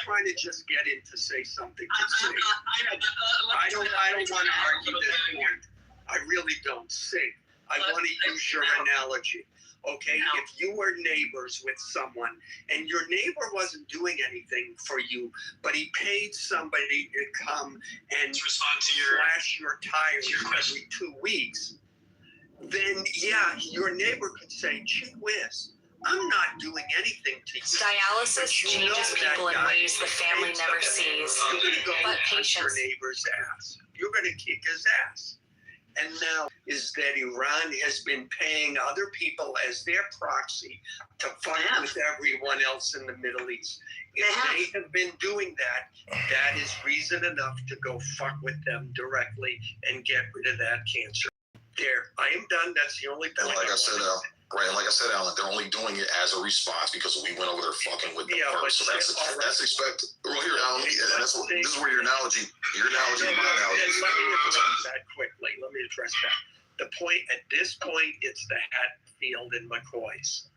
trying to just get in to say something to say. I don't want to argue this point. I really don't. I want to use your analogy. Okay, if you were neighbors with someone and your neighbor wasn't doing anything for you, but he paid somebody to come and slash your tires every 2 weeks, then yeah, your neighbor could say, gee whiz, I'm not doing anything to you. Dialysis changes people in ways the family never sees, but patience. Your neighbor's ass. You're going to kick his ass. And now is that Iran has been paying other people as their proxy to fight with everyone else in the Middle East. If they have been doing that, that is reason enough to go fuck with them directly and get rid of that cancer. There, I am done. That's the only point. And like I said, Alan, they're only doing it as a response because we went over there fucking with them first. So that's expected. Well, here, Alan, and this is where your analogy and my analogy. Let me address that quickly. The point at this point, it's the Hatfield and McCoys.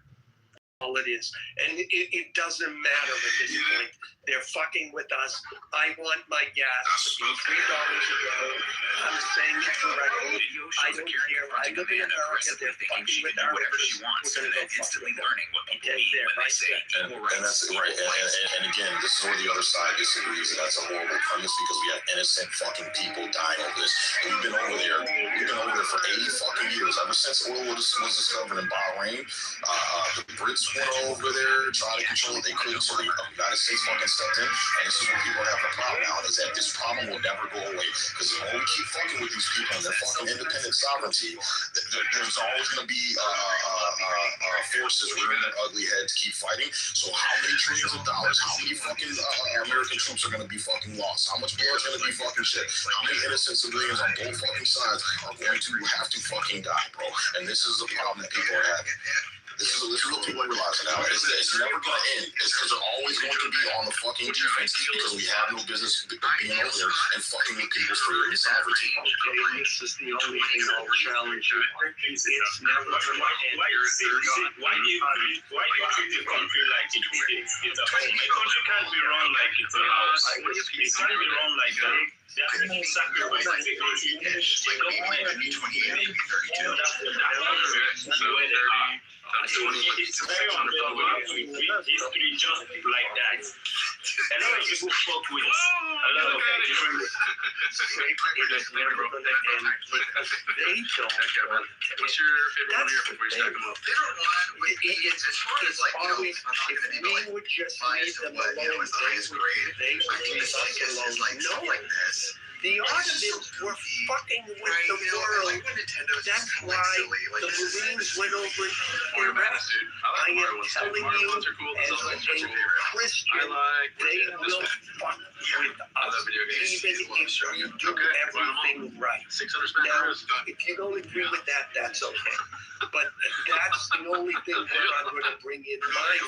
All it is, and it doesn't matter at this point. They're fucking with us. I want my gas to be $3 a day. I'm saying it correctly. I don't care. I live in America. They're fucking with our rivers. We're going to go instantly learning what people need when they say. And that's right. And again, this is where the other side disagrees, and that's a horrible premise because we have innocent fucking people dying over this. And we've been over there. We've been over there for 80 fucking years. Ever since oil was discovered in Bahrain, the Brits went over there, tried to control it. They couldn't, so the United States fucking stepped in. And this is what people are having a problem now, is that this problem will never go away. Because the more we keep fucking with these people and their fucking independent sovereignty, there's always going to be forces rearing their ugly heads, keep fighting. So how many trillions of dollars, how many fucking American troops are going to be fucking lost? How much blood is going to be fucking shed? How many innocent civilians on both fucking sides are going to have to fucking die, bro? And this is the problem that people are having. This is what people are realizing now. It's never going to end. It's because they're always going to be on the fucking defense because we have no business being over there and fucking with people's freedom and sovereignty. Okay, this is the only thing I'll challenge you. It's never going to end. Why do you treat the country like it's a home? The country can't be run like it's a house. It can't be run like that. That's the sacrifice of the country. The government in 28, maybe 32. That's the way they are. So it's very unfair history just like that. A lot of people fuck with a lot of different it is never going to end because they don't want to. What's your favorite one here before you stack them up? Favorite one, it's always, if we would just leave them alone, they would leave us alone. No, the Ottomans were fucking with the world. That's why the Marines went over to Iraq. I am telling you, as a Christian, they will fuck with us, even if you do everything right. Now, if you don't agree with that, that's okay. But that's the only thing that I'm going to bring in mind.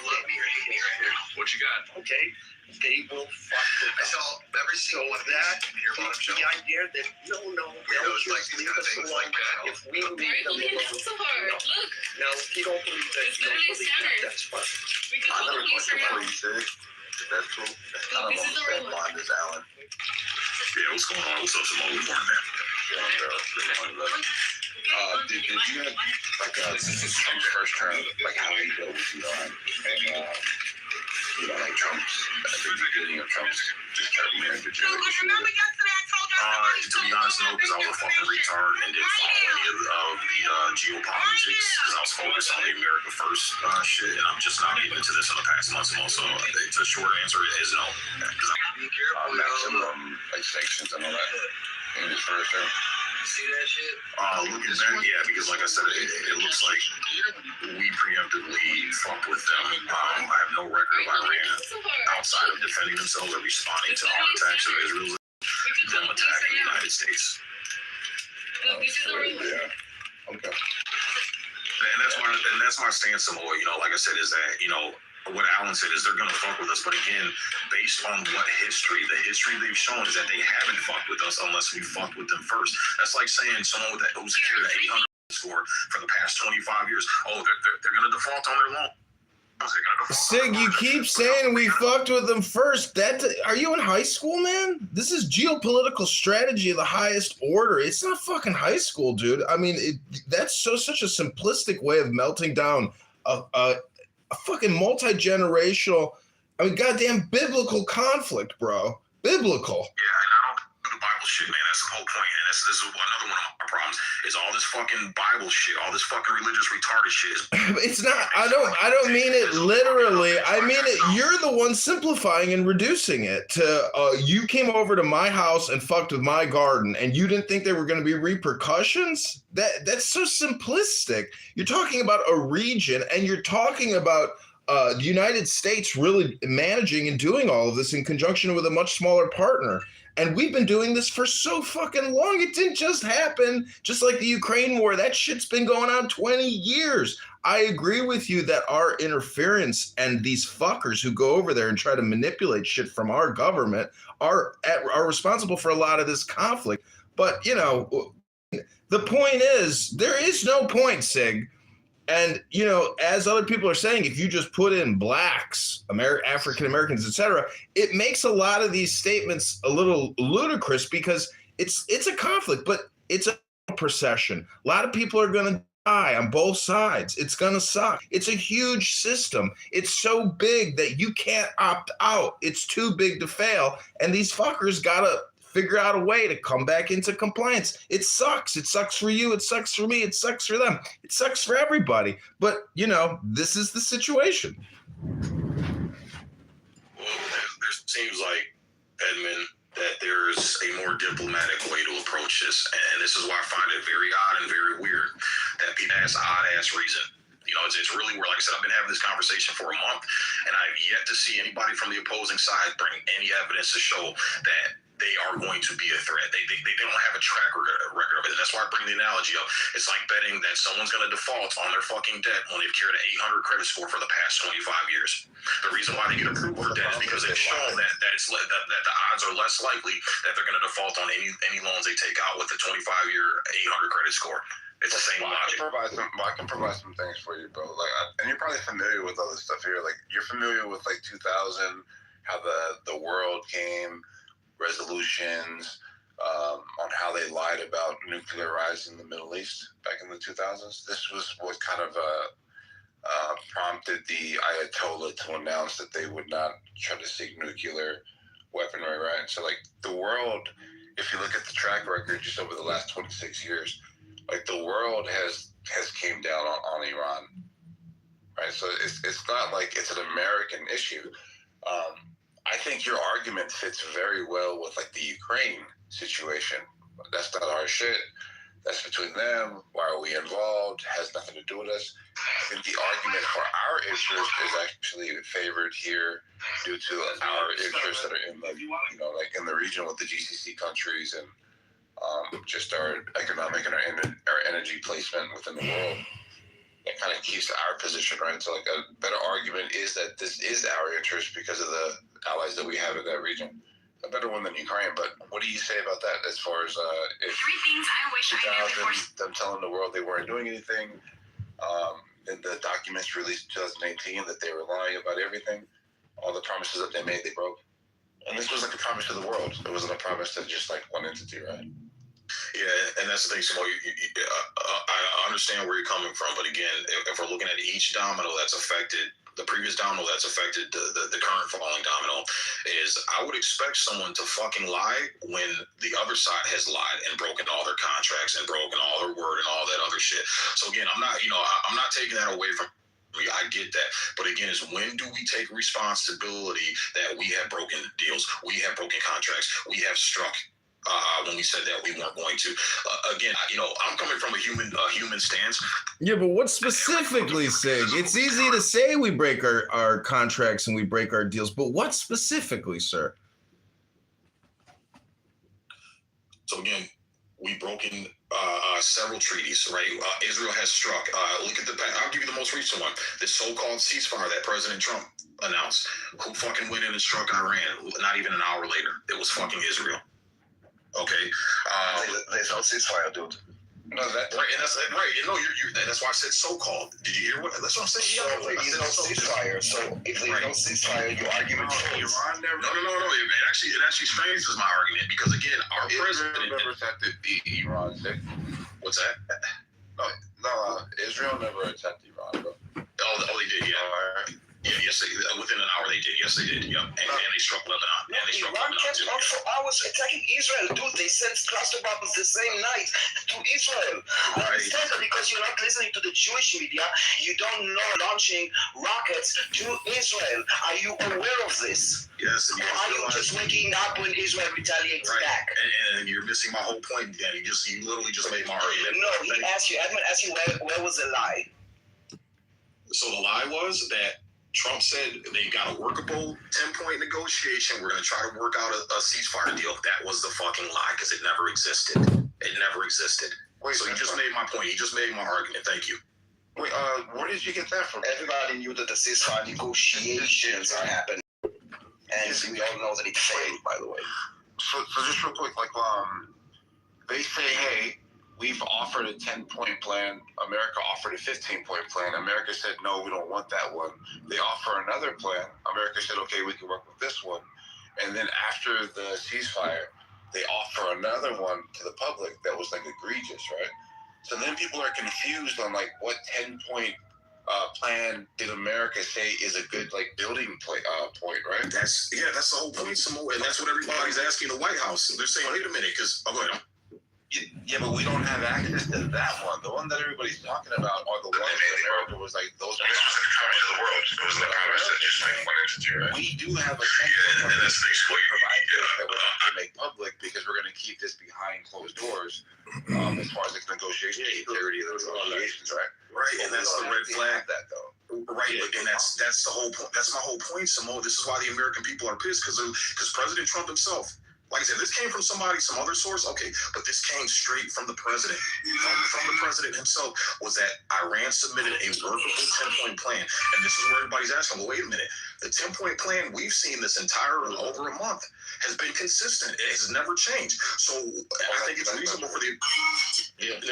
What you got? Okay. They will fuck with us. I saw every single one of that in your bottom shelf. The idea that they'll just leave us alone if we leave them alone. Now, if you don't believe that, you don't believe that, that's fine. I never question what you said. That's true. That's kind of on the same line as Alan. Yeah, what's going on? What's up, Simone? Good morning, man. Did you have like Trump's first term, like how he go with Elon and like Trump's at the beginning of Trump's term here in Virginia? To be honest, no, because I was a fucking retard and didn't follow any of the geopolitics because I was focused on the America First shit, and I'm just not getting into this in the past months and months. So the short answer is no. Maximum like sanctions and all that in his first term. See that shit? Looking back, yeah, because like I said, it looks like we preemptively fucked with them. I have no record of Iran outside of defending themselves or responding to our attacks of Israel, them attacking the United States. Yeah. Okay. And that's my stance, Samoa. Like I said, is that what Alan said is they're going to fuck with us. But again, based on what the history they've shown is that they haven't fucked with us unless we fucked with them first. That's like saying someone who's carried an 800 score for the past 25 years, they're going to default on their loan. Sig, you keep saying we fucked with them first. Are you in high school, man? This is geopolitical strategy of the highest order. It's not fucking high school, dude. I mean, that's such a simplistic way of melting down a fucking multi-generational, I mean, goddamn biblical conflict, bro. Biblical. Yeah, and I don't do the Bible shit, man. That's the whole point. And this is another one of my problems is all this fucking Bible shit, all this fucking religious retarded shit. It's not, I don't mean it literally. I mean it, you're the one simplifying and reducing it to, you came over to my house and fucked with my garden and you didn't think there were going to be repercussions? That's so simplistic. You're talking about a region and you're talking about the United States really managing and doing all of this in conjunction with a much smaller partner. And we've been doing this for so fucking long. It didn't just happen, just like the Ukraine war. That shit's been going on 20 years. I agree with you that our interference and these fuckers who go over there and try to manipulate shit from our government are responsible for a lot of this conflict. But, you know, the point is, there is no point, Sig. And, you know, as other people are saying, if you just put in blacks, African Americans, etc., it makes a lot of these statements a little ludicrous because it's a conflict, but it's a procession. A lot of people are going to die on both sides. It's going to suck. It's a huge system. It's so big that you can't opt out. It's too big to fail. And these fuckers got to figure out a way to come back into compliance. It sucks. It sucks for you. It sucks for me. It sucks for them. It sucks for everybody. But, you know, this is the situation. Well, there seems like, Edmund, that there's a more diplomatic way to approach this. And this is why I find it very odd and very weird that people ask odd-ass reason. You know, it's really weird. Like I said, I've been having this conversation for a month, and I've yet to see anybody from the opposing side bring any evidence to show that they are going to be a threat. They don't have a track record of it. And that's why I bring the analogy up. It's like betting that someone's going to default on their fucking debt when they've carried an 800 credit score for the past 25 years. The reason why they get approved for debt is because they've shown that the odds are less likely that they're going to default on any loans they take out with a 25-year 800 credit score. It's the same logic. I can provide some things for you, bro. And you're probably familiar with all this stuff here. Like, you're familiar with 2000, how the world came, resolutions on how they lied about nuclearizing the Middle East back in the 2000s. This was what kind of prompted the Ayatollah to announce that they would not try to seek nuclear weaponry, right? So, the world, if you look at the track record just over the last 26 years, the world has came down on Iran, right? So it's not like it's an American issue. I think your argument fits very well with the Ukraine situation. That's not our shit. That's between them. Why are we involved? Has nothing to do with us. I think the argument for our interest is actually favored here due to our interests that are in in the region with the GCC countries and just our economic and our energy placement within the world. That kind of keeps our position, right? So a better argument is that this is our interest because of the allies that we have in that region. A better one than Ukraine, but what do you say about that as far as if 3 things I wish I knew before them telling the world they weren't doing anything, and the documents released in 2018 that they were lying about everything, all the promises that they made, they broke. And this was a promise to the world. It wasn't a promise to just one entity, right? Yeah, and that's the thing, Samo. I understand where you're coming from, but again, if we're looking at each domino that's affected, the previous domino that's affected the current falling domino, is I would expect someone to fucking lie when the other side has lied and broken all their contracts and broken all their word and all that other shit. So again, I'm not taking that away from you. I get that. But again, is when do we take responsibility that we have broken deals, we have broken contracts, we have struck when we said that we weren't going to. Again, I'm coming from a human stance. Yeah, but what specifically, Sig? It's easy to say we break our contracts and we break our deals, but what specifically, sir? So again, we've broken several treaties, right? Israel has struck. Look at I'll give you the most recent one. This so-called ceasefire that President Trump announced. Who fucking went in and struck Iran? Not even an hour later. It was fucking Israel. Okay. They don't ceasefire, dude. No, that's right, and that's right. You know, that's why I said so-called. Did you hear what? That's what I'm saying. So there is no ceasefire. So if there's no ceasefire, your argument fails. No. It actually strengthens my argument because again, our president never attacked Iran. What's that? No, Israel never attacked Iran, bro. Oh, they did, yeah. Yeah, yes, within an hour they did. Yes, they did. Yeah, and they struck Lebanon. And they struck Iran Lebanon kept too. on for hours attacking Israel. Dude, they sent cluster bombs the same night to Israel. I understand that because you're not listening to the Jewish media, you don't know launching rockets to Israel. Are you aware of this? Yes, and or are you just waking up when Israel retaliates back? And you're missing my whole point, Dan. You literally just made my argument. No, Edmund asked you where was the lie? So the lie was that Trump said they got a workable 10-point negotiation. We're going to try to work out a ceasefire deal. That was the fucking lie because it never existed. It never existed. So you just made my point. You just made my argument. Thank you. Wait, where did you get that from? Everybody knew that the ceasefire negotiations are happening. And we all know that it failed, by the way. So just real quick, they say, hey, we've offered a 10-point plan. America offered a 15-point plan. America said, no, we don't want that one. They offer another plan. America said, okay, we can work with this one. And then after the ceasefire, they offer another one to the public that was egregious, right? So then people are confused on what 10-point plan did America say is a good building point, right? That's the whole point, Samoa, and that's what everybody's asking the White House. They're saying, wait a minute, because go ahead. Yeah, but we don't have access to that one. The one that everybody's talking about are the ones that America was those. This was in the comments of the world. It was in the comments that just one entity, right? We do have a and that's basically that we're going to make public because we're going to keep this behind closed doors as far as the negotiation, the integrity of those negotiations, right? Right, and that's the red flag. That though. Right, and that's the whole point. That's my whole point, Samoa. This is why the American people are pissed because President Trump himself. Like I said, this came from some other source, okay, but this came straight from the president. From the president himself was that Iran submitted a workable 10-point plan. And this is where everybody's asking, well, wait a minute. The 10-point plan we've seen this entire over a month has been consistent. It has never changed. So I think it's reasonable for the... it's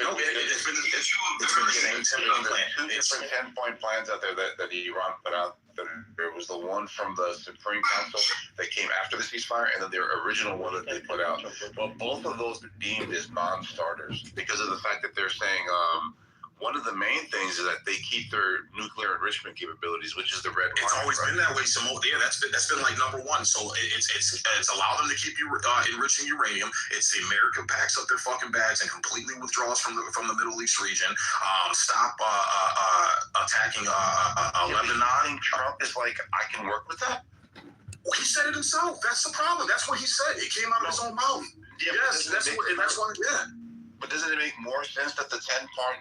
been the same 10-point plan. Two different 10-point plans out there that Iran put out. There was the one from the Supreme Council that came after the ceasefire, and then their original one that they put out. But both of those are deemed as non-starters because of the fact that they're saying one of the main things is that they keep their nuclear enrichment capabilities, which is the red line. It's always been that way, Samoa. Yeah, that's been number one. So it's allow them to keep you enriching uranium. It's the American packs up their fucking bags and completely withdraws from the Middle East region. Stop attacking Lebanon. I think Trump is I can work with that. Well, he said it himself. That's the problem. That's what he said. It came out of his own mouth. Yeah, yes, that's why. Yeah. But doesn't it make more sense that the 10-point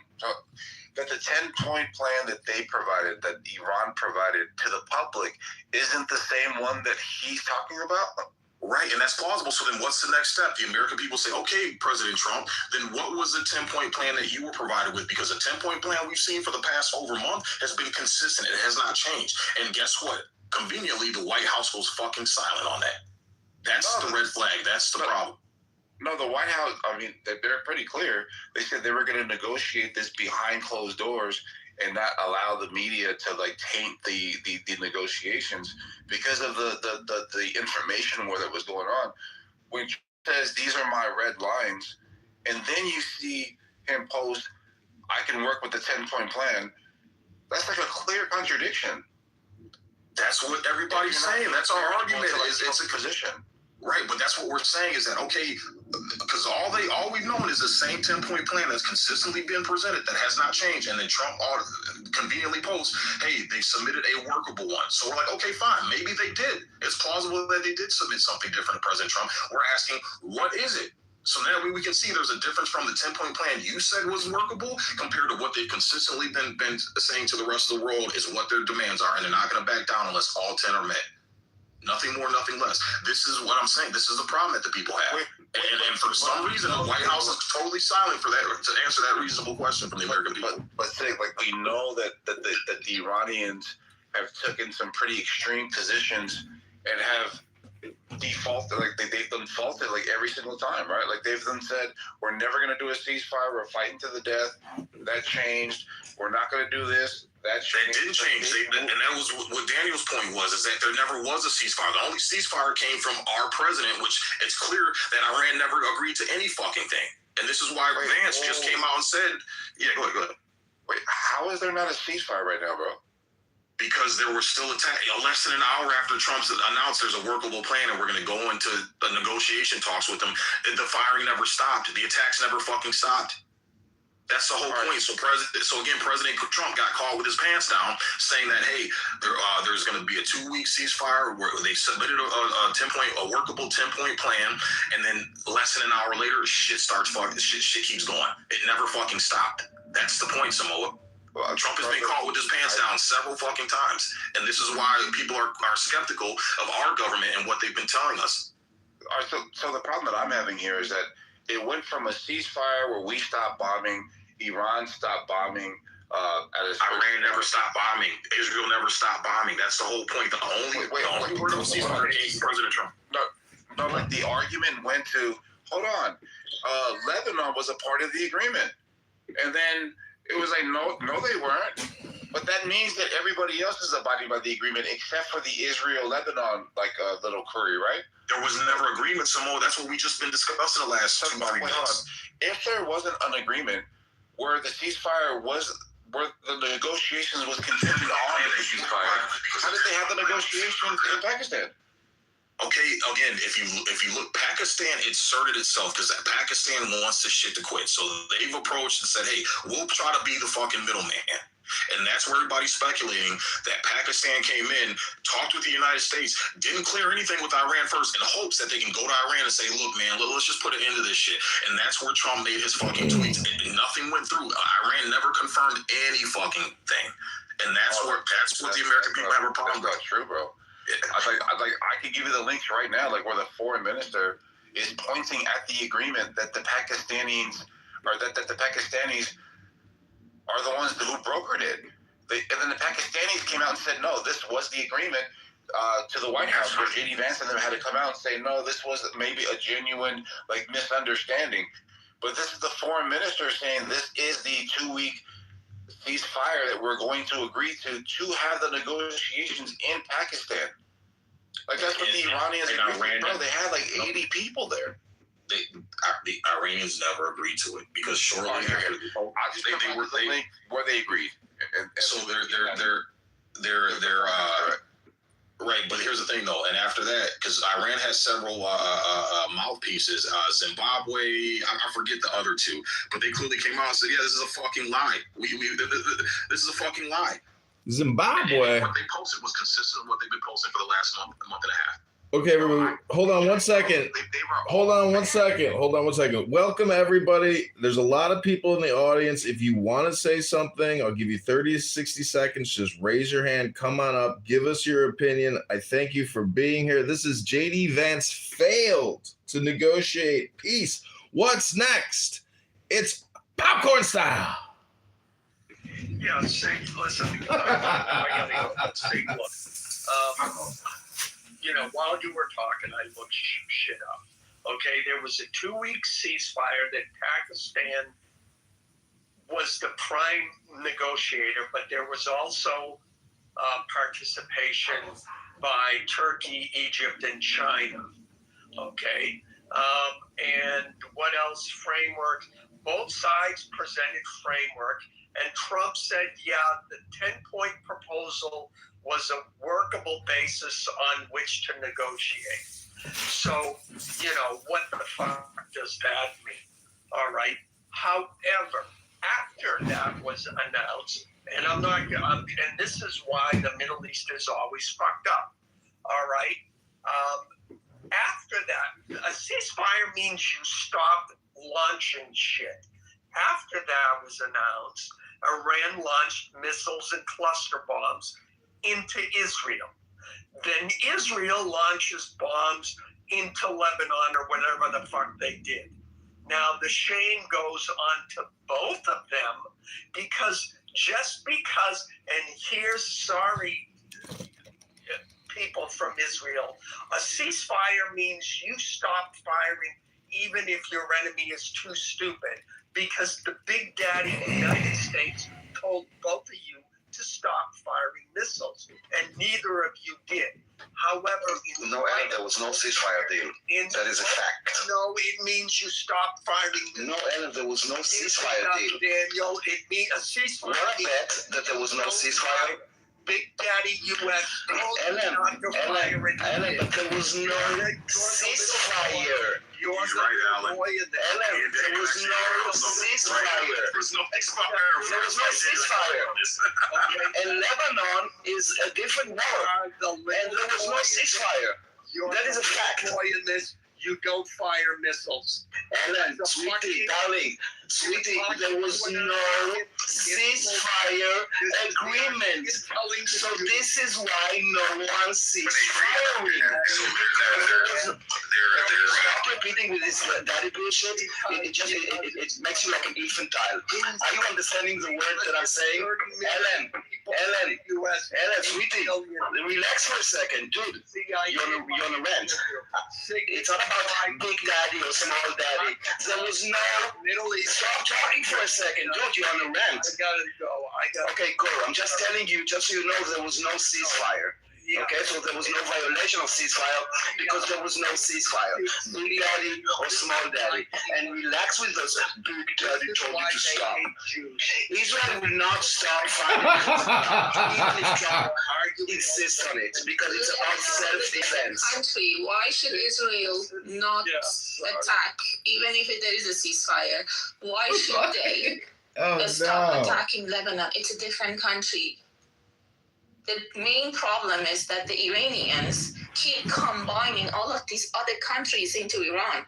plan that they provided, that Iran provided to the public, isn't the same one that he's talking about? Right, and that's plausible. So then what's the next step? The American people say, okay, President Trump, then what was the 10-point plan that you were provided with? Because the 10-point plan we've seen for the past over a month has been consistent. It has not changed. And guess what? Conveniently, the White House goes fucking silent on that. That's the red flag. That's the problem. No, the White House, they're pretty clear. They said they were going to negotiate this behind closed doors and not allow the media to taint the negotiations because of the information war that was going on. Which says these are my red lines, and then you see him post, I can work with the 10-point plan. That's a clear contradiction. That's what everybody's saying. That's our argument. It's a position. Right, but that's what we're saying is that, okay, because all we've known is the same 10-point plan that's consistently been presented that has not changed. And then Trump conveniently posts, hey, they submitted a workable one. So we're like, okay, fine. Maybe they did. It's plausible that they did submit something different to President Trump. We're asking, what is it? So now we can see there's a difference from the 10-point plan you said was workable compared to what they've consistently been saying to the rest of the world is what their demands are. And they're not going to back down unless all 10 are met. Nothing more, nothing less. This is what I'm saying. This is the problem that the people have. And for some reason, the White House is totally silent for that to answer that reasonable question from the American people. But say, we know that the Iranians have taken some pretty extreme positions and have defaulted, like they've done faulted like every single time, right? Like they've done said, we're never going to do a ceasefire. We're fighting to the death. That changed. We're not going to do this. That changed. That did change. And that was what Daniel's point was, is that there never was a ceasefire. The only ceasefire came from our president, which it's clear that Iran never agreed to any fucking thing. And this is why Vance just came out and said, yeah, go ahead. Wait, how is there not a ceasefire right now, bro? Because there were still attacks. Less than an hour after Trump's announced there's a workable plan and we're going to go into the negotiation talks with them, the firing never stopped. The attacks never fucking stopped. That's the whole point. So President Trump got caught with his pants down, saying that, hey, there's going to be a 2-week ceasefire where they submitted a workable 10-point plan, and then less than an hour later, shit starts fucking. Shit keeps going. It never fucking stopped. That's the point, Samoa. Trump has been caught with his pants down several fucking times, and this is why people are skeptical of our government and what they've been telling us. All right, so the problem that I'm having here is that it went from a ceasefire where we stopped bombing, Iran stopped bombing. Iran never stopped bombing. Israel never stopped bombing. That's the whole point. The only word of ceasefire came from President Trump. No, like the argument went to, hold on, Lebanon was a part of the agreement, and then it was like, no, they weren't. But that means that everybody else is abiding by the agreement except for the Israel-Lebanon, like little query, right? There was never agreement, Samoa. That's what we just been discussing the last 2-3 minutes. If there wasn't an agreement where the ceasefire was, where the negotiations was contingent on the ceasefire, how did they have the negotiations in Pakistan? Okay, again, if you look, Pakistan inserted itself because Pakistan wants this shit to quit. So they've approached and said, hey, we'll try to be the fucking middleman. And that's where everybody's speculating that Pakistan came in, talked with the United States, didn't clear anything with Iran first in hopes that they can go to Iran and say, look, man, let's just put an end to this shit. And that's where Trump made his fucking tweets. And nothing went through. Iran never confirmed any fucking thing. And that's what the American people have a problem with. That's not true, bro. I could give you the links right now, like where the foreign minister is pointing at the agreement that the Pakistanis are the ones who brokered it. And then the Pakistanis came out and said, no, this was the agreement to the White House, where J.D. Vance and them had to come out and say, no, this was maybe a genuine misunderstanding. But this is the foreign minister saying this is the 2-week ceasefire that we're going to agree to have the negotiations in Pakistan. Like that's what the Iranians agreed. Bro, they had like 80 people there. The Iranians never agreed to it because shortly after they were where they agreed. So they're right. But here's the thing, though, and after that, because Iran has several mouthpieces, Zimbabwe, I forget the other two, but they clearly came out and said, yeah, this is a fucking lie. This is a fucking lie. Zimbabwe. And what they posted was consistent with what they've been posting for the last month and a half. Okay, everybody, hold on 1 second. Hold on 1 second. Welcome, everybody. There's a lot of people in the audience. If you want to say something, I'll give you 30 to 60 seconds. Just raise your hand. Come on up. Give us your opinion. I thank you for being here. This is J.D. Vance failed to negotiate peace. What's next? It's popcorn style. Yeah, listen. I gotta go. Let's take a look. While you were talking, I looked shit up. Okay, there was a 2-week ceasefire that Pakistan was the prime negotiator, but there was also participation by Turkey, Egypt, and China. Okay, and what else? Framework. Both sides presented framework, and Trump said, yeah, the 10-point proposal was a workable basis on which to negotiate. So, what the fuck does that mean? All right. However, after that was announced, and and this is why the Middle East is always fucked up. All right. After that, a ceasefire means you stop launching shit. After that was announced, Iran launched missiles and cluster bombs into Israel. Then Israel launches bombs into Lebanon or whatever the fuck they did. Now the shame goes on to both of them because and here's sorry people from Israel. A ceasefire means you stop firing even if your enemy is too stupid, because the big daddy of the United States told both of you to stop firing missiles, and neither of you did. However, No, Ellen, there was no ceasefire deal. That is a fact. No, it means you stop firing missiles. No, Ellen, there was no ceasefire deal. Daniel, it means a ceasefire. What bet that there was no ceasefire? Big Daddy U.S. told you Ellen, not to fire it. Ellen, but there was no ceasefire. You're He's the right, little Alan. boy in there. Ellen, there was no ceasefire. There was no ceasefire. There was no ceasefire. Okay. And Lebanon is a different war. And And there was no ceasefire. You're That is a the fact. little boy in this. You don't fire missiles. Ellen, sweetie, darling, sweetie, there was no ceasefire agreement. So this is why no one ceased firing. Stop repeating with this daddy bullshit. It makes you like an infantile. Are you understanding the words that I'm saying? Ellen, sweetie, relax for a second. Dude, you're on a rant. It's not about big daddy or small daddy. There was no... Stop talking for a second. Dude, you're on a rant. I gotta go. Okay, go. I'm just telling you, just so you know, there was no ceasefire. Yeah. Okay, so there was no violation of ceasefire because there was no ceasefire. Big daddy or small daddy. And relax with us. Big daddy told you to stop. Israel will not stop fighting. Even if Trump insists on it, because it's about self-defense. Country, why should Israel not attack, even if there is a ceasefire? Why should they stop attacking Lebanon? It's a different country. The main problem is that the Iranians keep combining all of these other countries into Iran.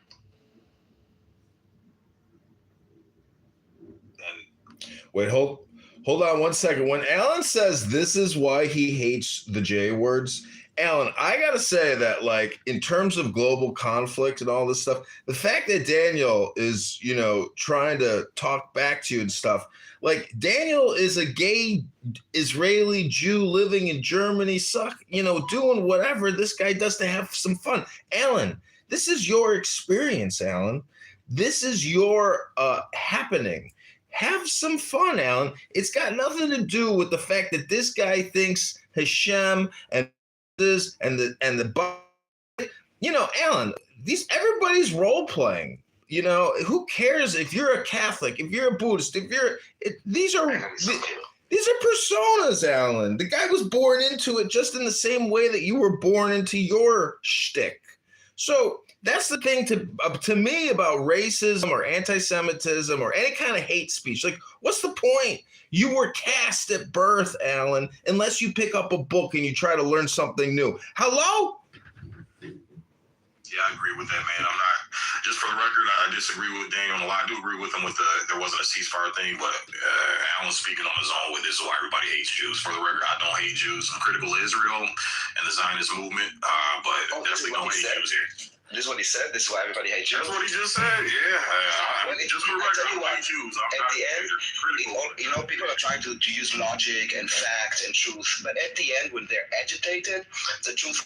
Wait, hold on 1 second. When Alan says this is why he hates the J words, Alan, I gotta say that, like, in terms of global conflict and all this stuff, the fact that Daniel is, trying to talk back to you and stuff, like, Daniel is a gay Israeli Jew living in Germany, doing whatever this guy does to have some fun. Alan, this is your experience, Alan. This is your happening. Have some fun, Alan. It's got nothing to do with the fact that this guy thinks Hashem and the Alan, everybody's role playing. Who cares if you're a Catholic, if you're a Buddhist, these are personas, Alan. The guy was born into it just in the same way that you were born into your shtick. So that's the thing to me about racism or anti-Semitism or any kind of hate speech. Like, what's the point? You were cast at birth, Alan, unless you pick up a book and you try to learn something new. Hello? Yeah, I agree with that, man. I'm not, just for the record, I disagree with Daniel on a lot. I do agree with him with there wasn't a ceasefire thing, but Alan's speaking on his own with this is why everybody hates Jews. For the record, I don't hate Jews. I'm critical of Israel and the Zionist movement, but definitely don't hate Jews here. This is what he said. This is why everybody hates Jews. That's what he just said. Yeah. Just for the record, I don't hate Jews. I'm at not the end, critical. people are trying to use logic and fact and truth, but at the end, when they're agitated, the truth,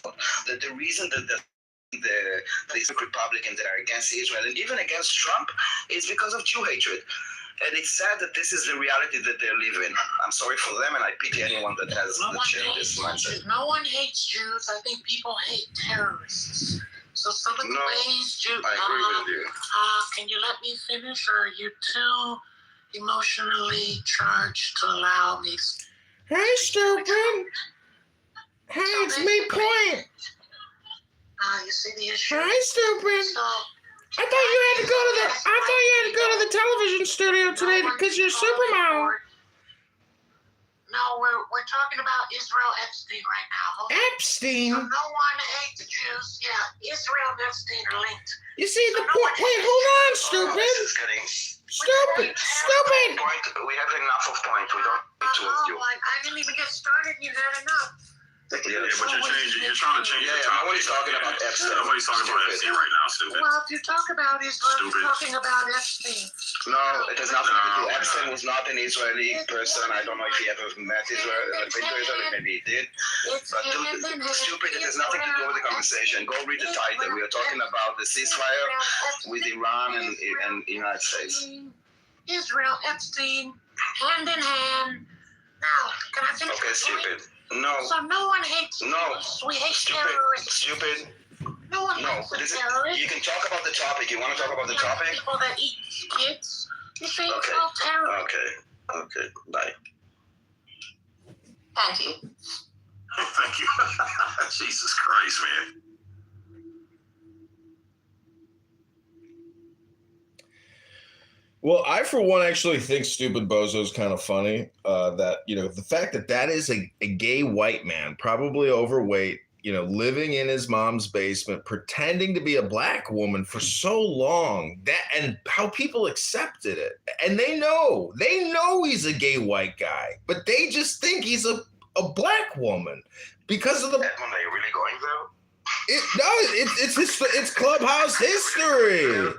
the reason that the Republicans that are against Israel and even against Trump is because of Jew hatred. And it's sad that this is the reality that they're living. I'm sorry for them, and I pity anyone that has this mindset. No one hates Jews. I think people hate terrorists. So some of the ways Jews... I agree with you. Can you let me finish, or are you too emotionally charged to allow me... Hey, stupid. Hey, it's me, Point. You see the issue? Hey, stupid. So, I thought you had to go to the television studio today because you're Superman. No, we're talking about Israel Epstein right now. Epstein? So no one hates Jews. Yeah, Israel and Epstein are linked. You see the point? Wait, hold on, stupid. This is getting Stupid. point. We have enough of point. We don't need to you. I didn't even get started. You had enough. Yeah, but you're trying to change the topic. Nobody's talking about Epstein. Nobody's talking about Epstein right now, stupid. Well, if you talk about Israel, Stupid. you're talking about Epstein. No, it has nothing to do. Epstein was not an Israeli person. I don't know if he ever met Israel. Maybe he did. But stupid, it has nothing to do with the conversation. Go read the title. We are talking about the ceasefire with Iran and the United States. Israel, Epstein, hand in hand. Now, can I finish? Okay, stupid. No. So no one hates No. We hate Stupid. terrorists. Stupid. No one No. hates terrorists. You can talk about the topic. You want to talk about the topic? People that eat kids. You say it's Okay. all terrorists. Okay. Bye. Thank you. Thank you. Jesus Christ, man. Well, I, for one, actually think Stupid Bozo is kind of funny. That, the fact that is a gay white man, probably overweight, living in his mom's basement, pretending to be a black woman for so long, and how people accepted it. And they know he's a gay white guy, but they just think he's a black woman because of the. Edmund, are you really going though? It's Clubhouse history.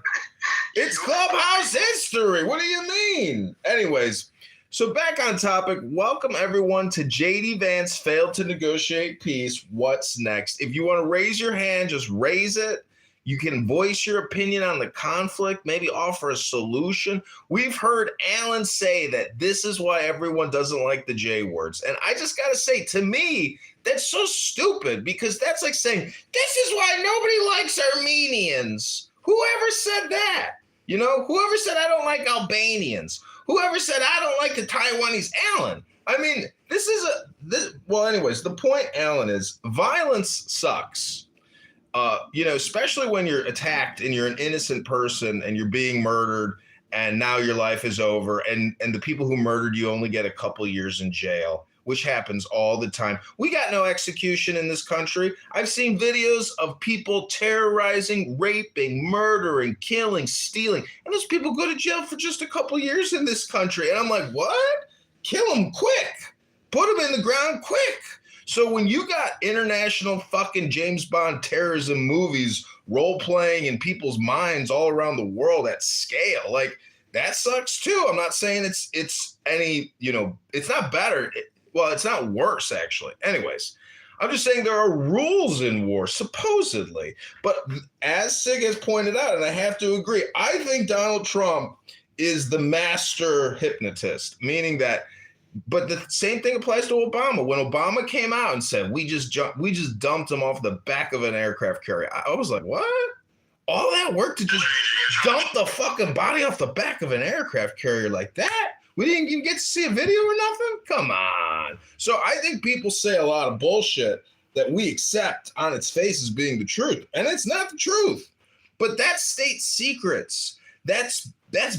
It's Clubhouse history. What do you mean? Anyways, so back on topic. Welcome everyone to JD Vance Failed to Negotiate Peace. What's next? If you want to raise your hand, just raise it. You can voice your opinion on the conflict, maybe offer a solution. We've heard Alan say that this is why everyone doesn't like the J words. And I just got to say, to me, that's so stupid, because that's like saying, this is why nobody likes Armenians. Whoever said that? Whoever said I don't like Albanians? Whoever said I don't like the Taiwanese? Alan. I mean, anyways, the point, Alan, is violence sucks. Especially when you're attacked and you're an innocent person and you're being murdered and now your life is over and the people who murdered you only get a couple years in jail, which happens all the time. We got no execution in this country. I've seen videos of people terrorizing, raping, murdering, killing, stealing, and those people go to jail for just a couple years in this country. And I'm like, what? Kill them quick. Put them in the ground quick. So when you got international fucking James Bond terrorism movies role-playing in people's minds all around the world at scale, like, that sucks too. I'm not saying it's any, it's not better. Well, it's not worse, actually. Anyways, I'm just saying there are rules in war, supposedly. But as Sig has pointed out, and I have to agree, I think Donald Trump is the master hypnotist, meaning that, but the same thing applies to Obama. When Obama came out and said, we just dumped him off the back of an aircraft carrier, I was like, what? All that work to just dump the fucking body off the back of an aircraft carrier like that? We didn't even get to see a video or nothing? Come on. So I think people say a lot of bullshit that we accept on its face as being the truth. And it's not the truth. But that's state secrets. That's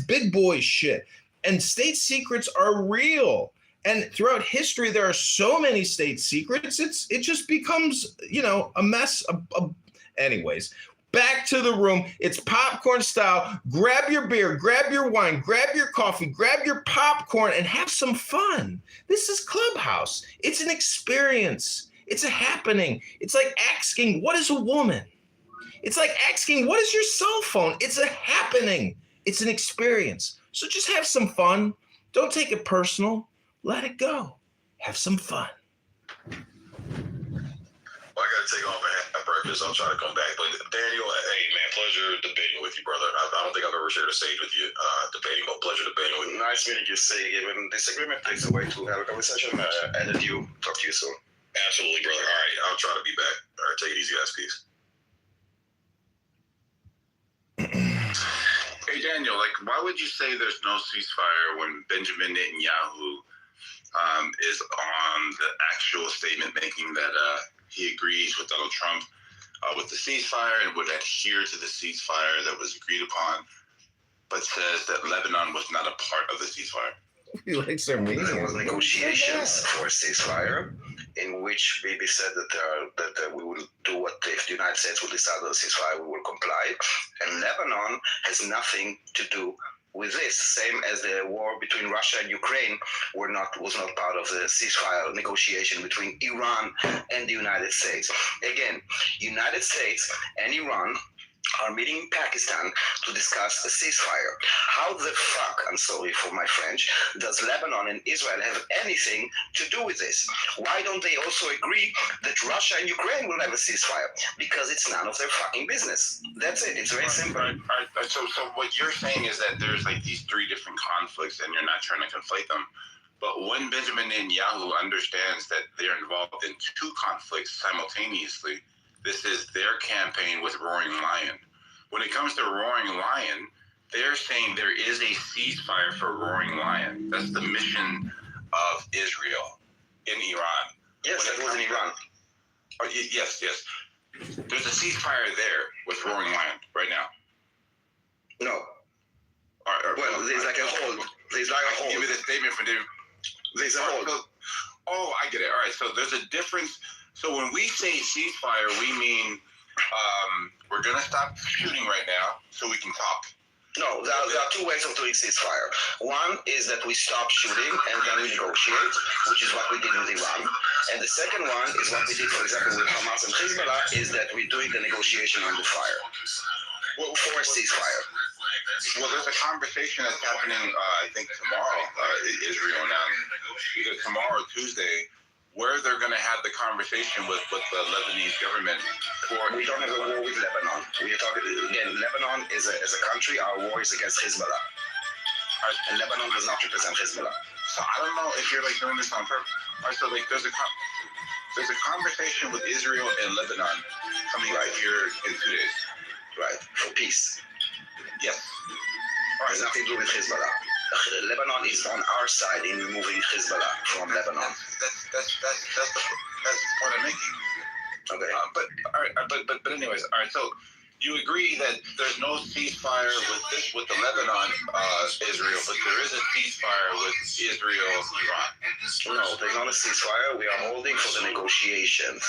big boy shit. And state secrets are real. And throughout history, there are so many state secrets. It just becomes, a mess. Anyways. Back to the room. It's popcorn style. Grab your beer, grab your wine, grab your coffee, grab your popcorn, and have some fun. This is Clubhouse. It's an experience. It's a happening. It's like asking, what is a woman? It's like asking, what is your cell phone? It's a happening. It's an experience. So just have some fun. Don't take it personal. Let it go. Have some fun. Well, I got to take off and have breakfast. I'm trying to come back. But Daniel, hey, man, pleasure debating with you, brother. I don't think I've ever shared a stage with you debating, but pleasure debating with you. Nice meeting you, Sig. When disagreement takes away to have a conversation, edit you. Talk to you soon. Absolutely, brother. All right, I'll try to be back. All right, take it easy, guys. Peace. Hey, Daniel, why would you say there's no ceasefire when Benjamin Netanyahu is on the actual statement making that he agrees with Donald Trump with the ceasefire and would adhere to the ceasefire that was agreed upon, but says that Lebanon was not a part of the ceasefire? He likes Armenia. There was negotiations for a ceasefire in which Bibi said that we will do what if the United States will decide on a ceasefire, we will comply. And Lebanon has nothing to do with this, same as the war between Russia and Ukraine was not part of the ceasefire negotiation between Iran and the United States. Again, United States and Iran are meeting in Pakistan to discuss a ceasefire. How the fuck, I'm sorry for my French, does Lebanon and Israel have anything to do with this? Why don't they also agree that Russia and Ukraine will have a ceasefire? Because it's none of their fucking business. That's it. It's very simple. Right. So what you're saying is that there's like these three different conflicts, and you're not trying to conflate them. But when Benjamin Netanyahu understands that they're involved in two conflicts simultaneously, this is their campaign with Roaring Lion. When it comes to Roaring Lion, they're saying there is a ceasefire for Roaring Lion. That's the mission of Israel in Iran. Yes, that was in Iran. Yes. There's a ceasefire there with Roaring Lion right now. No. Well, there's like a hold. There's like a hold. Give me the statement from David. There's a hold. Oh, I get it. All right. So there's a difference. So when we say ceasefire, we mean we're going to stop shooting right now so we can talk. No, there are two ways of doing ceasefire. One is that we stop shooting and then we negotiate, which is what we did with Iran. And the second one is what we did, for example, with Hamas and Hezbollah, is that we're doing the negotiation on the fire. For a ceasefire. Well, there's a conversation that's happening, I think, tomorrow, Israel now, either tomorrow or Tuesday, where they're going to have the conversation with the Lebanese government. We don't have a war with Lebanon. We are talking, again, Lebanon is a country. Our war is against Hezbollah. And Lebanon does not represent Hezbollah. So I don't know if you're like doing this on purpose. All right, so like there's a conversation with Israel and Lebanon coming right here in 2 days. Right, for peace. Yes. All right, nothing to do with Hezbollah. Lebanon is on our side in removing Hezbollah from Lebanon. That's the point I'm making. Okay. But anyways, all right. So you agree that there's no ceasefire with the Lebanon Israel, but there is a ceasefire with Israel Iran. No, there's not a ceasefire. We are holding for the negotiations.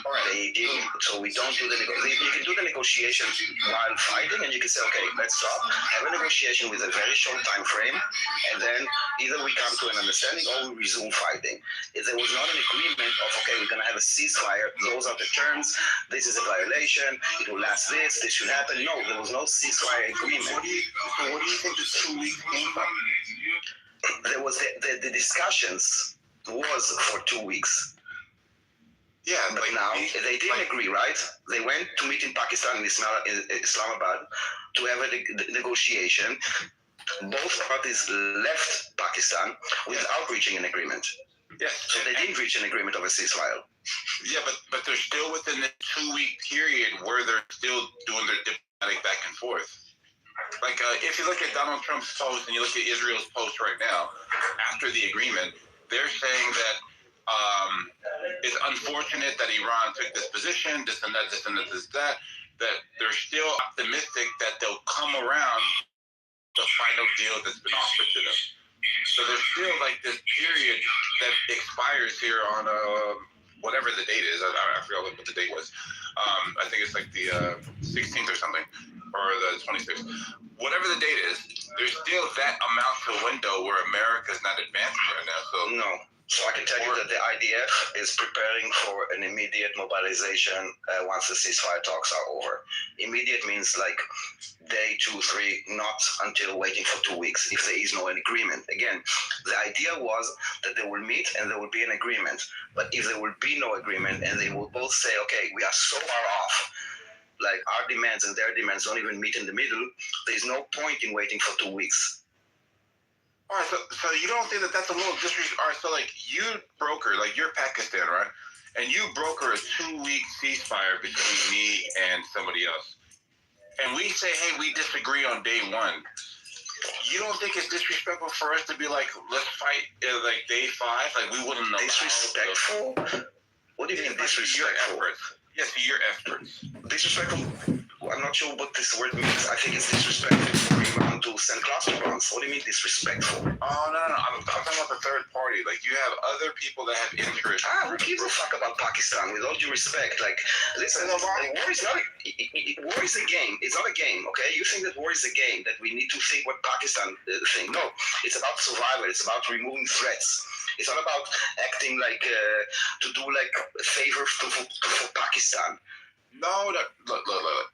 All right. They didn't. So we don't do the negotiations. You can do the negotiations while fighting, and you can say, okay, let's stop, have a negotiation with a very short time frame, and then either we come to an understanding or we resume fighting. If there was not an agreement of, okay, we're going to have a ceasefire, those are the terms, this is a violation, it will last this should happen. No, there was no ceasefire agreement. What do you think the 2 weeks came from? There was the discussions was for 2 weeks. Yeah, but now they didn't agree, right? They went to meet in Pakistan, in Islamabad, to have a negotiation. Both parties left Pakistan without reaching an agreement. Yes. So they didn't reach an agreement of a ceasefire. Yeah, but they're still within the 2 week period where they're still doing their diplomatic back and forth. Like if you look at Donald Trump's post and you look at Israel's post right now, after the agreement, they're saying that it's unfortunate that Iran took this position, this and that, that they're still optimistic that they'll come around the final deal that's been offered to them. So there's still like this period that expires here on whatever the date is. I forgot what the date was. I think it's like the 16th or something, or the 26th. Whatever the date is, there's still that amount to window where America's not advancing right now. So no. So I can tell you that the IDF is preparing for an immediate mobilization once the ceasefire talks are over. Immediate means like day 2, 3, not until waiting for 2 weeks if there is no agreement. Again, the idea was that they will meet and there will be an agreement. But if there will be no agreement and they will both say, okay, we are so far off, like our demands and their demands don't even meet in the middle, there's no point in waiting for 2 weeks. All right, so you don't think that that's a little disrespectful? All right, so like you broker, like you're Pakistan, right? And you broker a 2 week ceasefire between me and somebody else. And we say, hey, we disagree on day 1. You don't think it's disrespectful for us to be like, let's fight like day 5? Like we wouldn't know. Disrespectful? What do you mean disrespectful? Yes, your efforts. Disrespectful? I'm not sure what this word means. I think it's disrespectful for Iran to send cluster bombs. What do you mean disrespectful? Oh, no. I'm talking about the third party. Like, you have other people that have interest. Who gives a fuck about Pakistan? With all due respect, like, listen, war is not war is a game. It's not a game, okay? You think that war is a game, that we need to think what Pakistan think. No, it's about survival. It's about removing threats. It's not about acting like, to do like a favor for Pakistan. No, look.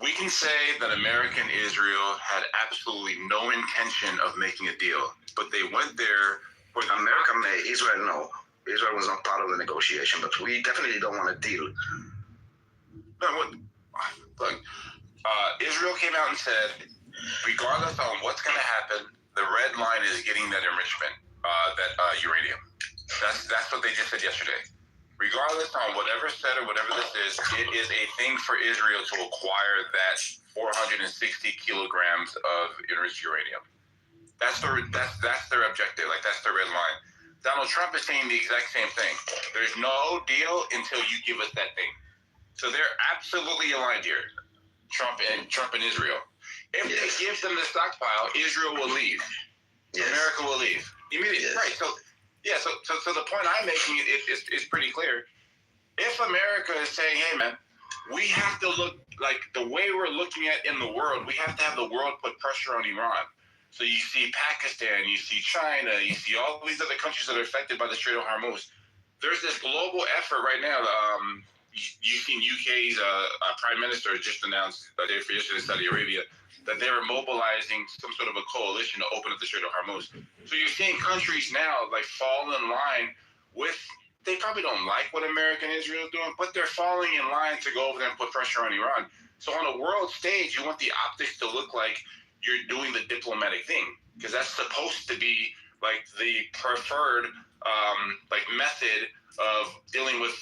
We can say that America and Israel had absolutely no intention of making a deal, but they went there. America may, Israel no. Israel was not part of the negotiation, but we definitely don't want a deal. No, look, Israel came out and said, regardless on what's going to happen, the red line is getting that enrichment, that uranium. That's what they just said yesterday. Regardless on whatever said or whatever this is, it is a thing for Israel to acquire that 460 kilograms of enriched uranium. That's their objective. Like, that's their red line. Donald Trump is saying the exact same thing. There's no deal until you give us that thing. So they're absolutely aligned here. Trump and Israel. If they give them the stockpile, Israel will leave. Yes. America will leave immediately. Yes. Right. So the point I'm making is pretty clear. If America is saying, "Hey, man, we have to look like the way we're looking at in the world. We have to have the world put pressure on Iran." So you see Pakistan, you see China, you see all these other countries that are affected by the Strait of Hormuz. There's this global effort right now. You've seen UK's Prime Minister just announced the day for yesterday in Saudi Arabia that they were mobilizing some sort of a coalition to open up the Strait of Hormuz. So you're seeing countries now like fall in line with. They probably don't like what America and Israel is doing, but they're falling in line to go over there and put pressure on Iran. So on a world stage, you want the optics to look like you're doing the diplomatic thing, because that's supposed to be like the preferred method of dealing with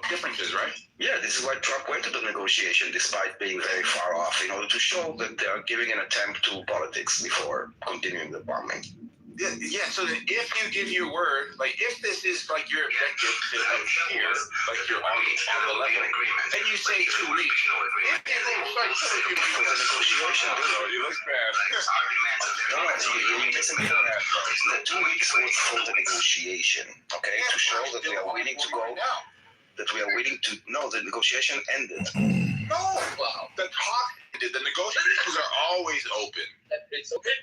differences, right? Yeah, this is why Trump went to the negotiation despite being very far off, in order to show that they are giving an attempt to politics before continuing the bombing. Yeah. So then if you give your word, like if this is like your objective to here, like you're on the level, and you say 2 weeks, if they start telling you for the negotiation, you look bad. No, you're missing the point. The 2 weeks was for the negotiation, okay, to show that we are willing to go. That we are willing to. No, the negotiation ended. No, the talk ended. The negotiations are always open. It's okay.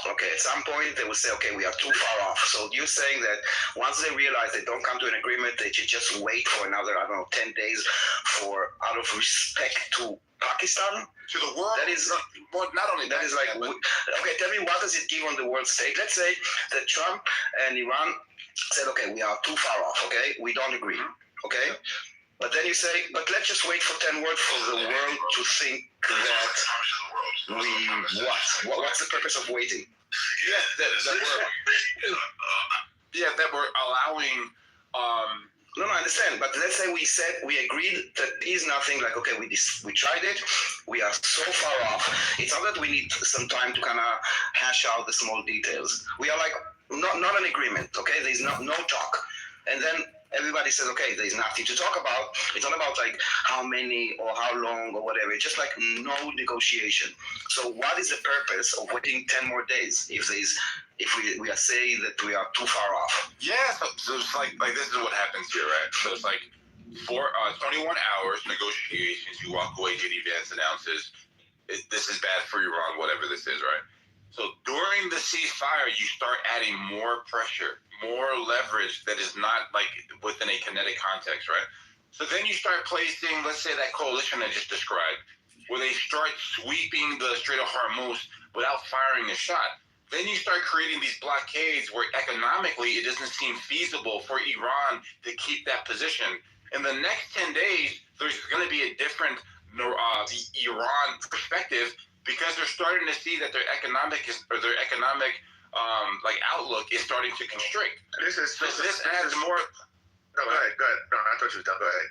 Okay, at some point they will say, okay, we are too far off. So you're saying that once they realize they don't come to an agreement, they should just wait for another, 10 days out of respect to Pakistan? To the world? That is, not only that, is like, okay, tell me, what does it give on the world stage? Let's say that Trump and Iran said, okay, we are too far off, okay? We don't agree, okay? But then you say, but let's just wait for 10 words for the world to think that what's the purpose of waiting? That we're allowing. No, I understand. But let's say we agreed that is nothing. Like, okay, we tried it. We are so far off. It's not that we need some time to kind of hash out the small details. We are like not an agreement. Okay, there's no talk, and then everybody says, okay, there's nothing to talk about. It's not about like how many or how long or whatever. It's just like no negotiation. So what is the purpose of waiting 10 more days if we are saying that we are too far off? Yeah, so it's like this is what happens here, right? So it's like for 21 hours negotiations, you walk away, JD Vance announces, this is bad for Iran, whatever this is, right? So during the ceasefire, you start adding more pressure, more leverage that is not like within a kinetic context, right? So then you start placing, let's say that coalition I just described, where they start sweeping the Strait of Hormuz without firing a shot. Then you start creating these blockades where economically it doesn't seem feasible for Iran to keep that position. In the next 10 days, there's going to be a different Iran perspective, because they're starting to see that their economic outlook is starting to constrict. This adds more. Go ahead. No, I thought you were done. Go ahead.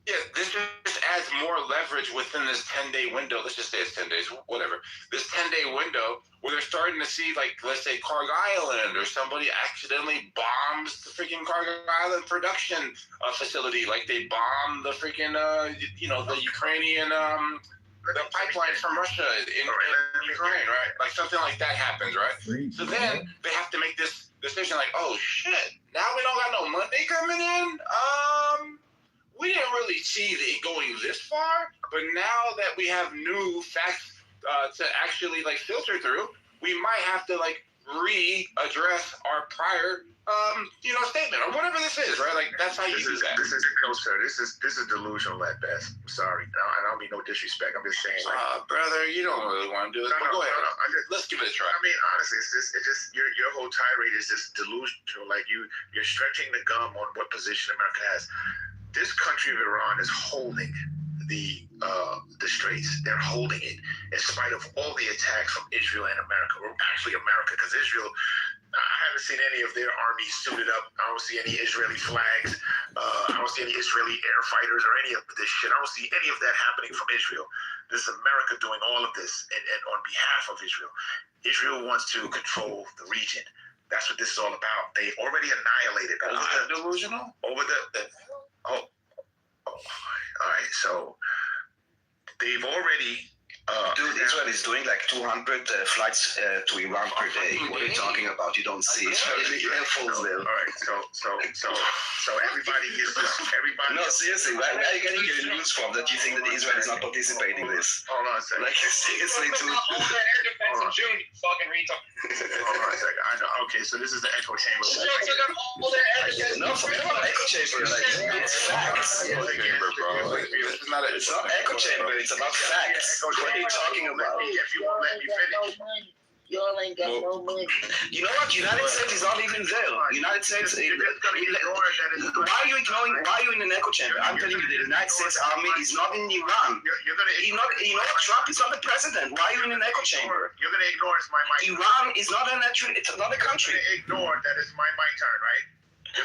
Yeah, this just adds more leverage within this 10-day window. Let's just say it's 10 days, whatever. This 10-day window where they're starting to see, like, let's say Carg Island, or somebody accidentally bombs the freaking Carg Island production facility, like they bombed the freaking, the Ukrainian. The pipeline from Russia in Ukraine, right? Like something like that happens, right? So then they have to make this decision like, oh shit, now we don't got no Monday coming in. We didn't really see it going this far, but now that we have new facts to actually like filter through, we might have to like readdress our prior statement or whatever this is, right? Like that's how you do that. This is no, sir. This is delusional at best. I'm sorry. I don't mean no disrespect. I'm just saying. Brother, you don't really want to do it. But go ahead. Let's give it a try. I mean, honestly, it's just your whole tirade is just delusional. Like you're stretching the gum on what position America has. This country of Iran is holding the Straits. They're holding it in spite of all the attacks from Israel and America. Well, actually, America, because Israel. I haven't seen any of their armies suited up. I don't see any Israeli flags. I don't see any Israeli air fighters or any of this shit. I don't see any of that happening from Israel. This is America doing all of this and on behalf of Israel. Israel wants to control the region. That's what this is all about. They already annihilated delusional? All right. So they've already. Dude, Israel is doing like 200 flights to Iran per day. What are you talking about? You don't see Israeli Air Force there. All right, so everybody is everybody. No, seriously, where are you getting your news from that you think that Israel is not participating in this? Hold on a second. Like, seriously, dude. All the air defense in June, you fucking retard. Hold on a second. I know. Okay, so this is the echo chamber. No, forget about echo chamber. Like, it's facts. It's not echo chamber. It's about facts. What are you talking about? If you won't let me finish. Y'all ain't got no money. You know what? United States is not even there. United States. Why are you ignoring? Why are you in an echo chamber? I'm telling you, the United States Army is not in Iran. You know what? Trump is not the president. Why are you in an echo chamber? You're gonna ignore it's my mic. Iran is not a natural. It's not a country. You're gonna ignore that it's my turn, right?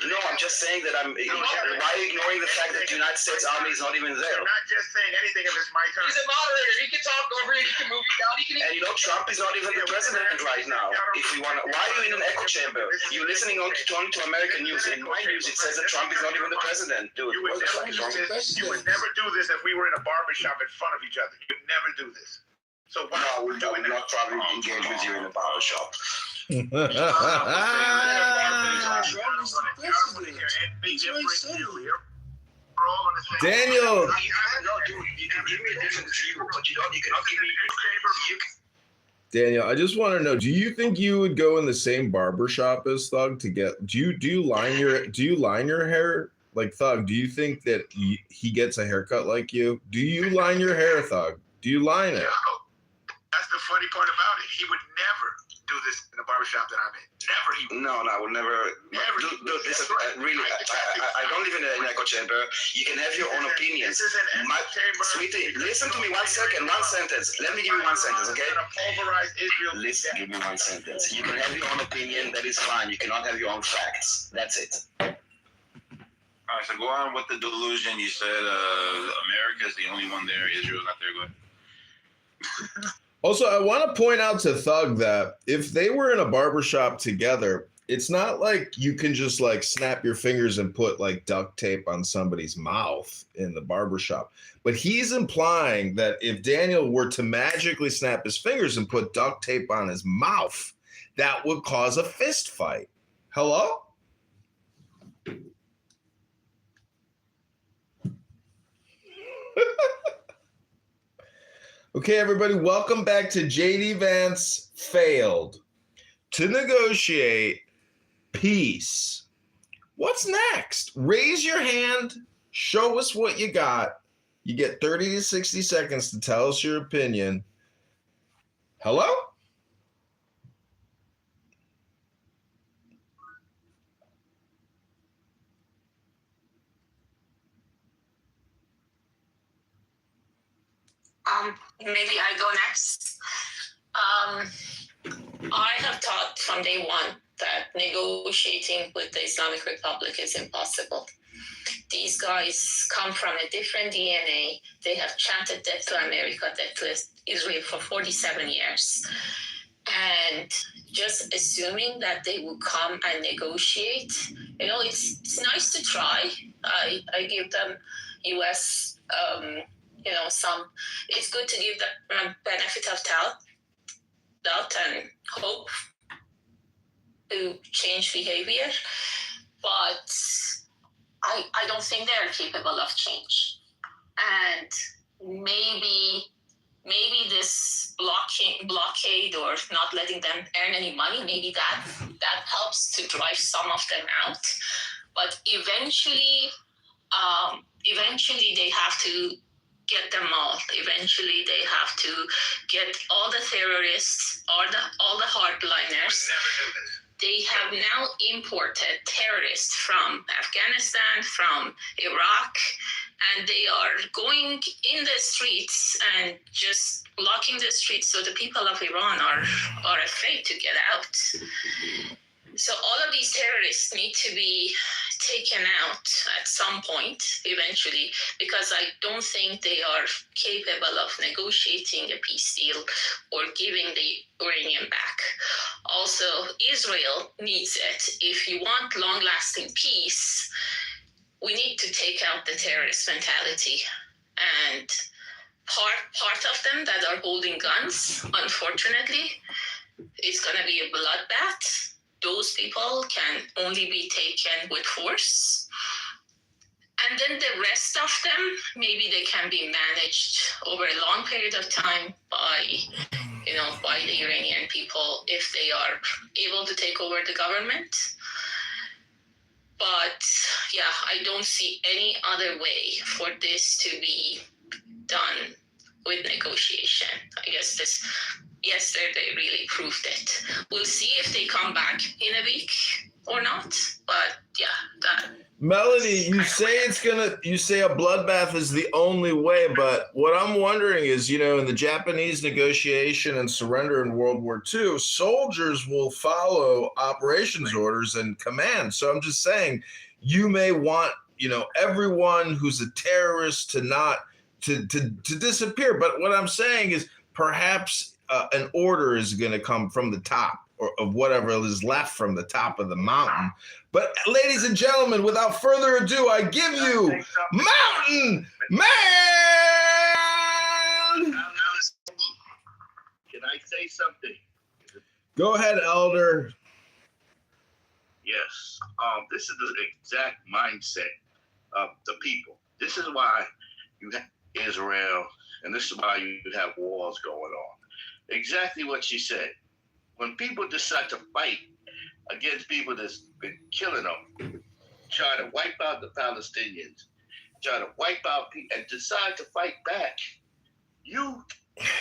No, I'm just saying that why are you ignoring the fact that the United States Army is not even there? You're not just saying anything if it's my turn. He's a moderator. He can talk over it. He can move it down. He can. And Trump is not even the president right now. If you want, why are you in an echo chamber? You're listening only to American news. In my news, it says that Trump is not even the president. Dude, you would never do this if we were in a barbershop in front of each other. You would never do this. So why? No, I would not probably engage with you in a barbershop. Daniel. Daniel, I just want to know, do you think you would go in the same barbershop as Thug to get do you line your hair like Thug? Do you think that he gets a haircut like you? Do you line your hair, Thug? Do you line it? That's the funny part about it. He would never do this in the barbershop that I'm in. Never. He would. No, I would never. Dude, listen, really, I don't live in an echo chamber. You can have your own opinions. This is an echo chamber. Sweetie, listen to me 1 second, 1 sentence. Let me give you 1 sentence, okay? Listen, give me 1 sentence. You can have your own opinion. That is fine. You cannot have your own facts. That's it. All right, so go on with the delusion. You said America is the only one there. Israel's not there. Go ahead. Also, I want to point out to Thug that if they were in a barbershop together, it's not like you can just like snap your fingers and put like duct tape on somebody's mouth in the barbershop. But he's implying that if Daniel were to magically snap his fingers and put duct tape on his mouth, that would cause a fist fight. Hello? Okay, everybody, welcome back to JD Vance Failed to Negotiate Peace. What's next? Raise your hand. Show us what you got. You get 30 to 60 seconds to tell us your opinion. Hello? Maybe I go next. I have thought from day one that negotiating with the Islamic Republic is impossible. These guys come from a different DNA. They have chanted death to America, death to Israel for 47 years. And just assuming that they will come and negotiate, it's nice to try. I give them U.S., it's good to give them benefit of doubt and hope to change behavior, but I don't think they're capable of change. And maybe maybe this blockade or not letting them earn any money, maybe that helps to drive some of them out. But eventually they have to get them all. Eventually they have to get all the terrorists, all the hardliners. They have now imported terrorists from Afghanistan, from Iraq, and they are going in the streets and just blocking the streets, so the people of Iran are afraid to get out. So all of these terrorists need to be taken out at some point eventually, because I don't think they are capable of negotiating a peace deal or giving the uranium back. Also, Israel needs it. If you want long-lasting peace, we need to take out the terrorist mentality. And part of them that are holding guns, unfortunately, it's going to be a bloodbath. Those people can only be taken with force. And then the rest of them, maybe they can be managed over a long period of time by the Iranian people if they are able to take over the government. But yeah, I don't see any other way for this to be done with negotiation. I guess yesterday really proved it. We'll see if they come back in a week or not. But yeah, that. Melody, you say a bloodbath is the only way, but what I'm wondering is, in the Japanese negotiation and surrender in World War II, soldiers will follow operations orders and commands. So I'm just saying, you may want, everyone who's a terrorist to disappear. But what I'm saying is perhaps an order is going to come from the top, or of whatever is left from the top of the mountain. But ladies and gentlemen, without further ado, I give you Mountain Man! Can I say something? Go ahead, Elder. Yes. This is the exact mindset of the people. This is why you have Israel, and this is why you have wars going on. Exactly what she said. When people decide to fight against people that's been killing them, try to wipe out the Palestinians, try to wipe out people, and decide to fight back, you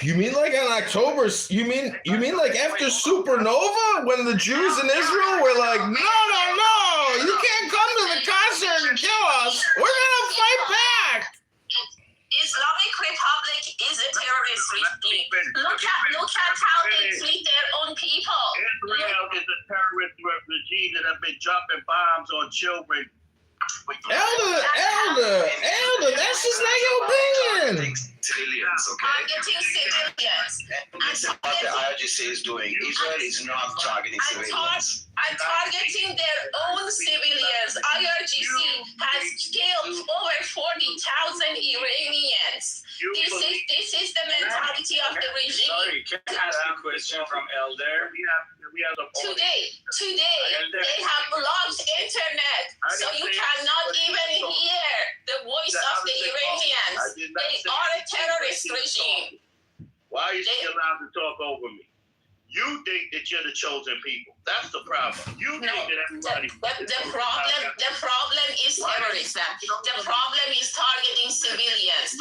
mean like on October? You mean like after Supernova, when the Jews in Israel were like, no, you can't come to the concert and kill us. We're gonna fight back. Islamic Republic is a terrorist regime. Look at how they treat their own people. Israel is a terrorist regime that have been dropping bombs on children. Elder, that's just not your opinion. Civilians, okay? Targeting civilians. Listen, what the IRGC is doing. Israel is not targeting civilians. And targeting their own civilians. IRGC has killed over 40,000 Iranians. This is the mentality of the regime. Sorry, can I ask a question from Elder? Today, they have blocked internet, so you cannot even hear the voice of the Iranians. They are a terrorist regime. Why are you still allowed to talk over me? You think that you're the chosen people. That's the problem. You think that everybody. The problem is terrorism. The problem is targeting civilians.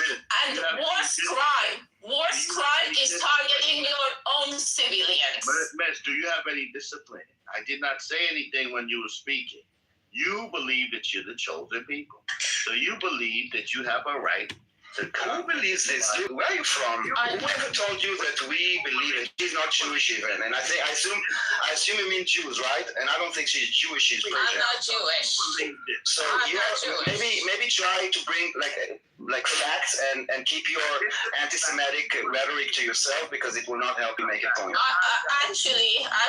And worst crime is targeting your own civilians. Miss, do you have any discipline? I did not say anything when you were speaking. You believe that you're the chosen people. So you believe that you have a right. Who believes this? Where are you from? Whoever told you that we believe it? She's not Jewish even, and I assume you mean Jews, right? And I don't think she's Jewish. She's Persian. I'm not Jewish. So maybe try to bring like facts and keep your anti-Semitic rhetoric to yourself, because it will not help you make a point. Actually, I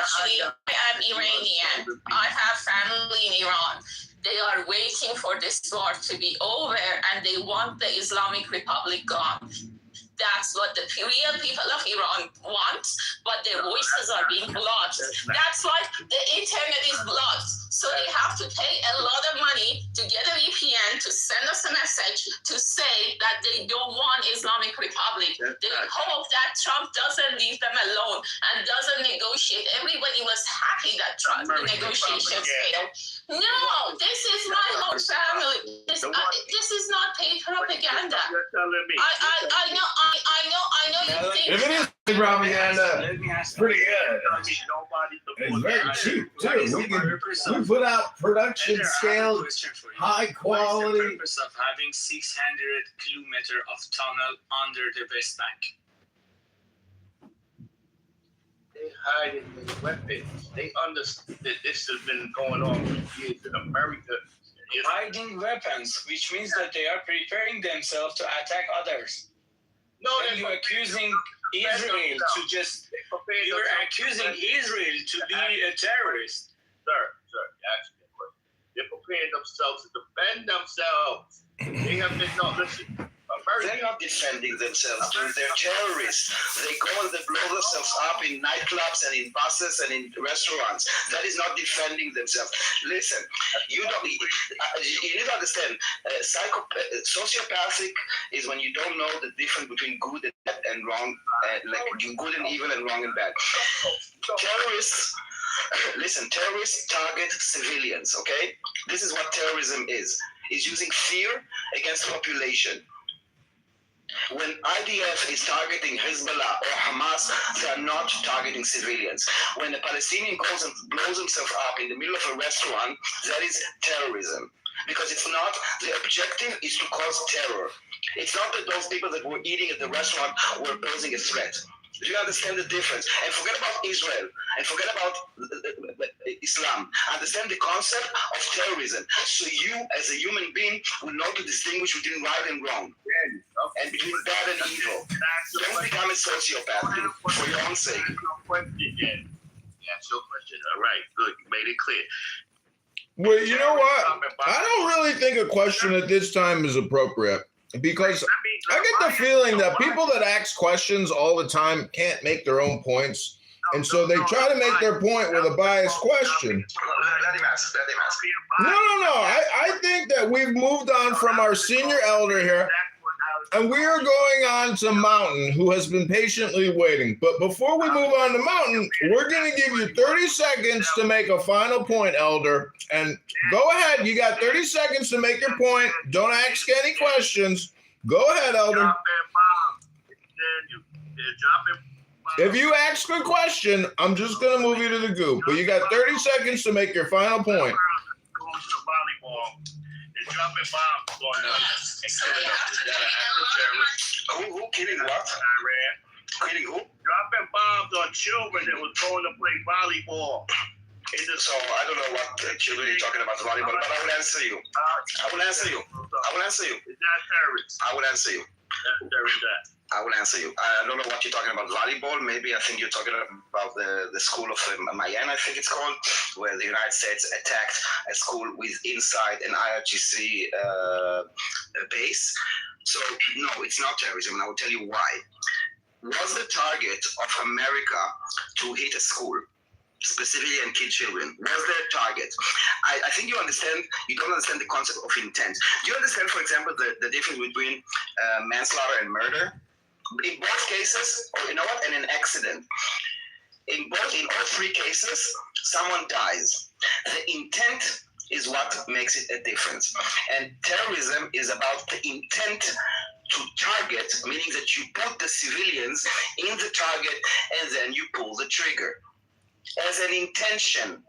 am Iranian. I have family in Iran. They are waiting for this war to be over, and they want the Islamic Republic gone. That's what the real people of Iran want, but their voices are being blocked. That's why the internet is blocked. So they have to pay a lot of money to get a VPN to send us a message to say that they don't want Islamic Republic. They hope that Trump doesn't leave them alone and doesn't negotiate. Everybody was happy that the negotiations failed. No, this is my whole family. This is not paid propaganda. I know you think. If it is propaganda, Let me ask pretty good. It's very cheap too. We put out production scale, high quality. What's the purpose of having 600 kilometers of tunnel under the West Bank? They hiding their weapons. They understood that this has been going on for years in America. Hiding weapons, which means that they are preparing themselves to attack others. No, And you're accusing Israel to just, you're accusing Israel to be a terrorist. Sir, ask me a question. They're preparing themselves to defend themselves. They have been, no, listen. They're not defending themselves, dude. They're terrorists. They go and they blow themselves up in nightclubs and in buses and in restaurants. That is not defending themselves. Listen, you need to understand, sociopathic is when you don't know the difference between good and bad and wrong, like good and evil and wrong and bad. Terrorists, listen, terrorists target civilians, okay? This is what terrorism is. It's using fear against population. When IDF is targeting Hezbollah or Hamas, they are not targeting civilians. When a Palestinian goes and blows himself up in the middle of a restaurant, that is terrorism. Because it's not, the objective is to cause terror. It's not that those people that were eating at the restaurant were posing a threat. Do you understand the difference? And forget about Israel, and forget about Islam. Understand the concept of terrorism. So you, as a human being, will know to distinguish between right and wrong, and between bad and evil. Don't become a sociopath for your own sake. That's your question. All right, good. You made it clear. Well, you know what? I don't really think a question at this time is appropriate. Because I get the feeling that people that ask questions all the time can't make their own points. And so they try to make their point with a biased question. Let him ask. No. I think that we've moved on from our senior elder here. And we are going on to Mountain, who has been patiently waiting. But before we move on to Mountain, we're going to give you 30 seconds to make a final point, Elder. And go ahead. You got 30 seconds to make your point. Don't ask any questions. Go ahead, Elder. If you ask a question, I'm just going to move you to the goop. But you got 30 seconds to make your final point. Dropping bombs going on and killing them. Is that an act of terrorism? Who killing what? Iran. Killing who? Dropping bombs on children that was going to play volleyball. So I don't know what children you're talking about volleyball, but I will answer you. I will answer you. Is that terrorist? I will answer you. That's terrorist. I will answer you. I don't know what you're talking about. Volleyball, maybe. I think you're talking about the school of Miami, I think it's called, where the United States attacked a school with inside an IRGC base. So, no, it's not terrorism, and I will tell you why. Was the target of America to hit a school, specifically and kill children? Was their target? I think you don't understand the concept of intent. Do you understand, for example, the difference between manslaughter and murder? In both cases, or you know what, in an accident, in all three cases, someone dies. The intent is what makes it a difference. And terrorism is about the intent to target, meaning that you put the civilians in the target and then you pull the trigger. As an intention,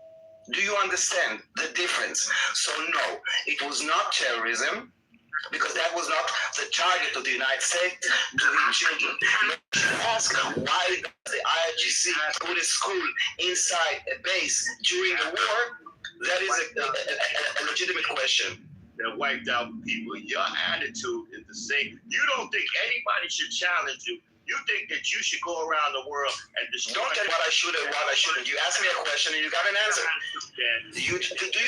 do you understand the difference? So no, it was not terrorism, because that was not the target of the United States to hit children. Ask why the IRGC put a school inside a base during a war. That is a legitimate question. That wiped out people. Your attitude is the same. You don't think anybody should challenge you. You think that you should go around the world and destroy. Don't tell what I should and what I shouldn't. You asked me a question and you got an answer. Do you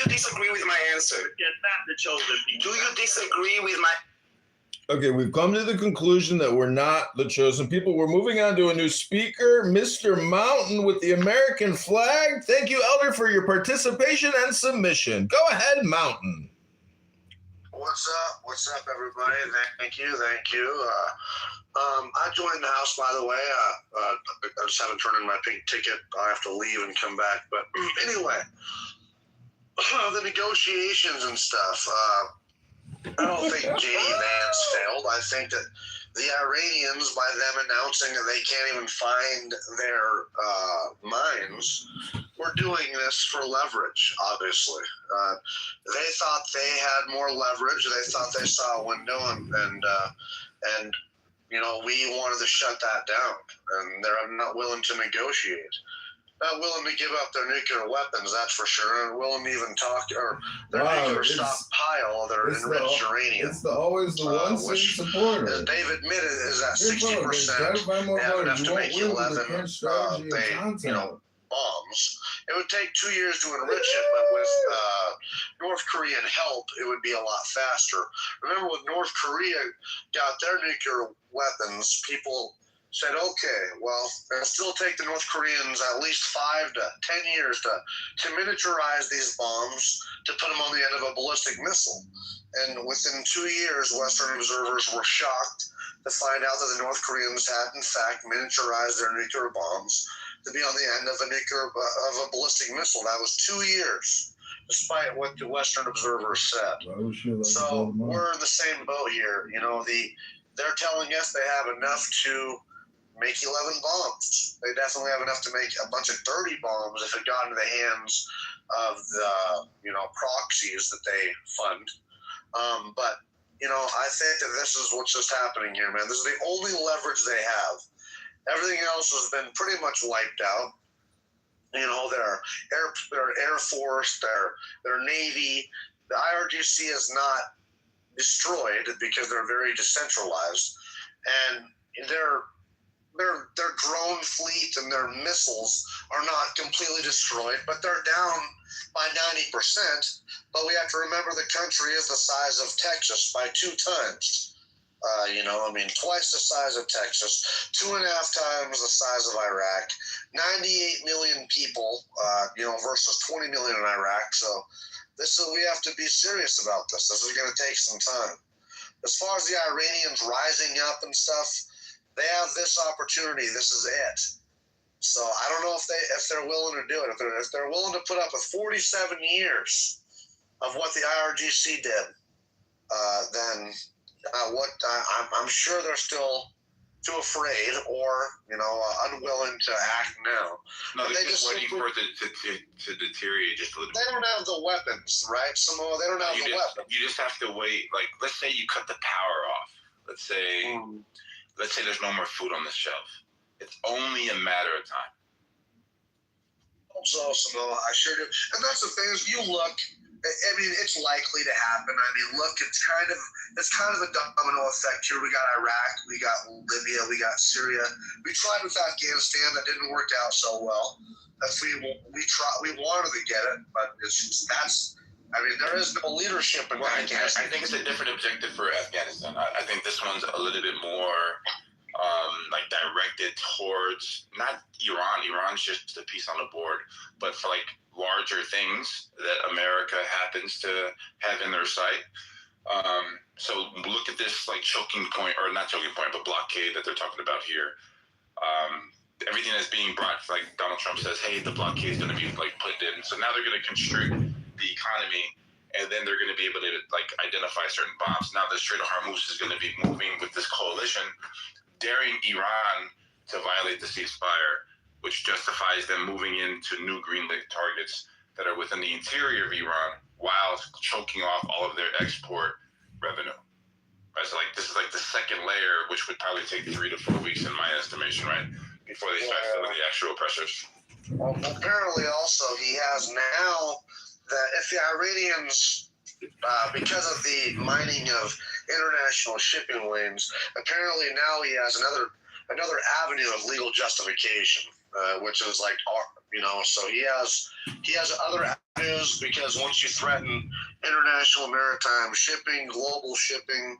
disagree with my answer? You're not the chosen people. Do you disagree with my... Okay, we've come to the conclusion that we're not the chosen people. We're moving on to a new speaker, Mr. Mountain with the American flag. Thank you, Elder, for your participation and submission. Go ahead, Mountain. What's up? What's up, everybody? Thank you. I joined the House, by the way. I just haven't turned in my pink ticket. I have to leave and come back. But anyway, the negotiations and stuff. I don't think J.D. Vance failed. I think that the Iranians, by them announcing that they can't even find their mines, were doing this for leverage, obviously. They thought they had more leverage. They thought they saw a window, and you know, we wanted to shut that down, and they're not willing to negotiate. Not willing to give up their nuclear weapons, that's for sure, and willing to even talk, or their nuclear stockpile of their enriched uranium. It's always the one which, supporter. as Dave admitted, is at 60%. They have enough to make 11 bombs. It would take 2 years to enrich it, but with North Korean help, it would be a lot faster. Remember, when North Korea got their nuclear weapons, people said, okay, well, it'll still take the North Koreans at least 5 to 10 years to miniaturize these bombs, to put them on the end of a ballistic missile. And within 2 years, Western observers were shocked to find out that the North Koreans had, in fact, miniaturized their nuclear bombs to be on the end of a ballistic missile. That was 2 years, despite what the Western observers said. So we're in the same boat here. You know, they're telling us they have enough to make 11 bombs. They definitely have enough to make a bunch of 30 bombs if it got into the hands of the, proxies that they fund. But, I think that this is what's just happening here, man. This is the only leverage they have. Everything else has been pretty much wiped out. Their Air Force, their Navy, the IRGC is not destroyed because they're very decentralized, and their drone fleet and their missiles are not completely destroyed, but they're down by 90%. But we have to remember the country is the size of Texas by 2 times. Twice the size of Texas, 2.5 times the size of Iraq, 98 million people, versus 20 million in Iraq. So we have to be serious about this. This is going to take some time. As far as the Iranians rising up and stuff, they have this opportunity. This is it. So I don't know if they're willing to do it. If they're willing to put up with 47 years of what the IRGC did, then I'm sure they're still too afraid or unwilling to act now. No, they're just waiting for it to deteriorate just a little bit. They don't have the weapons, right? Samoa, they don't have the weapons. You just have to wait. Like, let's say you cut the power off. Let's say there's no more food on the shelf. It's only a matter of time. So, Samoa, I sure do. And that's the thing is, you look. It's likely to happen. Look, it's kind of a domino effect here. We got Iraq, we got Libya, we got Syria. We tried with Afghanistan, that didn't work out so well. We wanted to get it, but there is no leadership in Afghanistan. I think it's a different objective for Afghanistan. I think this one's a little bit more directed towards not Iran. Iran's just a piece on the board, but for larger things that America happens to have in their sight. So look at this choking point, or not choking point, but blockade that they're talking about here. Everything that's being brought, Donald Trump says, hey, the blockade is going to be put in. So now they're going to constrict the economy, and then they're going to be able to identify certain bombs. Now the Strait of Hormuz is going to be moving with this coalition, daring Iran to violate the ceasefire, which justifies them moving into new green-lit targets that are within the interior of Iran while choking off all of their export revenue. Right? So this is the second layer, which would probably take 3 to 4 weeks in my estimation, right? Before they start feeling the actual pressures. Well, apparently also he has now that if the Iranians, because of the mining of international shipping lanes, apparently now he has another avenue of legal justification, which is so he has other avenues, because once you threaten international maritime shipping, global shipping,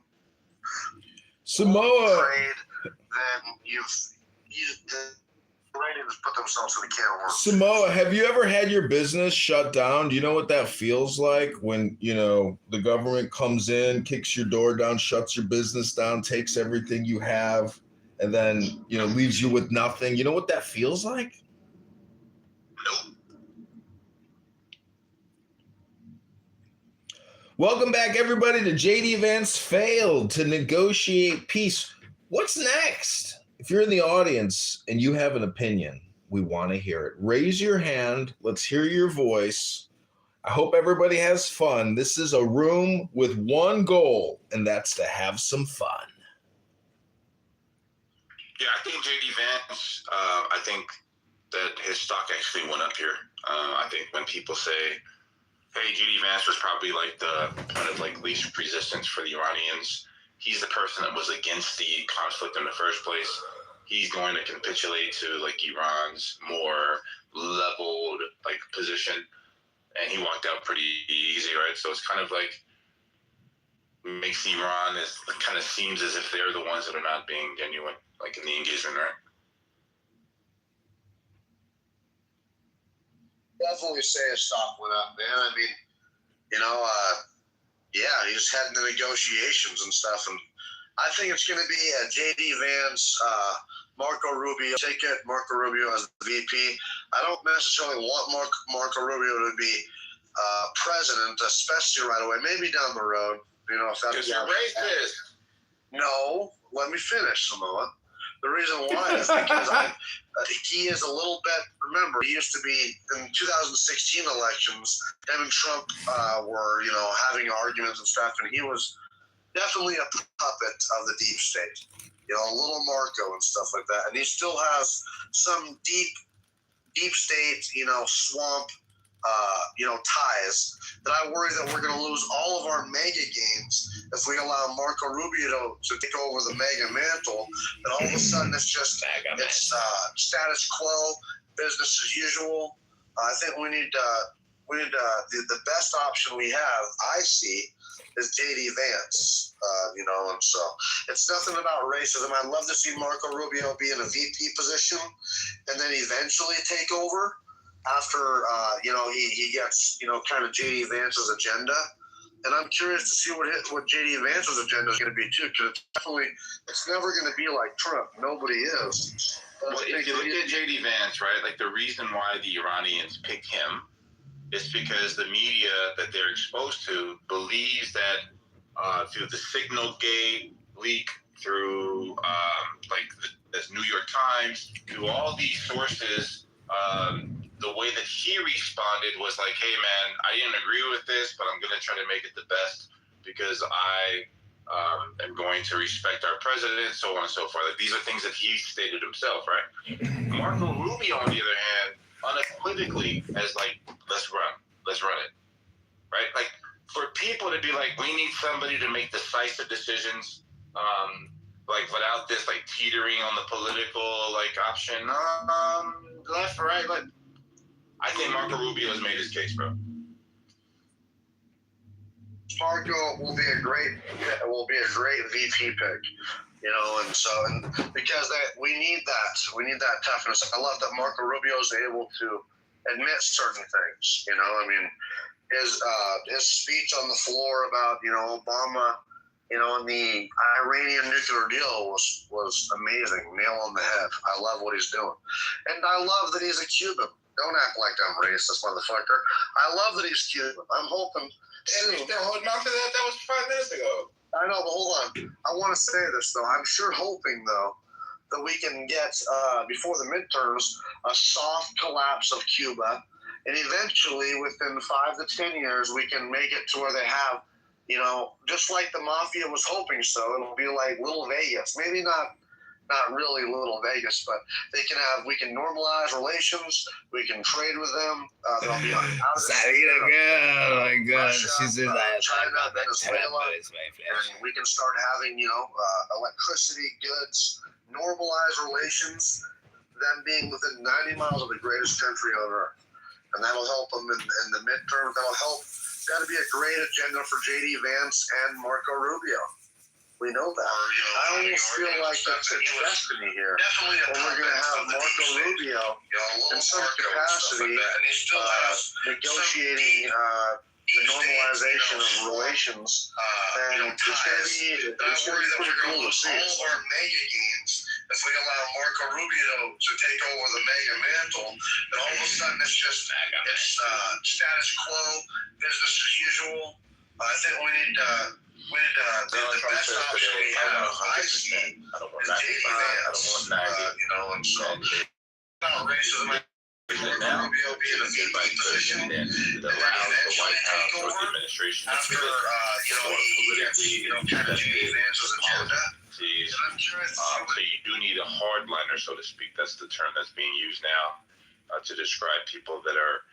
Samoa. Trade, then the Iranians put themselves in a can of worms. Samoa, have you ever had your business shut down? Do you know what that feels like when, the government comes in, kicks your door down, shuts your business down, takes everything you have, and then, leaves you with nothing? You know what that feels like? Nope. Welcome back, everybody, to JD Vance Failed to Negotiate Peace. What's next? If you're in the audience and you have an opinion, we want to hear it. Raise your hand. Let's hear your voice. I hope everybody has fun. This is a room with one goal, and that's to have some fun. Yeah, I think JD Vance, I think that his stock actually went up here. I think when people say, hey, JD Vance was probably like the point of like least resistance for the Iranians. He's the person that was against the conflict in the first place. He's going to capitulate to like Iran's more leveled like position, and he walked out pretty easy, right? So it's kind of like makes Iran kind of seems as if they're the ones that are not being genuine, like in the engagement, right? Definitely say his stock went up, man. I mean, he's heading to negotiations and stuff, and I think it's going to be a JD Vance, Marco Rubio ticket. Marco Rubio as the VP. I don't necessarily want Marco Rubio to be president, especially right away. Maybe down the road, if that's because you're racist. No, let me finish, Samoa. The reason why is because he is a little bit. Remember, he used to be in 2016 elections. Him and Trump were, having arguments and stuff, and he was definitely a puppet of the deep state. A little Marco and stuff like that. And he still has some deep state, swamp, ties that I worry that we're going to lose all of our mega gains if we allow Marco Rubio to take over the mega mantle. And all of a sudden it's just status quo, business as usual. I think we need the best option we have, I see, is JD Vance, and so it's nothing about racism. I'd love to see Marco Rubio be in a VP position and then eventually take over after, he gets, kind of JD Vance's agenda. And I'm curious to see what JD Vance's agenda is going to be, too, because it's never going to be like Trump. Nobody is. Well, if you look at JD Vance, right, like the reason why the Iranians picked him is because the media that they're exposed to believes that through the Signal Gate leak, through the New York Times, through all these sources, the way that he responded was like, hey, man, I didn't agree with this, but I'm going to try to make it the best because I am going to respect our president, so on and so forth. Like, these are things that he stated himself, right? Marco Rubio, on the other hand, unequivocally as like, let's run it, right? Like, for people to be like, we need somebody to make decisive decisions, without this like teetering on the political like option, left or right, like, I think Marco Rubio has made his case, bro. Marco will be a great VP pick, and because we need that toughness. I love that Marco Rubio is able to admit certain things. His speech on the floor about Obama, and the Iranian nuclear deal was amazing, nail on the head. I love what he's doing, and I love that he's a Cuban. Don't act like I'm racist, motherfucker. I love that he's Cuban. I'm hoping. And they're holding on to that. That was 5 minutes ago. I know, but hold on. I want to say this, though. I'm sure hoping, though, that we can get, before the midterms, a soft collapse of Cuba. And eventually, within 5 to 10 years, we can make it to where they have, just like the mafia was hoping so. It'll be like Little Vegas. Maybe not really Little Vegas, but we can normalize relations. We can trade with them. They'll be on oh my God, she's in that China, Venezuela, and we can start having electricity, goods, normalized relations. Them being within 90 miles of the greatest country on earth, and that'll help them in the midterm. That'll be a great agenda for JD Vance and Marco Rubio. We know that. I almost feel like it's a destiny here. When we're going to have Marco Rubio in some capacity negotiating the normalization of relations, and it's going to be pretty cool to see. All our mega gains, if we allow Marco Rubio to take over the mega mantle, then all of a sudden it's status quo, business as usual. I think we need the best option we have. I see is JD Vance, and so not racism. Rubio being a VP position, and then eventually take over after he kind of JD Vance's agenda. So you do need a hardliner, so to speak. That's the term that's being used now to describe people that are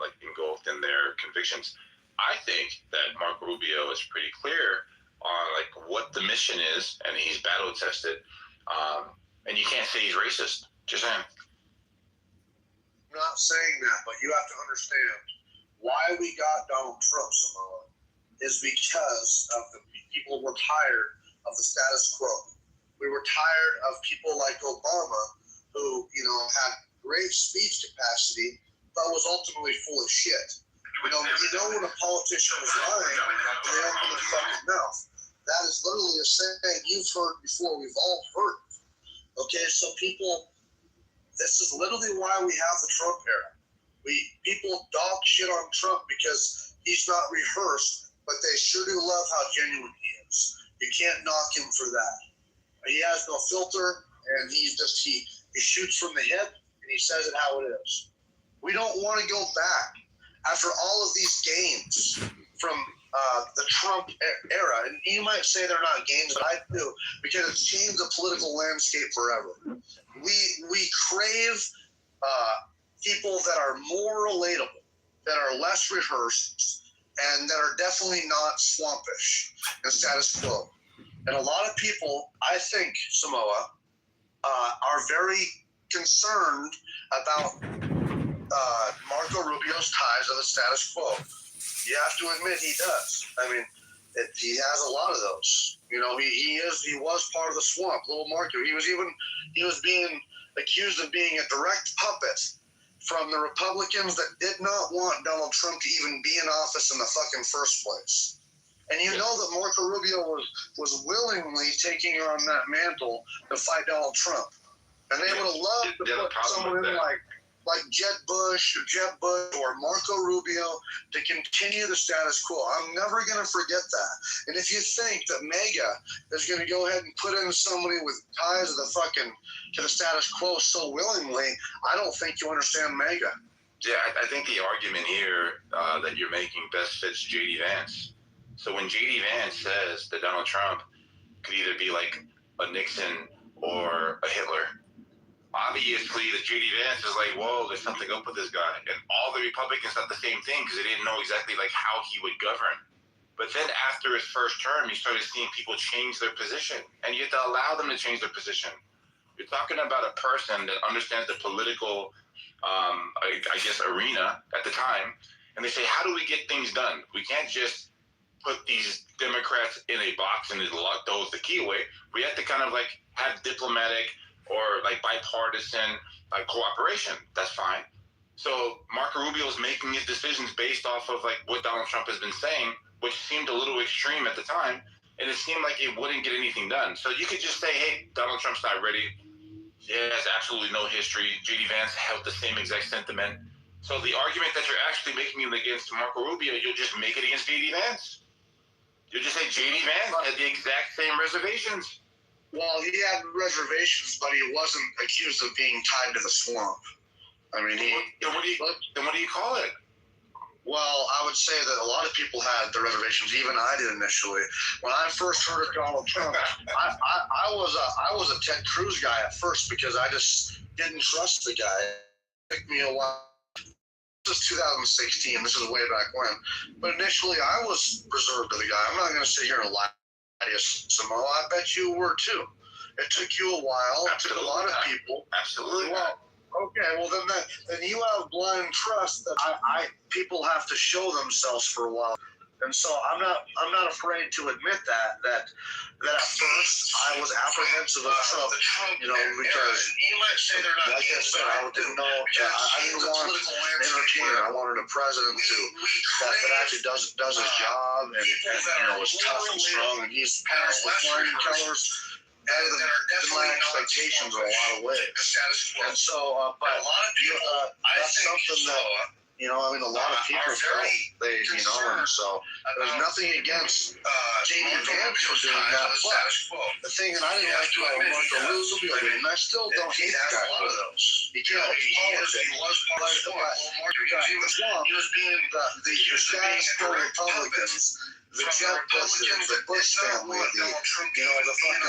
like engulfed in their convictions. I think that Marco Rubio is pretty clear on like what the mission is, and he's battle tested. And you can't say he's racist. Just saying. I'm not saying that, but you have to understand why we got Donald Trump, Samoa, is because of the people were tired of the status quo. We were tired of people like Obama, who had great speech capacity, but was ultimately full of shit. You know when a politician is lying, they open their fucking mouth. That is literally a saying you've heard before. We've all heard it. Okay, so people. This is literally why we have the Trump era. People dog shit on Trump because he's not rehearsed, but they sure do love how genuine he is. You can't knock him for that. He has no filter, and he shoots from the hip, and he says it how it is. We don't want to go back after all of these gains from the Trump era. And you might say they're not gains, but I do, because it's changed the political landscape forever. We crave people that are more relatable, that are less rehearsed, and that are definitely not swampish and status quo. And a lot of people, I think, Samoa, are very concerned about Marco Rubio's ties to the status quo. You have to admit he does. I mean, he has a lot of those. He was part of the swamp, little Marco. He was being accused of being a direct puppet from the Republicans that did not want Donald Trump to even be in office in the fucking first place. And you know that Marco Rubio was willingly taking on that mantle to fight Donald Trump. And they would have loved to put someone in like Jeb Bush or Marco Rubio to continue the status quo. I'm never going to forget that. And if you think that MAGA is going to go ahead and put in somebody with ties to the status quo so willingly, I don't think you understand MAGA. Yeah, I think the argument here that you're making best fits J.D. Vance. So when J.D. Vance says that Donald Trump could either be like a Nixon or a Hitler, obviously the J.D. Vance is like, whoa, there's something up with this guy. And all the Republicans thought the same thing because they didn't know exactly like how he would govern. But then after his first term, you started seeing people change their position. And you have to allow them to change their position. You're talking about a person that understands the political, arena at the time. And they say, how do we get things done? We can't just put these Democrats in a box and lock those the key away. We have to kind of like have diplomatic or like bipartisan cooperation. That's fine. So Marco Rubio is making his decisions based off of like what Donald Trump has been saying, which seemed a little extreme at the time, and it seemed like it wouldn't get anything done. So you could just say, hey, Donald Trump's not ready. He has absolutely no history. J.D. Vance held the same exact sentiment. So the argument that you're actually making against Marco Rubio, you'll just make it against J.D. Vance. You'll just say J.D. Vance had the exact same reservations. Well, he had reservations, but he wasn't accused of being tied to the swamp. I mean, then what do you call it? Well, I would say that a lot of people had the reservations. Even I did initially. When I first heard of Donald Trump, I was a Ted Cruz guy at first because I just didn't trust the guy. It took me a while. This is 2016. This is way back when. But initially, I was reserved to the guy. I'm not going to sit here and lie to you, Samoa. I bet you were too. It took you a while. It took a lot of people. Absolutely. Well, okay. Well, then you have blind trust that people have to show themselves for a while. And so I'm not afraid to admit that at first I was apprehensive of Trump, you know, because you might say they're not, like I said, I didn't know, I didn't want an entertainer. I wanted a president that actually does his job and you know, is tough and strong, and he's passed the flying colors better than my expectations in a lot of ways. And so, but that's something that, you know, I mean, a lot of people felt they, you know, and so there's nothing against J.D. Vance for doing that. But the thing that I didn't like about Marco Rubio, and I still don't hate the guy for those. He can't politics. The status quo Republicans, the Jeb Bushes, the Bush family, the fucking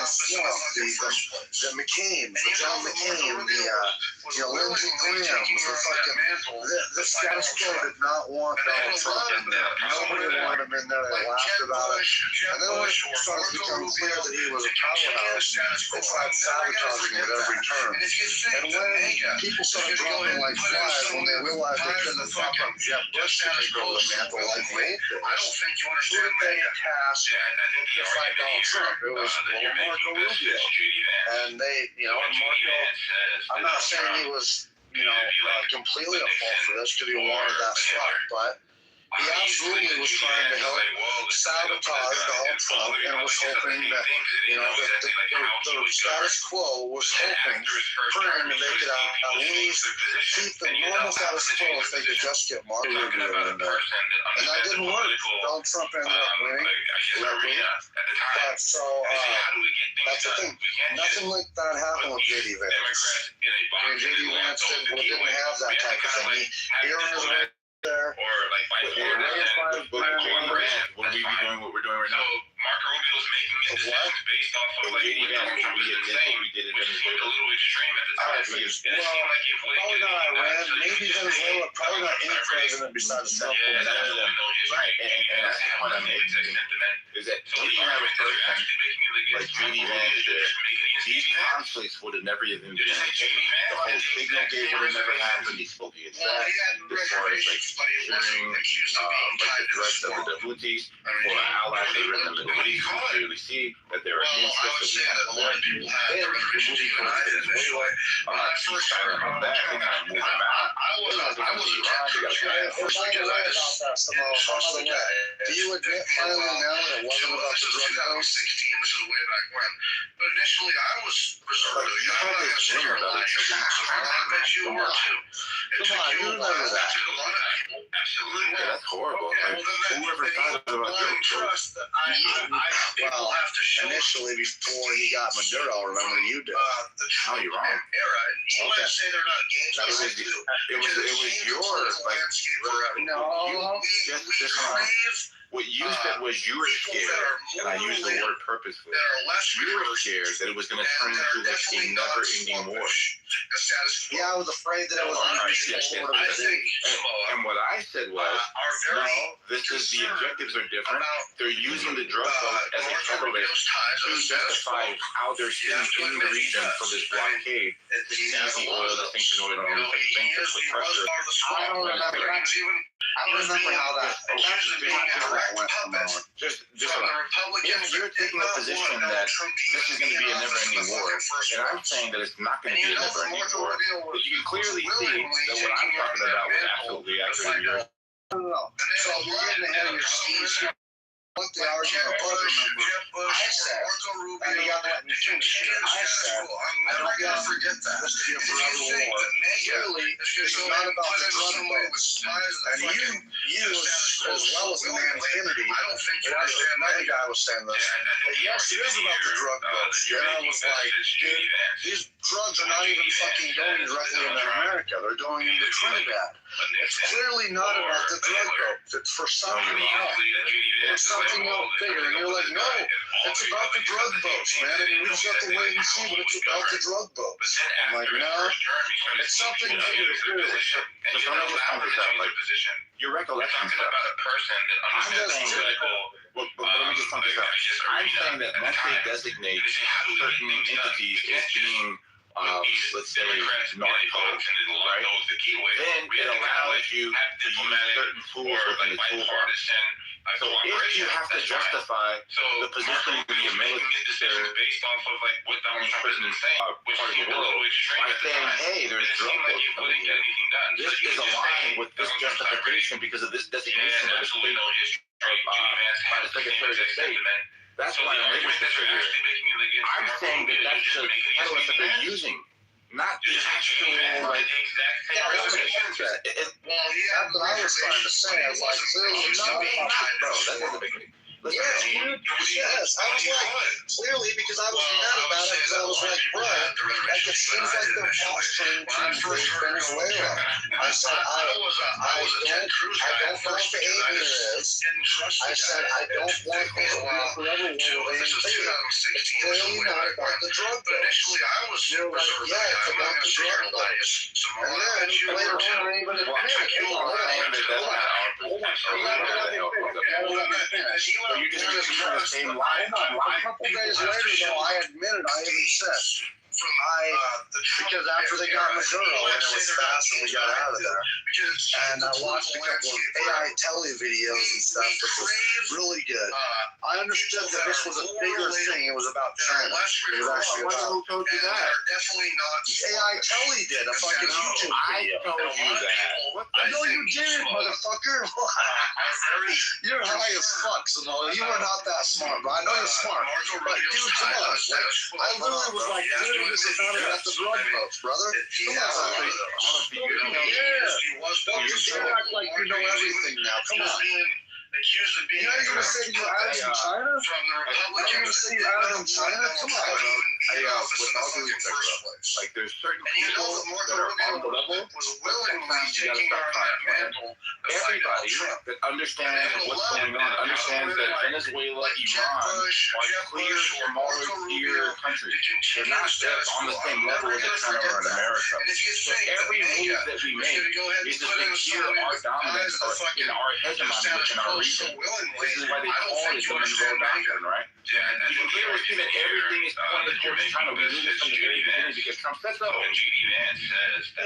swamp, the McCain, the John McCain, the Lindsey Graham, the status quo did not want Donald Trump in there. Nobody wanted him in there. They laughed about it. And then when it started to become clear that he was a powerhouse, they tried sabotaging it at every turn. And when people started dropping like flies, when they realized they couldn't prop up Jeb Bush to take over the mantle like they did, I don't think you understand. they tasked to fight Donald Trump. It was Marco Rubio. And they, you know, Marco, I'm not saying he was, you know, completely at fault for this because he wanted that spot, but he absolutely was trying to help sabotage Donald Trump and was hoping that, you know, the status quo was hoping for him to make it out at least keep the normal status quo if they could just get Marco Rubio in there. And that didn't work. Donald Trump ended up winning. But so, that's the thing. Nothing like that happened with J.D. Vance. J.D. Vance didn't have that type of thing. He earned his way there. Or like by would we be doing what we're doing right now? Marco Rubio's making these decisions based off of like what Donald Trump was saying, which seemed a little extreme at the time. It seemed like it probably not Iran, maybe Venezuela, probably not any president besides Trump. Yeah, that's right. And that's what I mean is that when you have a person like J.D. Vance there, these conflicts would have never even been. The whole signal gate would have never happened. He spoke against that as far as like securing like the threats of the Houthis or allies that are in the Middle East. You clearly see that there are interests of the people have their movie comes this way. First I remember that they kind of moved him out. I was do you admit finally now that it wasn't about the drug house? 2016, which is way back when. But initially, I was reserved. I'm not going to generalize. I bet you were too. Come on, you remember that. A lot of people. Absolutely. Yeah, that's horrible. Okay, like, whoever thought about blind trust that people have to show. Initially, before he got Maduro, remember you did. The Trump era. And you might say they're not games. It was yours. Like, no. Just what you said was you were scared, and I used the word purposefully. You were scared that it was going to turn into like a never-ending war. Yeah, I was afraid that it was and what I said was, no, this is the objectives are different. They're using the drug vote as a catalyst to justify how they're sitting in the region for this blockade to seize the oil, the things in order to move things to put pressure. I don't remember how that went. Just you're taking a position that this is going to be a never-ending war, and I'm saying that it's not going to be a never-ending war. But you can clearly see that what I'm talking about was absolutely accurate. So you're getting ahead of your skis here. What the argument was, I said, and you got that in your finish. I said, I don't want to forget that. This to be a forever war. Clearly, this is not about the drug votes. And you as well as the man Kennedy, another guy was saying this. Yes, it is about the drug votes. And I was like, dude, these drugs are not even fucking going directly into America. They're going into Trinidad. It's clearly not about the drug votes. It's for something else. It's something else bigger. And you're like, no, it's about the drug votes, man. I mean, we just have to wait and see, but it's about the drug votes. I'm like, no, it's something bigger, clearly. So some of your recollection about a person that understands but let me just point this out. I'm saying that once they designate certain entities as being let's say, narcotics, right? Then it allows you to use certain tools within the toolbox. So if you have to justify the position of the military based off of like what Donald Trump has been saying, part of the world, by saying, hey, there's drug boats coming here, this is aligned with this justification because of this designation of the state by the Secretary of State. That's why I'm interested here. I'm saying that that's the catalyst that they're using, not the actual, like, Well, yeah, but I was trying to say, I was like, clearly not. bro, that doesn't make any. Yes, I was like, clearly, because I was mad about it, because I was like, bro, like, it seems like they're posturing to invade Venezuela. I said, I don't know what the aim is. I said, I don't want this to be forever war of It's clearly not about the drug deals. You're like, yeah, it's about the drug deals. And then later on, we're even So you just use the same line. A couple days later, though, I admitted I even said, because after they got Maduro and it was fast and we got out of there, and I watched a couple of AI tele videos and stuff, which was really good. I understood that this was a bigger thing. It was about China. It was actually about. Who told you that? AI tele did a fucking YouTube video. I told you that. I know you did, motherfucker. You're high as fuck, Samoa. You are not that smart, bro. I know you're smart. But dude, come on. Like, I literally was like, dude, this is not about the drug folks, brother. Come on. Don't you act like you know everything now. Come on. Accused of being you're going to say you're out in China? From the Republican. You're going to say you're out in China? Come on, bro. With all due respect, like there's certain people that are on the level was willingly taking on that mantle. Everybody that understands what's going on understands that Venezuela, Iran are clear from all those dear countries. They're not on the same level as China or in America. So every move that we make is to secure our dominance in our hegemony within our region. This is why they call it the Monroe Doctrine, right? You can clearly see that everything is pointed towards China. We knew this from the very beginning because Trump said so. J.D. Vance says that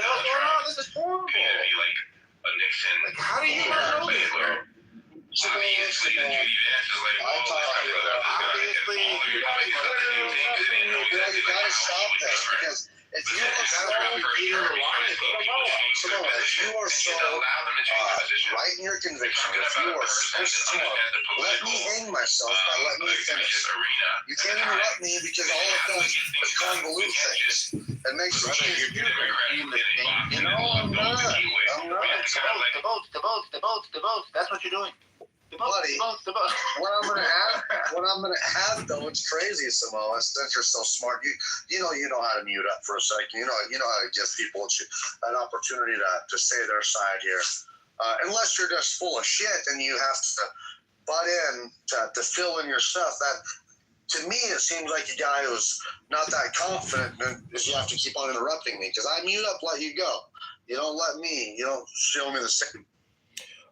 This is horrible. be like a Nixon. Like, how do you not know this, bro? Obviously, the J.D. Vance is like, obviously, you gotta stop this because if you are so right in your conviction, if you are so smart, let me hang myself by letting me finish. You can't interrupt me because all it does is convolute things. It makes it easier. No, I'm not. The votes. That's what you're doing. Buddy, what I'm gonna add though, it's crazy, Samoa, since you're so smart, you know how to mute up for a second. You know how to give people an opportunity to say their side here. Unless you're just full of shit and you have to butt in to fill in your stuff. That to me it seems like a guy who's not that confident because you have to keep on interrupting me because I mute up, let you go. You don't show me the same.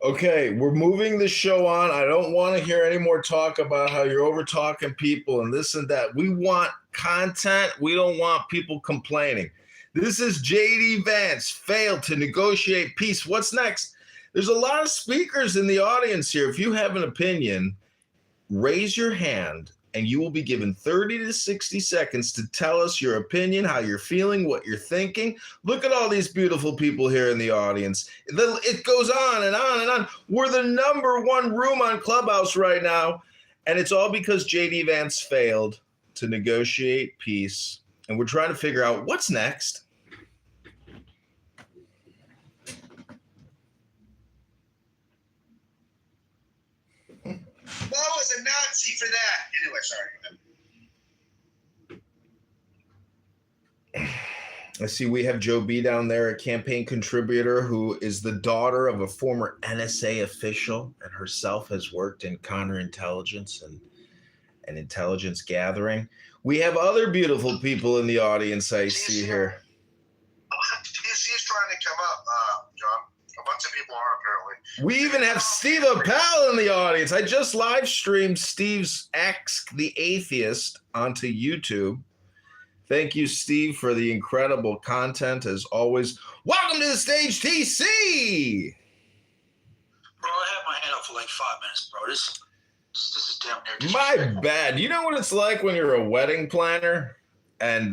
Okay, we're moving the show on. I don't want to hear any more talk about how you're over talking people and this and that. We want content. We don't want people complaining. This is J.D. Vance failed to negotiate peace. What's next? There's a lot of speakers in the audience here. If you have an opinion, raise your hand and you will be given 30 to 60 seconds to tell us your opinion, how you're feeling, what you're thinking. Look at all these beautiful people here in the audience. It goes on and on and on. We're the #1 room on Clubhouse right now, and it's all because J.D. Vance failed to negotiate peace, and we're trying to figure out what's next. Mo was a Nazi for that. Anyway, sorry. I see we have Joe B down there, a campaign contributor who is the daughter of a former NSA official and herself has worked in counterintelligence and intelligence gathering. We have other beautiful people in the audience I see here. He's trying to come up, John. A bunch of people are apparently. We even have Steve Appel in the audience. I just live streamed Steve's Ask the Atheist onto YouTube. Thank you, Steve, for the incredible content as always. Welcome to the stage, TC. Bro, I had my hand up for like 5 minutes, bro. This is damn near My bad. You know what it's like when you're a wedding planner and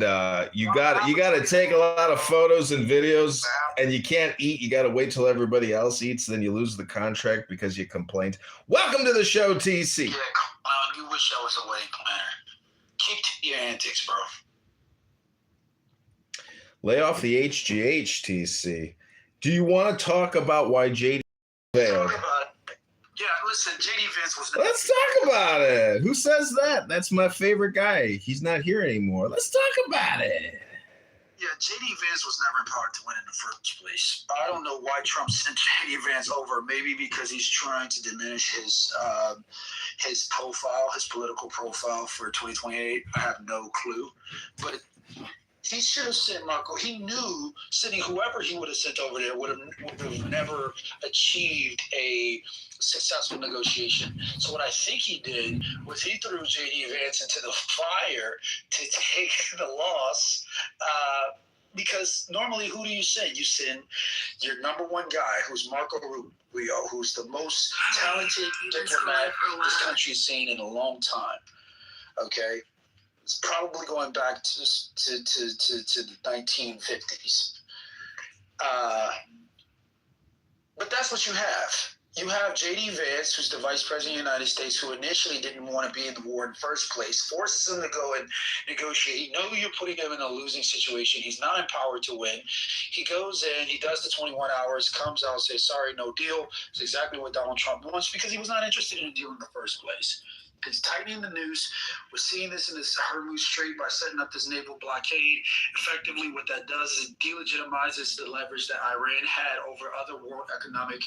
you got to take a lot of photos and videos and you can't eat. You got to wait till everybody else eats. Then you lose the contract because you complained. Welcome to the show, TC. Yeah, clown. You wish I was a wedding planner. Keep to your antics, bro. Lay off the HGH, TC. Do you want to talk about why JD failed? Talk about it. Yeah, listen, JD Vance was. Let's talk about it. Who says that? That's my favorite guy. He's not here anymore. Let's talk about it. Yeah, JD Vance was never empowered to win in the first place. I don't know why Trump sent JD Vance over. Maybe because he's trying to diminish his profile, his political profile for 2028. I have no clue, but he should have sent Marco. He knew sending whoever he would have sent over there would have never achieved a successful negotiation. So what I think he did was he threw JD Vance into the fire to take the loss. Because normally, who do you send? You send your number one guy, who's Marco Rubio, who's the most talented diplomat this country's seen in a long time. Okay. It's probably going back to the 1950s. But that's what you have. You have J.D. Vance, who's the vice president of the United States, who initially didn't want to be in the war in the first place, forces him to go and negotiate. You know you're putting him in a losing situation. He's not empowered to win. He goes in, he does the 21 hours, comes out, says, sorry, no deal. It's exactly what Donald Trump wants because he was not interested in a deal in the first place. It's tightening the noose. We're seeing this in this Hormuz Strait by setting up this naval blockade. Effectively, what that does is it delegitimizes the leverage that Iran had over other world economic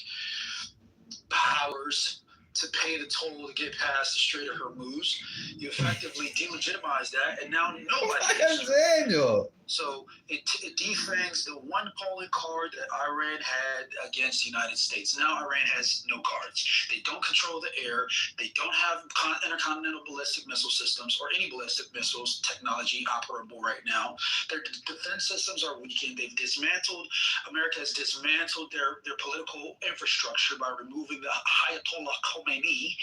powers to pay the toll to get past the Strait of Hormuz. You effectively delegitimize that, and now nobody. Daniel. So it defangs the one calling card that Iran had against the United States. Now Iran has no cards. They don't control the air. They don't have intercontinental ballistic missile systems or any ballistic missiles technology operable right now. Their defense systems are weakened. They've dismantled. America has dismantled their political infrastructure by removing the Ayatollah Khomeini,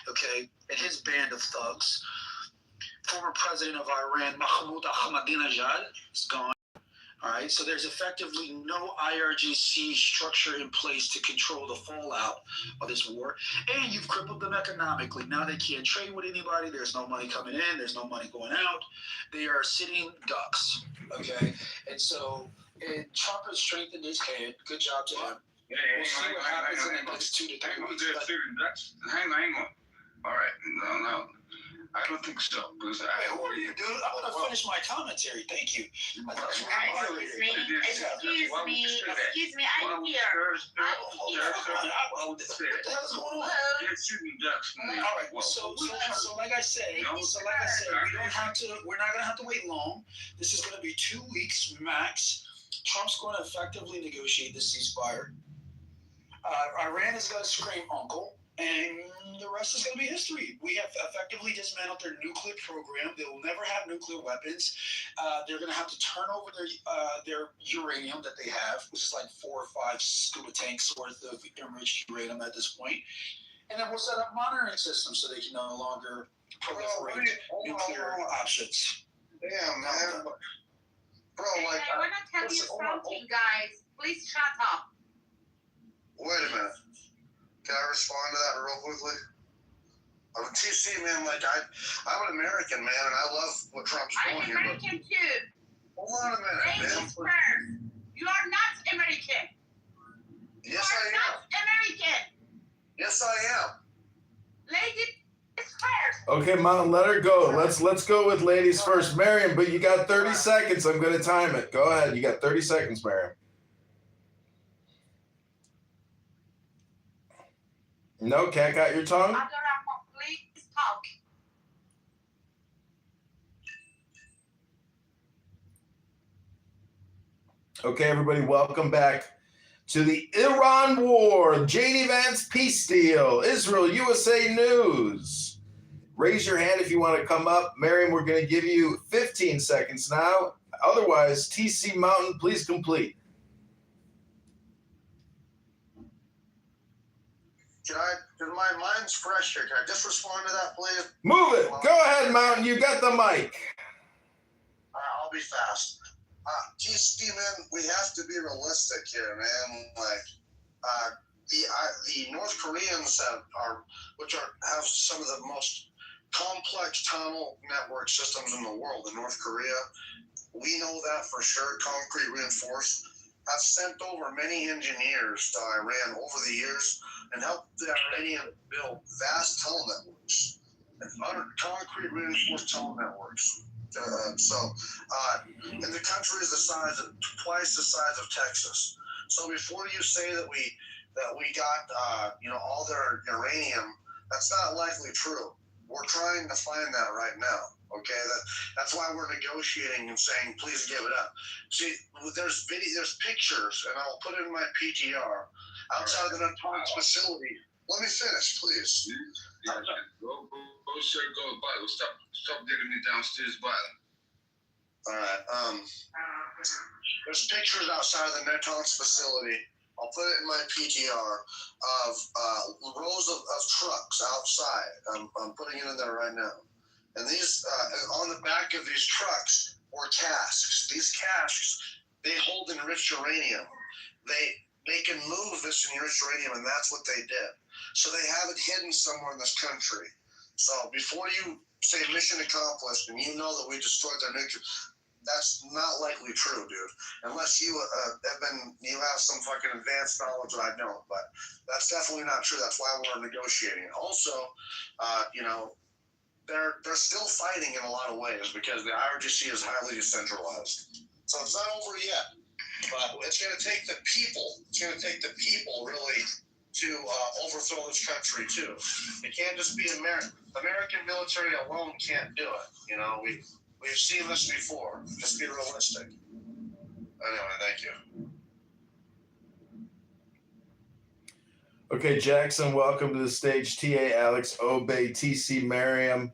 okay, and his band of thugs. Former president of Iran, Mahmoud Ahmadinejad, is gone. All right, so there's effectively no IRGC structure in place to control the fallout of this war. And you've crippled them economically. Now they can't trade with anybody. There's no money coming in. There's no money going out. They are sitting ducks, okay? And so Trump has strengthened his hand. Good job to him. We'll see what happens in the next 2 to 3 weeks. Hang on. All right, no. I don't think so. Because who are you, dude? I'm going to finish my commentary. Thank you. I thought you were Excuse me. I'm here. What the hell is going on? All right. So like I said, we don't have to. We're not going to have to wait long. This is going to be 2 weeks max. Trump's going to effectively negotiate the ceasefire. Iran is going to scream uncle. And the rest is going to be history. We have effectively dismantled their nuclear program. They will never have nuclear weapons. They're going to have to turn over their uranium that they have, which is like 4 or 5 scuba tanks worth of enriched uranium at this point. And then we'll set up monitoring systems so they can no longer proliferate nuclear options. Damn, man. Bro, like, I want to tell you something, guys. Please shut up. Wait a minute. Can I respond to that real quickly? I'm a TC, man. Like, I'm an American, man, and I love what Trump's doing here. I'm American, too. Hold on a minute, man. Ladies first. You are not American. Yes, I am. You are not American. Yes, I am. Ladies first. Okay, Mom, let her go. Let's go with ladies first. Miriam, but you got 30 seconds. I'm going to time it. Go ahead. You got 30 seconds, Miriam. No, cat got your tongue? Please talk. Okay, everybody, welcome back to the Iran war. JD Vance peace deal. Israel USA News. Raise your hand if you want to come up. Miriam, we're going to give you 15 seconds now. Otherwise, TC Mountain, please complete. Because my mind's fresh here. Can I just respond to that, please? Move it. Go ahead, Mountain. You got the mic. I'll be fast. TC, man, we have to be realistic here, man. Like, the North Koreans have some of the most complex tunnel network systems in the world. In North Korea, we know that for sure. Concrete reinforced. I've sent over many engineers to Iran over the years and helped the Iranians build vast tunnel networks and concrete reinforced tunnel networks. And the country is twice the size of Texas. So before you say that we got all their uranium, that's not likely true. We're trying to find that right now. Okay, that's why we're negotiating and saying, please give it up. See, there's pictures, and I'll put it in my PTR outside of the Natanz facility. Let me finish, please. Yeah, go, sir, go, Bible. Stop digging me downstairs, Bible. All right. There's pictures outside of the Natanz facility. I'll put it in my PTR of rows of trucks outside. I'm putting it in there right now. And these, on the back of these trucks were casks. These casks, they hold enriched uranium. They can move this enriched uranium, and that's what they did. So they have it hidden somewhere in this country. So before you say mission accomplished, and you know that we destroyed their nuclear, that's not likely true, dude. Unless you have some fucking advanced knowledge that I don't. But that's definitely not true. That's why we're negotiating. Also, they're still fighting in a lot of ways because the IRGC is highly decentralized. So it's not over yet, but it's going to take the people. It's going to take the people really to overthrow this country too. It can't just be American military alone can't do it. We've seen this before. Just be realistic. Anyway, thank you. Okay, Jackson, welcome to the stage. TA, Alex, Obey, TC, Miriam.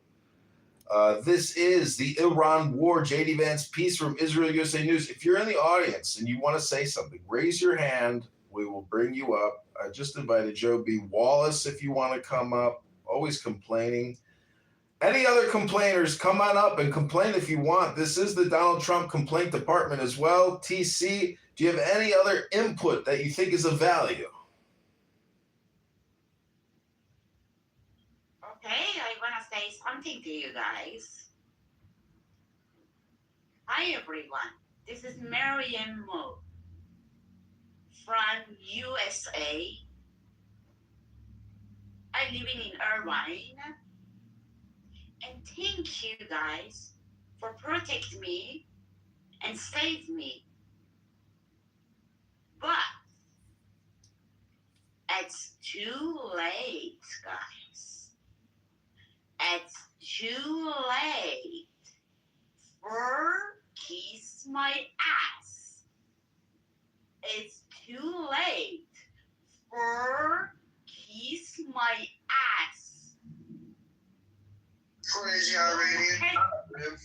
This is the Iran War. JD Vance, Peace from Israel USA News. If you're in the audience and you want to say something, raise your hand. We will bring you up. I just invited Joe B. Wallace if you want to come up. Always complaining. Any other complainers, come on up and complain if you want. This is the Donald Trump Complaint Department as well. TC, do you have any other input that you think is of value? Okay, I want to say something to you guys. Hi, everyone. This is Marianne Mo from USA. I'm living in Irvine. And thank you guys for protecting me and save me. But it's too late, guys. It's too late for kiss my ass. It's too late for kiss my ass. Crazy Iranian.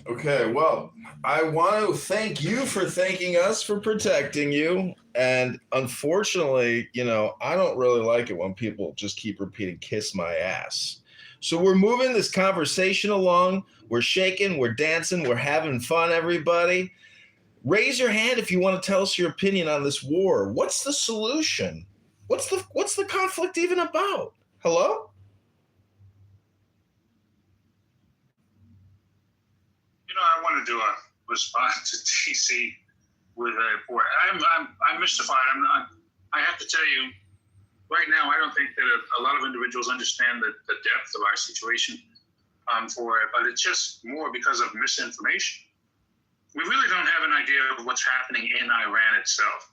Okay, well, I want to thank you for thanking us for protecting you. And unfortunately, I don't really like it when people just keep repeating, kiss my ass. So we're moving this conversation along. We're shaking, we're dancing, we're having fun, everybody. Raise your hand if you want to tell us your opinion on this war. What's the solution? What's the conflict even about? Hello? I want to do a response to TC with a report. I'm mystified. I have to tell you, right now, I don't think that a lot of individuals understand the depth of our situation for it, but it's just more because of misinformation. We really don't have an idea of what's happening in Iran itself.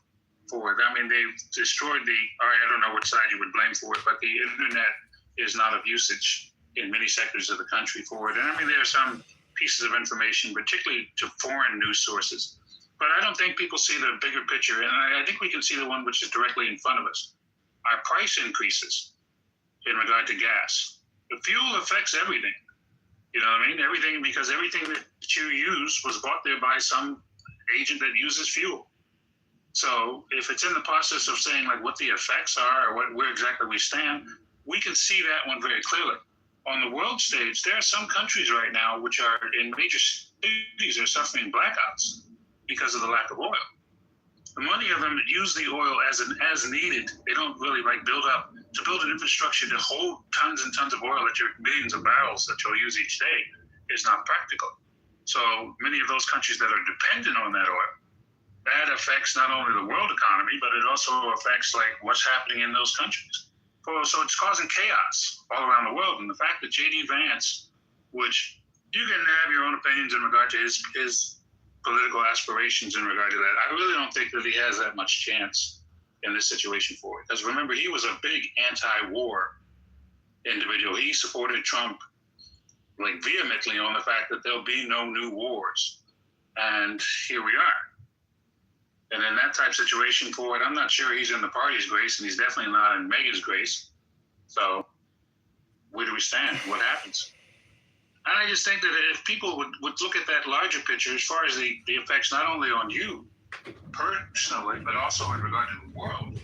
They've destroyed I don't know which side you would blame for it, but the internet is not of usage in many sectors of the country for it. And there are some pieces of information, particularly to foreign news sources. But I don't think people see the bigger picture, and I think we can see the one which is directly in front of us. Our price increases in regard to gas The fuel affects everything. You know what I mean? Everything, because everything that you use was bought there by some agent that uses fuel. So if it's in the process of saying like what the effects are or where exactly we stand, we can see that one very clearly. On the world stage, there are some countries right now which are in major cities are suffering blackouts because of the lack of oil. The money of them that use the oil as needed, they don't really like build an infrastructure to hold tons and tons of oil that your millions of barrels that you'll use each day is not practical. So many of those countries that are dependent on that oil, that affects not only the world economy, but it also affects like what's happening in those countries. So it's causing chaos all around the world. And the fact that J.D. Vance, which you can have your own opinions in regard to his political aspirations in regard to that, I really don't think that he has that much chance in this situation for it. Because remember, he was a big anti-war individual. He supported Trump like vehemently on the fact that there'll be no new wars. And here we are. And in that type of situation for it, I'm not sure he's in the party's grace, and he's definitely not in Mega's grace. So where do we stand? What happens? And I just think that if people would look at that larger picture as far as the effects not only on you personally, but also in regard to the world,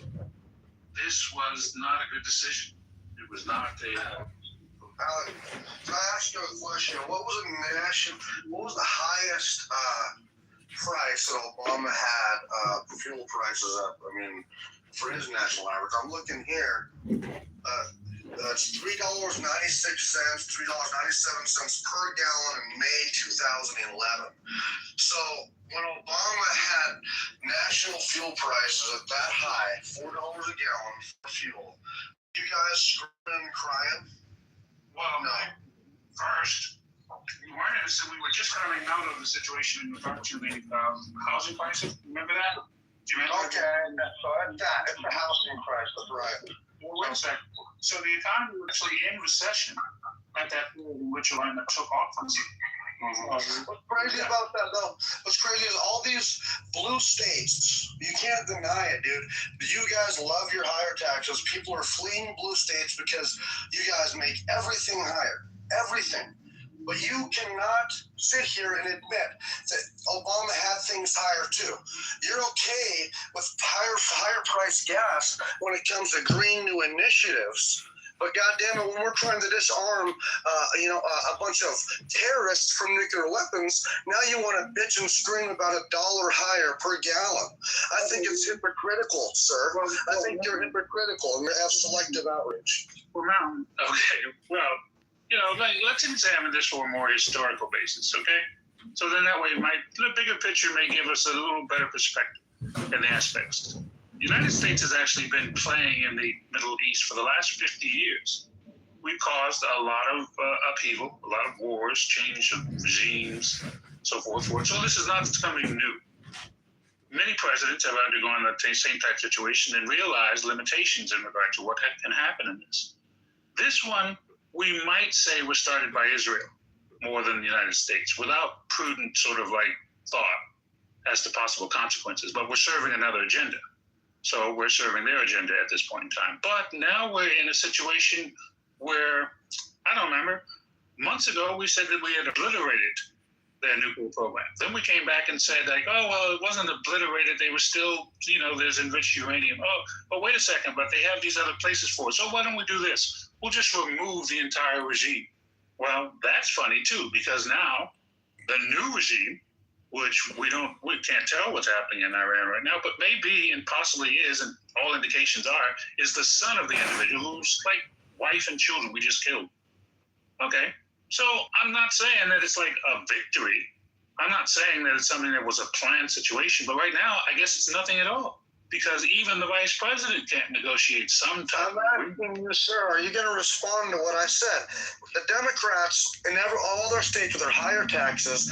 this was not a good decision. It was not a... Alec, can I ask you a question? What was the highest price that Obama had for fuel prices up? I mean, for his national average. I'm looking here. That's $3.96, $3.97 per gallon in May 2011. So when Obama had national fuel prices at that high, $4 a gallon for fuel, you guys screaming and crying? Well, no. First, we were just coming out of the situation in regard to the housing crisis. Remember that? Do you remember? Okay, so it's the housing crisis, right? Well, wait a second. So the economy was actually in recession at that point in which Obama took office. What's crazy about that, though? What's crazy is all these blue states. You can't deny it, dude. You guys love your higher taxes. People are fleeing blue states because you guys make everything higher. Everything. But you cannot sit here and admit that Obama had things higher too. You're okay with higher price gas when it comes to green new initiatives. But goddamn it, when we're trying to disarm, a bunch of terrorists from nuclear weapons, now you want to bitch and scream about $1 higher per gallon. I think it's hypocritical, sir. I think you're hypocritical and you have selective outrage. Let's examine this for a more historical basis, okay? So then that way, the bigger picture may give us a little better perspective in the aspects. The United States has actually been playing in the Middle East for the last 50 years. We've caused a lot of upheaval, a lot of wars, change of regimes, so forth. So this is not something new. Many presidents have undergone the same type of situation and realized limitations in regard to what can happen in this. This one, we might say, was started by Israel more than the United States, without prudent sort of like thought as to possible consequences. But we're serving another agenda. So we're serving their agenda at this point in time. But now we're in a situation where, I don't remember, months ago we said that we had obliterated their nuclear program. Then we came back and said like, oh, well, it wasn't obliterated. They were still, there's enriched uranium. Oh, but wait a second, but they have these other places for it. So why don't we do this? We'll just remove the entire regime. Well, that's funny too, because now the new regime, which we can't tell what's happening in Iran right now, but maybe and possibly is, and all indications are, is the son of the individual who's like wife and children we just killed. Okay, so I'm not saying that it's like a victory. I'm not saying that it's something that was a planned situation, but right now, I guess it's nothing at all. Because even the vice president can't negotiate some type. I'm asking you, sir, are you going to respond to what I said? The Democrats in all their states with their higher taxes,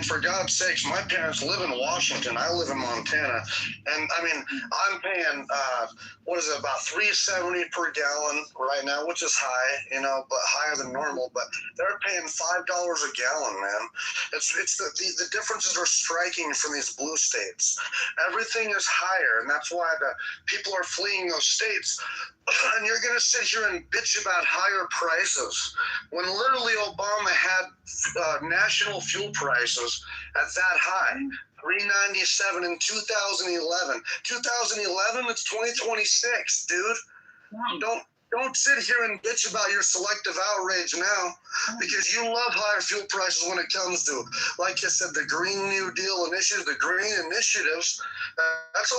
for God's sakes, my parents live in Washington. I live in Montana. And, I'm paying, about $3.70 per gallon right now, which is high, but higher than normal. But they're paying $5 a gallon, man. It's the differences are striking from these blue states. Everything is high higher, and that's why the people are fleeing those states. And you're going to sit here and bitch about higher prices when literally Obama had national fuel prices at that high. $3.97 in 2011. 2011, it's 2026, dude. Don't sit here and bitch about your selective outrage now, because you love higher fuel prices when it comes to, like you said, the Green New Deal initiatives, the green initiatives. That's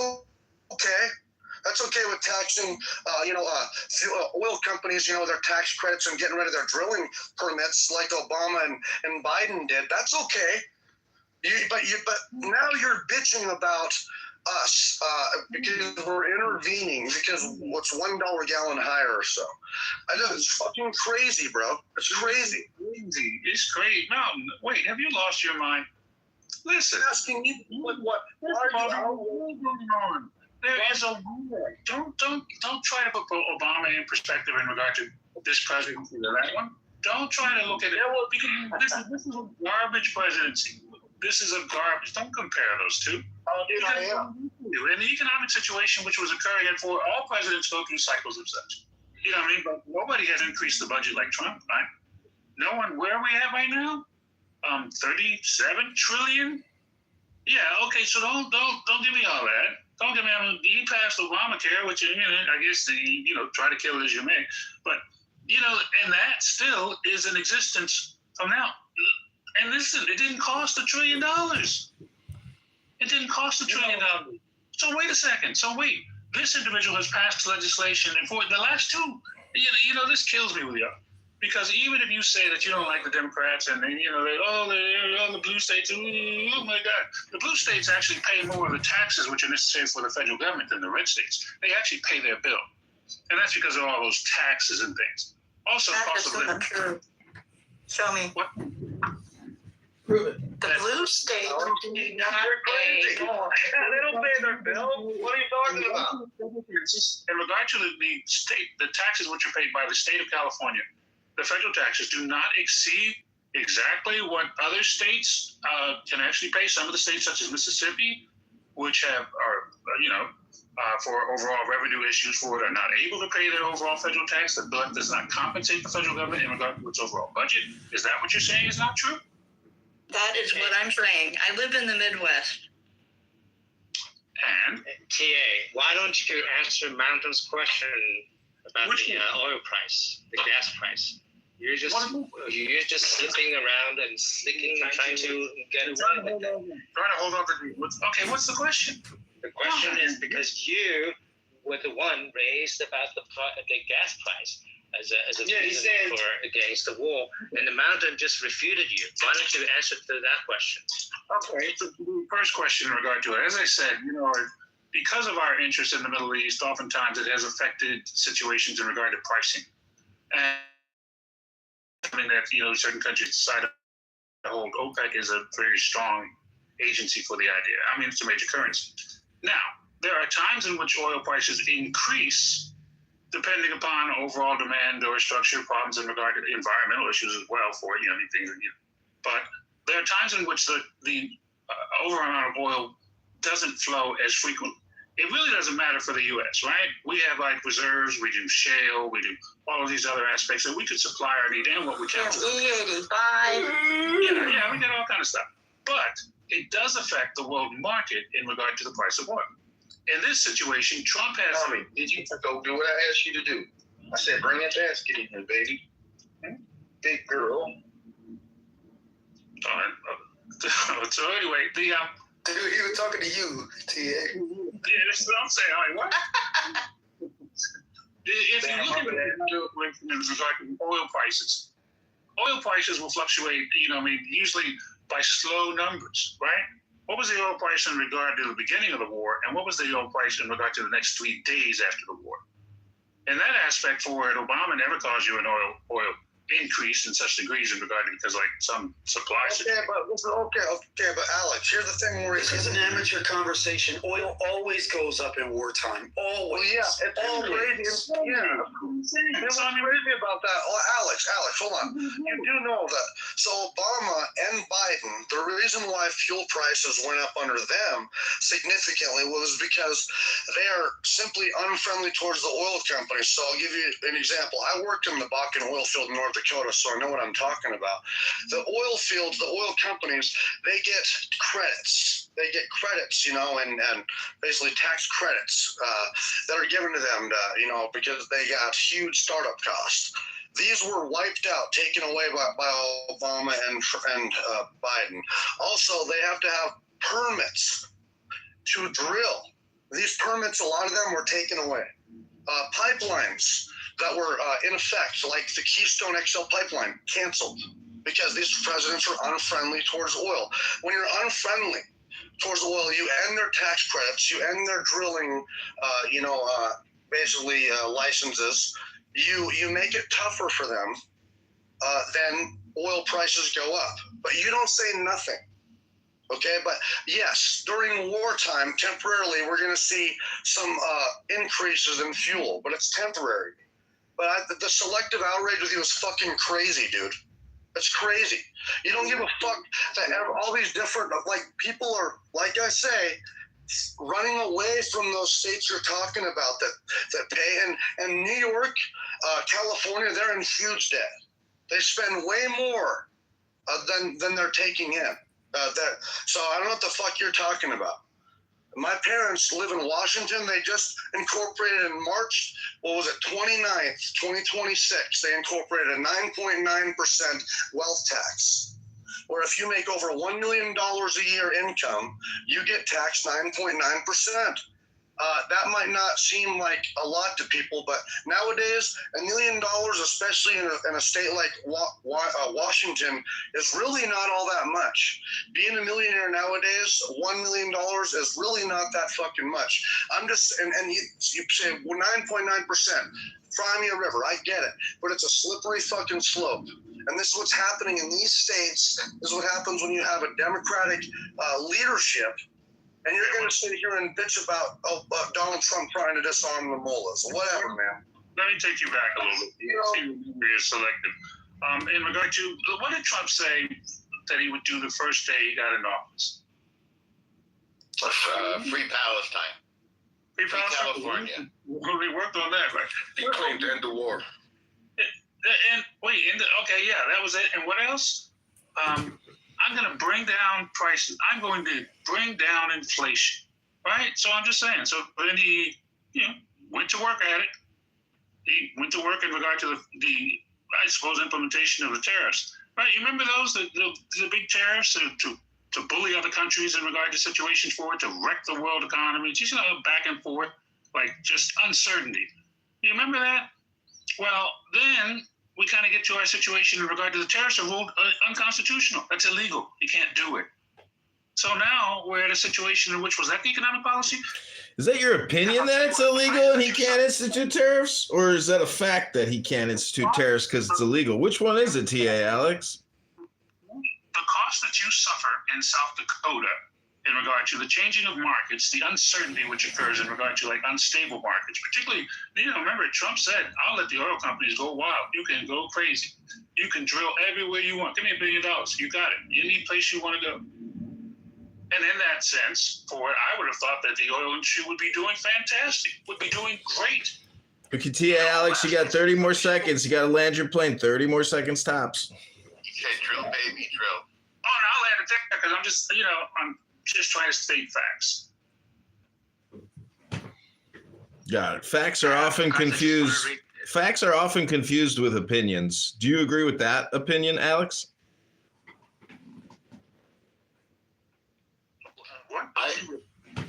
okay. That's okay with taxing, oil companies, their tax credits and getting rid of their drilling permits like Obama and Biden did. That's okay. But now you're bitching about us because we're intervening because what's $1 a gallon higher or so. It's fucking crazy, bro. It's crazy. It's crazy. No, wait. Have you lost your mind? Listen. I'm asking you what going on? There is a war. Don't try to put Obama in perspective in regard to this presidency or that one. Don't try to look at it. Because this is a garbage presidency. This is a garbage. Don't compare those two. In the economic situation which was occurring, and for all presidents go through cycles of such. You know what I mean? But nobody has increased the budget like Trump, right? No one. Where are we at right now? 37 trillion. Yeah. Okay. So don't give me all that. Don't get me. He passed Obamacare, which I guess try to kill it as you may, but and that still is in existence from now. And listen, it didn't cost $1 trillion. It didn't cost $1 trillion. So wait a second. This individual has passed legislation, and for the last two, this kills me with you. Because even if you say that you don't like the Democrats and they're the blue states, oh my God. The blue states actually pay more of the taxes which are necessary for the federal government than the red states. They actually pay their bill. And that's because of all those taxes and things. Also, cost of living. True. Show me. What? Prove it. The blue states do not pay. They don't pay their bill. What are you talking about? In regard to the taxes which are paid by the state of California, the federal taxes do not exceed exactly what other states can actually pay. Some of the states, such as Mississippi, which for overall revenue issues for it, are not able to pay their overall federal tax. The bill does not compensate the federal government in regard to its overall budget. Is that what you're saying is not true? That is what I'm saying. I live in the Midwest. And? TA, why don't you answer Mountain's question about the oil price, the gas price? You're just slipping around and slicking, trying to get away with it. Trying to hold on to okay, what's the question? The question is because you were the one raised about the gas price as a reason for against the war, and the Mountain just refuted you. Why don't you answer to that question? Okay, so the first question in regard to it, as I said, because of our interest in the Middle East, oftentimes it has affected situations in regard to pricing. And that certain countries decide to hold OPEC is a very strong agency for the idea. It's a major currency. Now, there are times in which oil prices increase depending upon overall demand or structural problems in regard to environmental issues as well for things. But there are times in which the overall amount of oil doesn't flow as frequently. It really doesn't matter for the U.S., right? We have reserves, we do shale, we do all of these other aspects that we could supply our need and what we can. E85. Yeah, we got all kind of stuff. But it does affect the world market in regard to the price of oil. In this situation, Trump has... Tommy, did you go do what I asked you to do? I said, bring that basket in here, baby. Big girl. All right. So anyway, Dude, he was talking to you, TA. Yeah, that's what I'm saying. What? If you look at in regard to oil prices will fluctuate, usually by slow numbers, right? What was the oil price in regard to the beginning of the war, and what was the oil price in regard to the next 3 days after the war? In that aspect for it, Obama never caused you an oil increase in such degrees in regard to, because like some supplies. Okay, but Alex, here's the thing where this is an amateur conversation. Oil always goes up in wartime. Always. Well, yeah, it's crazy. It was crazy about that. Oh, Alex, hold on. You do know that. So Obama and Biden, the reason why fuel prices went up under them significantly was because they are simply unfriendly towards the oil companies. So I'll give you an example. I worked in the Bakken oil field in North Dakota, so I know what I'm talking about. The oil fields, the oil companies, they get credits. They get credits, you know, and basically tax credits that are given to them, because they got huge startup costs. These were wiped out, taken away by Obama and Biden. Also, they have to have permits to drill. These permits, a lot of them were taken away. Pipelines that were in effect, like the Keystone XL pipeline, canceled because these presidents are unfriendly towards oil. When you're unfriendly towards oil, you end their tax credits, you end their drilling, licenses. You make it tougher for them. Then oil prices go up, but you don't say nothing. Okay, but yes, during wartime, temporarily, we're going to see some increases in fuel, but it's temporary. But the selective outrage with you is fucking crazy, dude. It's crazy. You don't give a fuck that all these different, people are, like I say, running away from those states you're talking about that pay. And New York, California, they're in huge debt. They spend way more than they're taking in. So I don't know what the fuck you're talking about. My parents live in Washington. They just incorporated in March, 29th, 2026, they incorporated a 9.9% wealth tax, where if you make over $1 million a year income, you get taxed 9.9%. That might not seem like a lot to people, but nowadays, $1 million, especially in a state like Washington, is really not all that much. Being a millionaire nowadays, $1 million is really not that fucking much. I'm just, and you say 9.9%, fry me a river, I get it, but it's a slippery fucking slope. And this is what's happening in these states. This is what happens when you have a Democratic leadership. And you're going to sit here and bitch about Donald Trump trying to disarm the mullahs. Whatever, man. Let me take you back a little bit. You're selective. In regard to, what did Trump say that he would do the first day he got in office? Free Palestine. Free California. Well, we worked on that, right? He claimed to end the war. Okay, yeah, that was it. And what else? I'm going to bring down prices. I'm going to bring down inflation, right? So I'm just saying. So then he, went to work at it. He went to work in regard to I suppose, implementation of the tariffs, right? You remember those, the big tariffs to bully other countries in regard to situations forward, to wreck the world economy, just back and forth, like just uncertainty. You remember that? Well, then we kind of get to our situation in regard to the tariffs are ruled unconstitutional. That's illegal. You can't do it. So now we're at a situation in which, was that the economic policy? Is that your opinion that it's illegal and he can't institute tariffs? Or is that a fact that he can't institute tariffs because it's illegal? Which one is it, TA Alex? The cost that you suffer in South Dakota in regard to the changing of markets, the uncertainty which occurs in regard to unstable markets, particularly, remember Trump said, I'll let the oil companies go wild. You can go crazy. You can drill everywhere you want. Give me $1 billion. You got it. Any place you want to go. And in that sense, I would have thought that the oil industry would be doing fantastic, would be doing great. Okay, TA Alex, you got 30 more seconds. You got to land your plane. 30 more seconds tops. He said, drill, baby, drill. Oh, and I'll land it there because I'm just, I'm just trying to state facts. Got it. Facts are often confused. Facts are often confused with opinions. Do you agree with that opinion, Alex?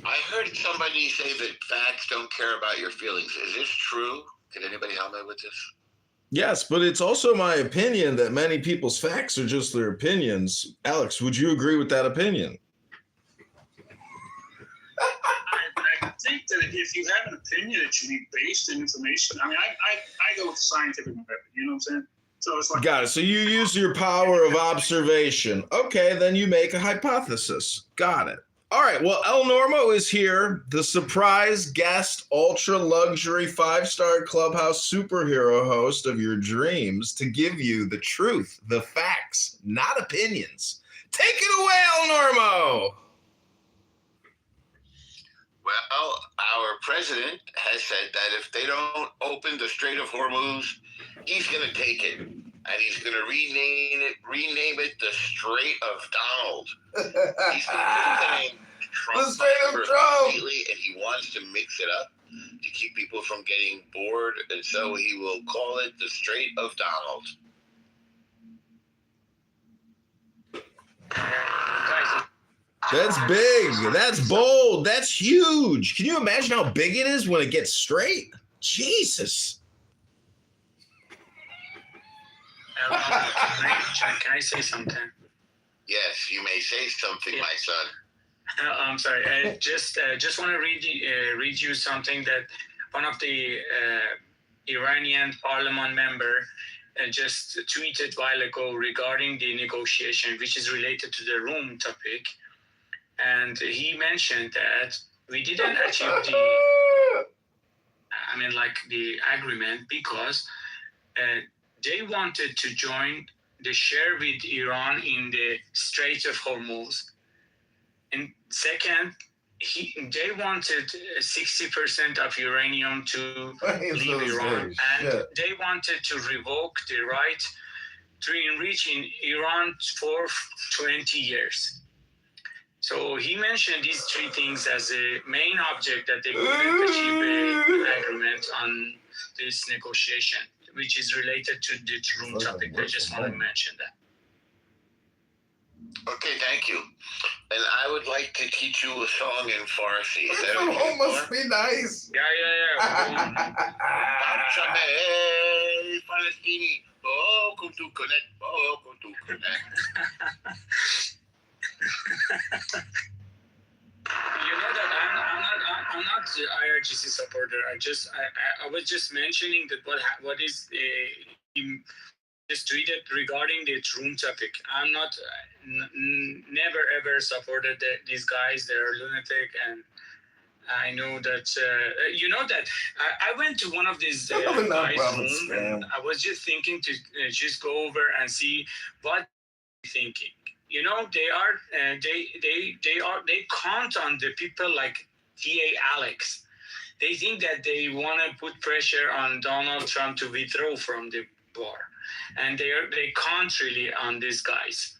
I heard somebody say that facts don't care about your feelings. Is this true? Can anybody help me with this? Yes, but it's also my opinion that many people's facts are just their opinions. Alex, would you agree with that opinion? I think that if you have an opinion, it should be based in information. I mean, I go with scientific method, you know what I'm saying? So it's like, got it. So you use your power of observation. Okay, then you make a hypothesis. Got it. All right, well, El Normo is here, the surprise guest, ultra luxury 5-star clubhouse superhero host of your dreams, to give you the truth, the facts, not opinions. Take it away, El Normo. Well, our president has said that if they don't open the Strait of Hormuz, he's going to take it. And he's going to rename it the Strait of Donald. He's going to put the name Trump the Strait of Trump. Completely, and he wants to mix it up to keep people from getting bored. And so he will call it the Strait of Donald. That's big. That's bold. That's huge. Can you imagine how big it is when it gets straight? Jesus. Can I say something? Yes, you may say something, my son. I'm sorry. I just want to read you something that one of the Iranian parliament member just tweeted a while ago regarding the negotiation, which is related to the room topic. And he mentioned that we didn't achieve the agreement because they wanted to join the share with Iran in the Strait of Hormuz. And second, they wanted 60% of uranium to leave Iran. And they wanted to revoke the right to enrich in Iran for 20 years. So he mentioned these three things as a main object that they couldn't achieve an agreement on this negotiation, which is related to the room topic. I just want to mention that. Okay, thank you. And I would like to teach you a song in Farsi. Is that okay? Oh, must be nice. Yeah. Palestini, welcome to connect, welcome to connect. You know that I'm not the IRGC supporter. I was just mentioning that what is just tweeted regarding the room topic. I'm not never ever supported these guys. They're lunatic, and I know that you know that I went to one of these guys' room, and I was just thinking to just go over and see what they're thinking. You know, they count on the people like T.A. Alex. They think that they want to put pressure on Donald Trump to withdraw from the war, and they count really on these guys.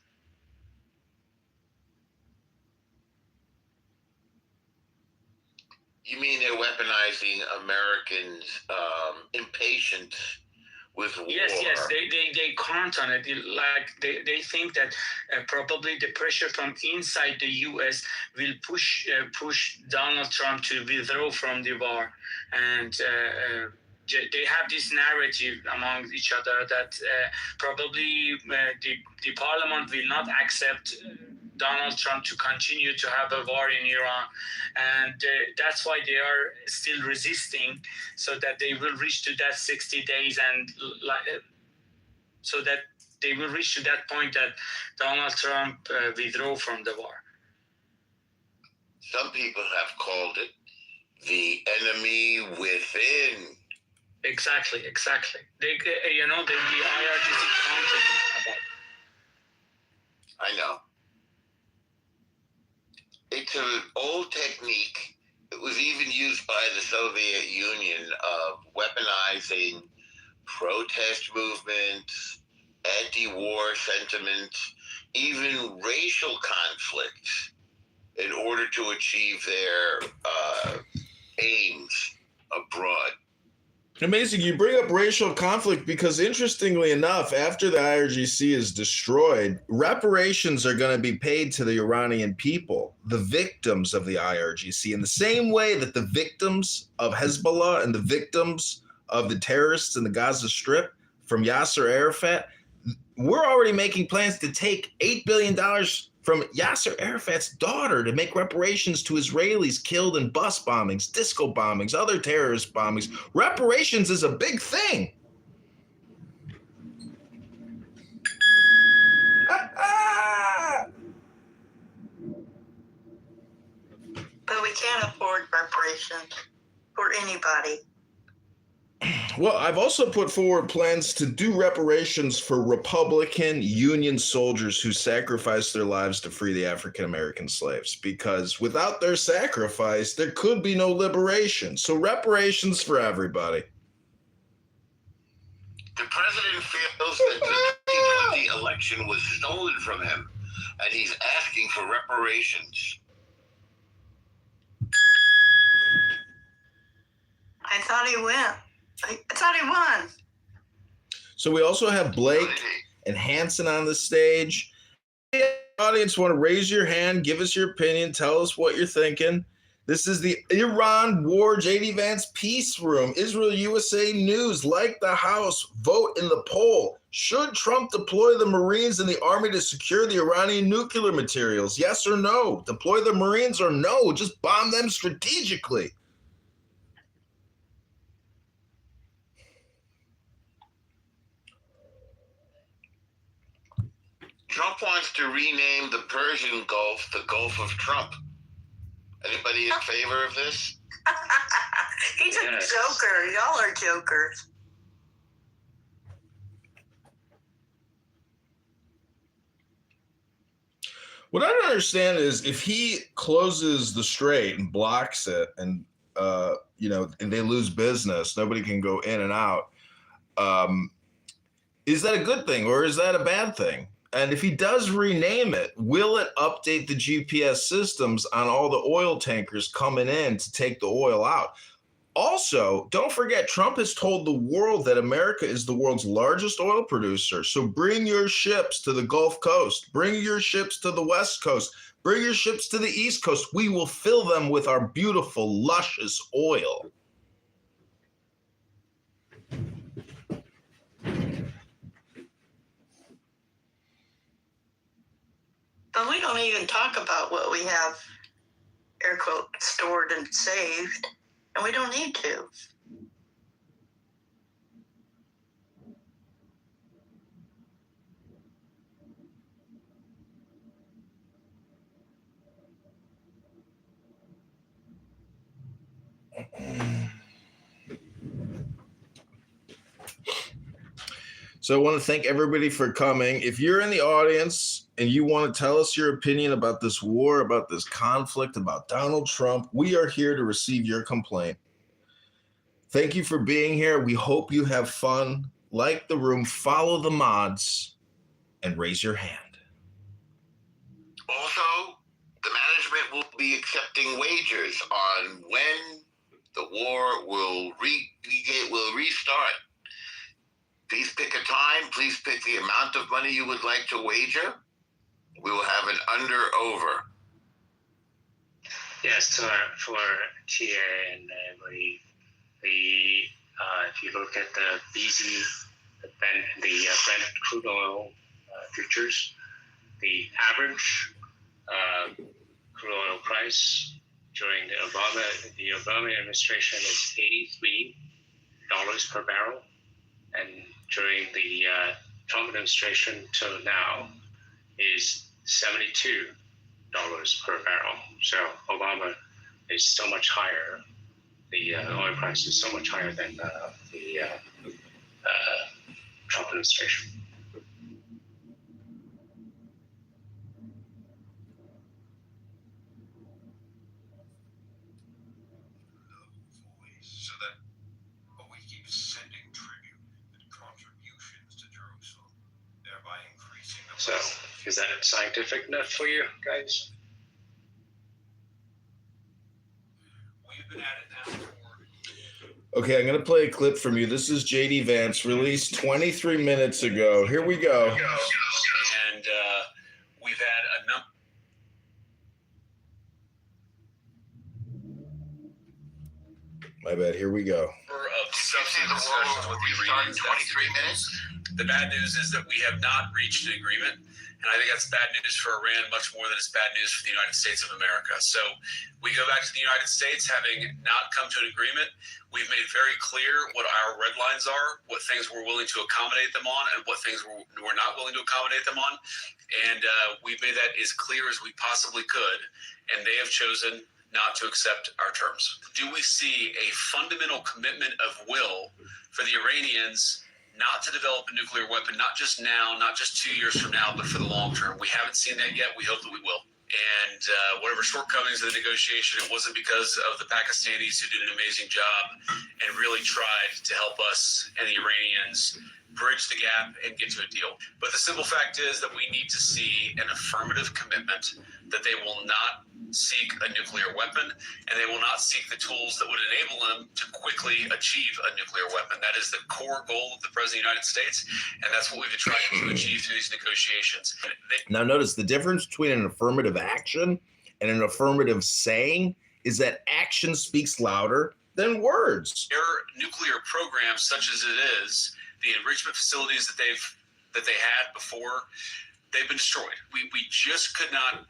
You mean they're weaponizing Americans' impatience with war? Yes, they count on it. They think that probably the pressure from inside the U.S. will push Donald Trump to withdraw from the war, and they have this narrative among each other that probably the parliament will not accept Donald Trump to continue to have a war in Iran, and that's why they are still resisting, so that they will reach to that 60 days, and so that they will reach to that point that Donald Trump withdraw from the war. Some people have called it the enemy within. Exactly. The IRGC content about. I know. It's an old technique. It was even used by the Soviet Union of weaponizing protest movements, anti-war sentiments, even racial conflicts in order to achieve their aims abroad. Amazing. You bring up racial conflict because, interestingly enough, after the IRGC is destroyed, reparations are going to be paid to the Iranian people, the victims of the IRGC, in the same way that the victims of Hezbollah and the victims of the terrorists in the Gaza Strip from Yasser Arafat. We're already making plans to take $8 billion from Yasser Arafat's daughter to make reparations to Israelis killed in bus bombings, disco bombings, other terrorist bombings. Reparations is a big thing. can't afford reparations for anybody. Well, I've also put forward plans to do reparations for Republican Union soldiers who sacrificed their lives to free the African American slaves, because without their sacrifice, there could be no liberation. So reparations for everybody. The president feels that the 2020 election was stolen from him, and he's asking for reparations. I thought he went. I thought he won. So we also have Blake and Hanson on the stage. Hey, audience, want to raise your hand, give us your opinion, tell us what you're thinking. This is the Iran War JD Vance Peace Room. Israel USA News. Like the house, vote in the poll. Should Trump deploy the Marines and the Army to secure the Iranian nuclear materials? Yes or no? Deploy the Marines or no? Just bomb them strategically. Trump wants to rename the Persian Gulf the Gulf of Trump. Anybody in favor of this? He's a joker. Y'all are jokers. What I don't understand is if he closes the strait and blocks it and, and they lose business, nobody can go in and out. Is that a good thing or is that a bad thing? And if he does rename it, will it update the GPS systems on all the oil tankers coming in to take the oil out? Also, don't forget, Trump has told the world that America is the world's largest oil producer. So bring your ships to the Gulf Coast. Bring your ships to the West Coast. Bring your ships to the East Coast. We will fill them with our beautiful, luscious oil. But we don't even talk about what we have, air quote, stored and saved, and we don't need to. So I want to thank everybody for coming. If you're in the audience and you want to tell us your opinion about this war, about this conflict, about Donald Trump, we are here to receive your complaint. Thank you for being here. We hope you have fun. Like the room, follow the mods, and raise your hand. Also, the management will be accepting wagers on when the war will restart. Please pick a time. Please pick the amount of money you would like to wager. We will have an under-over. Yes, for TA and if you look at the BZ, the Brent crude oil futures, the average crude oil price during the Obama administration is $83 per barrel, and during the Trump administration till now is $72 per barrel. So Obama is so much higher. The oil price is so much higher than the Trump administration. So that we keep sending tribute and contributions to Jerusalem, thereby increasing the. So, is that scientific enough for you guys? We've been at it now for. Okay, I'm going to play a clip from you. This is JD Vance, released 23 minutes ago. Here we go. And we've had a number. My bad. Here we go. Of substantive discussions with the Iranians. 23 minutes. The bad news is that we have not reached an agreement, and I think that's bad news for Iran much more than it's bad news for the United States of America. So we go back to the United States having not come to an agreement. We've made very clear what our red lines are, what things we're willing to accommodate them on, and what things we're not willing to accommodate them on. And we've made that as clear as we possibly could. And they have chosen not to accept our terms. Do we see a fundamental commitment of will for the Iranians not to develop a nuclear weapon, not just now, not just 2 years from now, but for the long term? We haven't seen that yet. We hope that we will. And whatever shortcomings of the negotiation, it wasn't because of the Pakistanis who did an amazing job and really tried to help us and the Iranians bridge the gap and get to a deal. But the simple fact is that we need to see an affirmative commitment that they will not seek a nuclear weapon, and they will not seek the tools that would enable them to quickly achieve a nuclear weapon. That is the core goal of the President of the United States, and that's what we've been trying to achieve through these negotiations. Now, notice the difference between an affirmative action and an affirmative saying is that action speaks louder than words. Their nuclear program, such as it is, the enrichment facilities that they had before, they've been destroyed. We just could not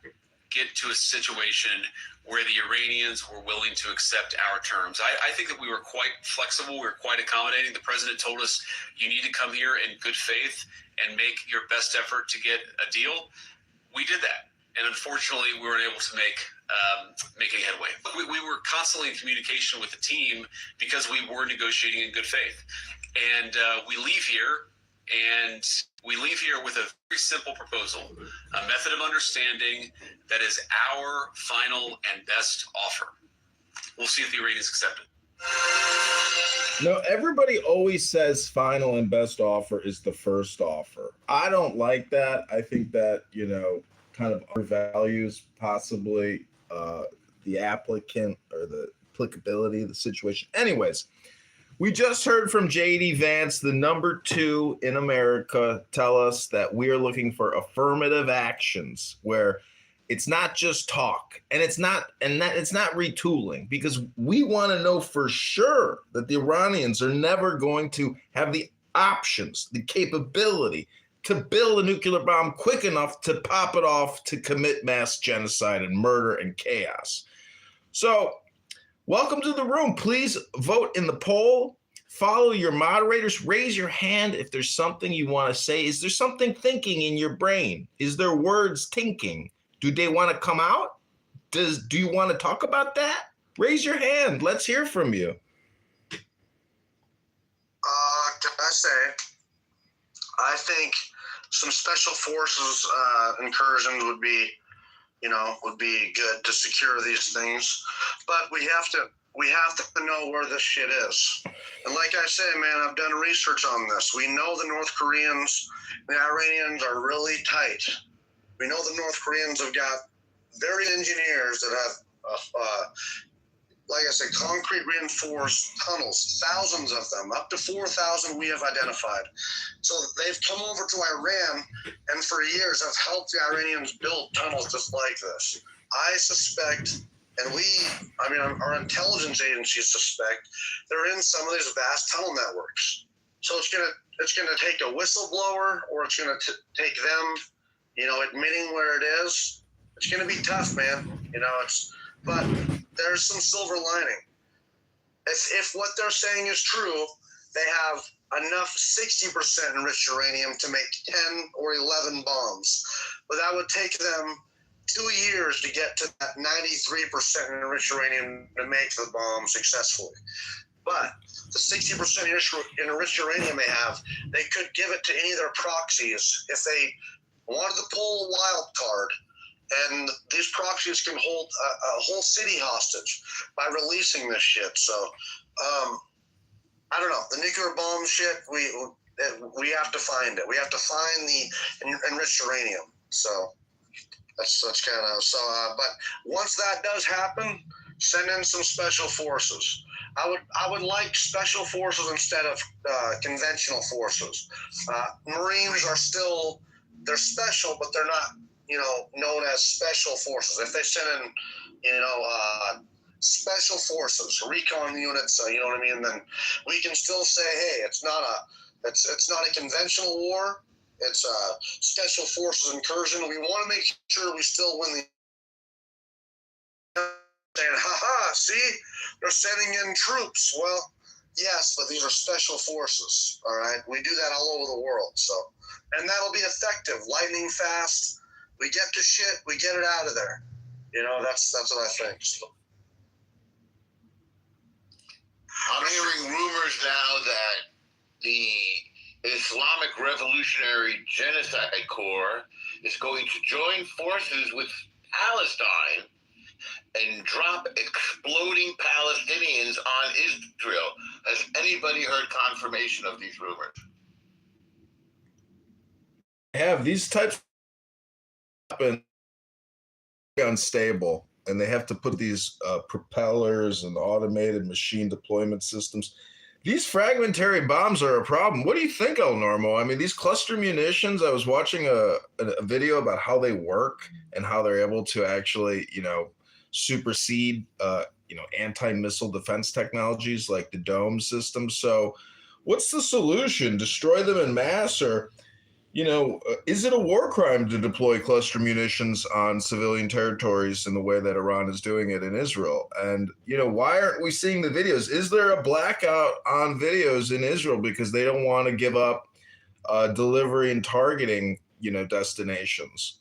get to a situation where the Iranians were willing to accept our terms. I think that we were quite flexible. We were quite accommodating. The president told us, you need to come here in good faith and make your best effort to get a deal. We did that. And unfortunately, we weren't able to make any headway. We were constantly in communication with the team because we were negotiating in good faith. And we leave here with a very simple proposal, a method of understanding that is our final and best offer. We'll see if the Iranians accept it. No, everybody always says final and best offer is the first offer. I don't like that. I think that, kind of undervalues possibly the applicant or the applicability of the situation. Anyways, we just heard from J.D. Vance, the number 2 in America, tell us that we are looking for affirmative actions where it's not just talk and it's not retooling, because we want to know for sure that the Iranians are never going to have the options, the capability to build a nuclear bomb quick enough to pop it off to commit mass genocide and murder and chaos. So, welcome to the room. Please vote in the poll. Follow your moderators. Raise your hand if there's something you want to say. Is there something thinking in your brain? Is there words thinking? Do they want to come out? Do you want to talk about that? Raise your hand. Let's hear from you. Can I say, I think some special forces incursions would be good to secure these things, but we have to know where this shit is. And like I say, man, I've done research on this. We know the North Koreans, the Iranians are really tight. We know the North Koreans have got very engineers that have, like I said, concrete reinforced tunnels, thousands of them, up to 4,000 we have identified. So they've come over to Iran and for years have helped the Iranians build tunnels just like this. I suspect, and our intelligence agencies suspect, they're in some of these vast tunnel networks. So it's gonna take a whistleblower, or it's gonna take them, admitting where it is. It's gonna be tough, man. But there's some silver lining. If what they're saying is true, they have enough 60% enriched uranium to make 10 or 11 bombs. But that would take them 2 years to get to that 93% enriched uranium to make the bomb successfully. But the 60% enriched uranium they have, they could give it to any of their proxies if they wanted to pull a wild card. And these proxies can hold a whole city hostage by releasing this shit. So, I don't know. The nuclear bomb shit, we have to find it. We have to find the enriched uranium. So that's kind of so. But once that does happen, send in some special forces. I would like special forces instead of conventional forces. Marines are still, they're special, but they're not, known as special forces. If they send in, special forces, recon units, then we can still say, hey, it's not a conventional war. It's a special forces incursion. We want to make sure we still win the. And see, they're sending in troops. Well, yes, but these are special forces. All right, we do that all over the world. So, and that'll be effective, lightning fast. We get the shit, we get it out of there. That's what I think. So. I'm hearing rumors now that the Islamic Revolutionary Genocide Corps is going to join forces with Palestine and drop exploding Palestinians on Israel. Has anybody heard confirmation of these rumors? Have these types happen unstable, and they have to put these propellers and automated machine deployment systems. These fragmentary bombs are a problem. What do you think, El Normo? I mean, these cluster munitions, I was watching a video about how they work and how they're able to actually, supersede, anti-missile defense technologies like the dome system. So what's the solution? Destroy them in mass, or is it a war crime to deploy cluster munitions on civilian territories in the way that Iran is doing it in Israel? And, why aren't we seeing the videos? Is there a blackout on videos in Israel because they don't want to give up delivery and targeting, destinations?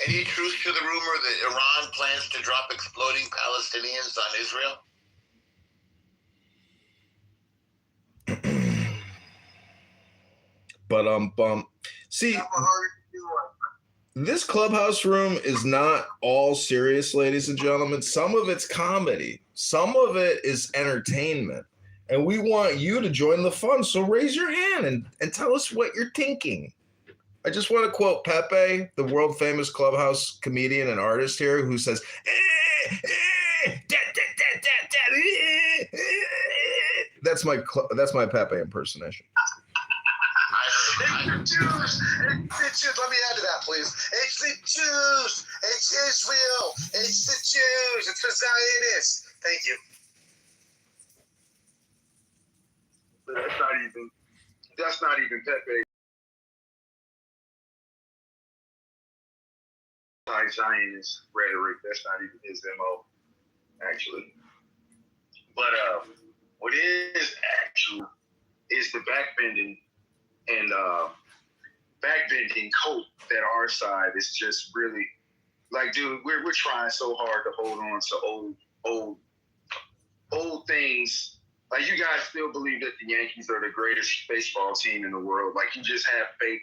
Any truth to the rumor that Iran plans to drop exploding Palestinians on Israel? But see, this clubhouse room is not all serious, ladies and gentlemen. Some of it's comedy, some of it is entertainment, and we want you to join the fun. So raise your hand and tell us what you're thinking. I just want to quote Pepe, the world famous clubhouse comedian and artist here, who says, that's my Pepe impersonation. It's the Jews. Let me add to that, please. It's the Jews. It's Israel. It's the Jews. It's the Zionists. Thank you. That's not even Pepe. Zionist rhetoric. That's not even his MO, actually. But what is actual is the backbending and backbending hope that our side is just really like, dude, we're trying so hard to hold on to old things. Like, you guys still believe that the Yankees are the greatest baseball team in the world. Like, you just have faith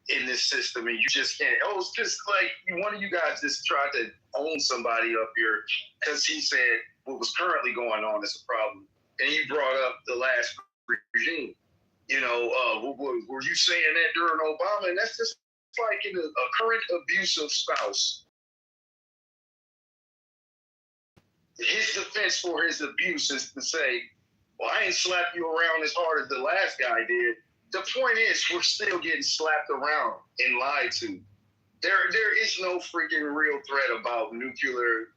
in this system, and you just can't. Oh, it's just like one of you guys just tried to own somebody up here because he said what was currently going on is a problem, and you brought up the last regime. Were you saying that during Obama? And that's just like in a current abusive spouse. His defense for his abuse is to say, well, I ain't slapped you around as hard as the last guy did. The point is, we're still getting slapped around and lied to. There is no freaking real threat about nuclear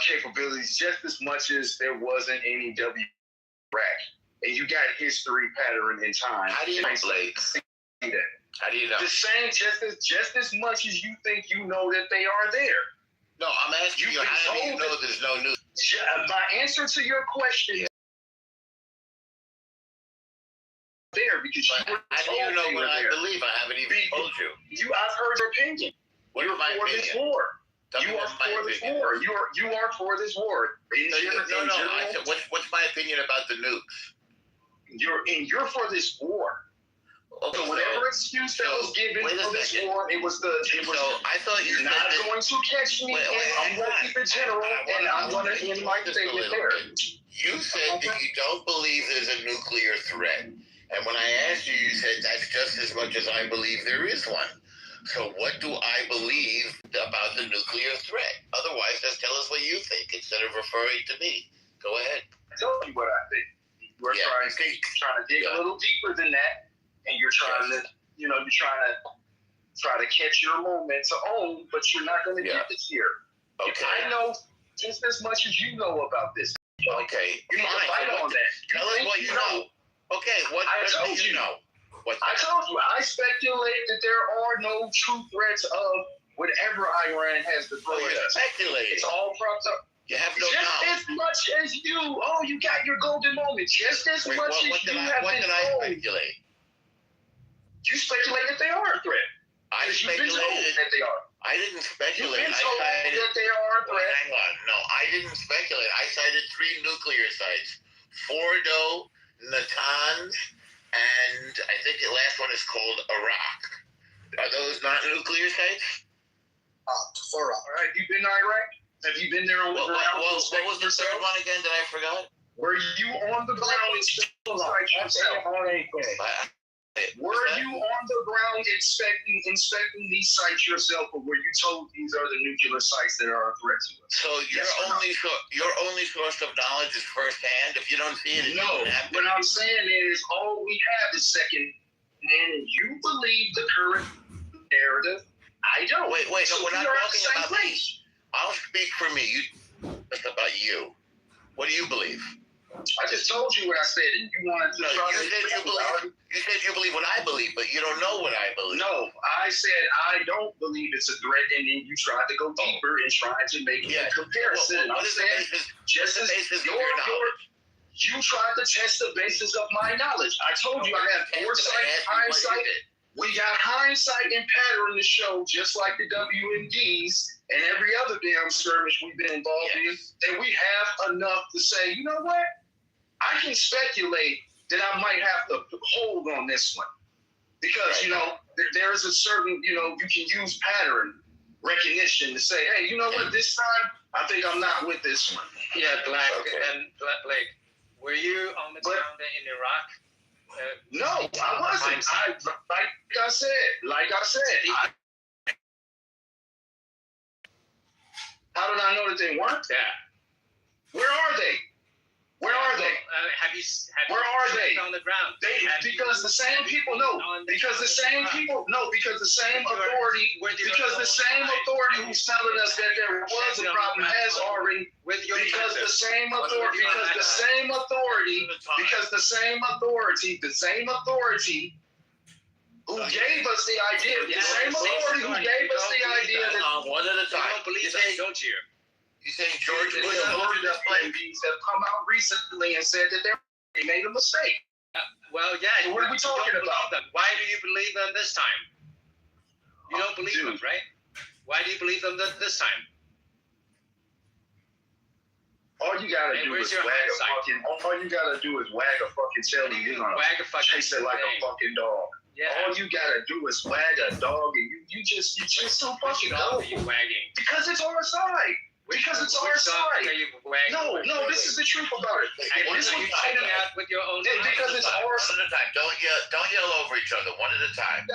capabilities, just as much as there wasn't any Iraq. And you got history pattern in time. How do you know, Blake? How do you know? The same, just as much as you think you know that they are there. No, I'm asking you, how do you know there's no news? My answer to your question is there because how do you know what I believe? I haven't even told you. I've heard your opinion. You're for this war. You are for this war. You are for this war. I said, what's my opinion about the nukes? You're for this war. Okay, so whatever excuse that was given for this war, I thought you're not going to catch me. I'm going to keep it general, and I'm going to end my statement there. You said that you don't believe there's a nuclear threat. And when I asked you, you said that's just as much as I believe there is one. So what do I believe about the nuclear threat? Otherwise, just tell us what you think instead of referring to me. Go ahead. I told you what I think. We're trying to dig a little deeper than that, and you're trying to, you're trying to catch your moment to own, but you're not going to get this here. Okay. I know just as much as you know about this. Okay. You need to fight on that. Tell us what you know. Okay. What do you know? I told you, I speculate that there are no true threats of whatever Iran has deployed. Speculate. It's all propped up. You have no just knowledge. as much as you. Oh, you got your golden moment. Just as much as you have been told. I speculate? You speculate that they are a threat. I speculated that they are. I didn't speculate. You've been told that they are a threat. Hang on. No, I didn't speculate. I cited 3 nuclear sites. Fordo, Natanz, and I think the last one is called Iraq. Are those not nuclear sites? For Iraq. All right, you been to Iraq? Have you been there on the ground? What was the third one again that I forgot? Were you on the ground inspecting yourself? Were you on the ground inspecting these sites yourself, or were you told these are the nuclear sites that are a threat to us? So your only source of knowledge is firsthand. If you don't see it, no. What I'm saying is, all we have is second-hand, and you believe the current narrative. I don't. Wait. So No, we're not talking about me. I'll speak for me. It's about you. What do you believe? I just told you what I said, and you wanted to. You said you believe what I believe, but you don't know what I believe. No, I said I don't believe it's a threat, and then you tried to go deeper and tried to make a comparison. What is the basis? Just as your knowledge? You tried to test the basis of my knowledge. I told you I have foresight, hindsight. We got hindsight and pattern to show, just like the WMDs and every other damn skirmish we've been involved in, and we have enough to say, you know what? I can speculate that I might have to hold on this one. Because, there is a certain, you can use pattern recognition to say, hey, you know what, this time, I think I'm not with this one. Yeah, and Blake, were you on the ground in Iraq? No, I wasn't. Like I said, how did I know that they weren't? Yeah. Where are they? Where are they? Where are they? On the ground. Because the same people because the same authority who's telling us that there was a problem has already because the same authority who gave us the idea, the same authority who gave us the idea that one at a time. You don't believe that, don't you? You saying George Bush have come out recently and said that they made a mistake. Well, yeah. So what are we talking about? Them. Why do you believe them this time? You don't believe them, right? Why do you believe them this time? All you gotta do is wag a fucking tail and you're gonna chase it like a fucking dog. Yeah. All you gotta do is wag a dog and you just don't fucking know. Are you wagging? Because it's our side. Because it's our side. No, this is the truth about it. Because it's our side. One at a time. Don't yell over each other. One at a time.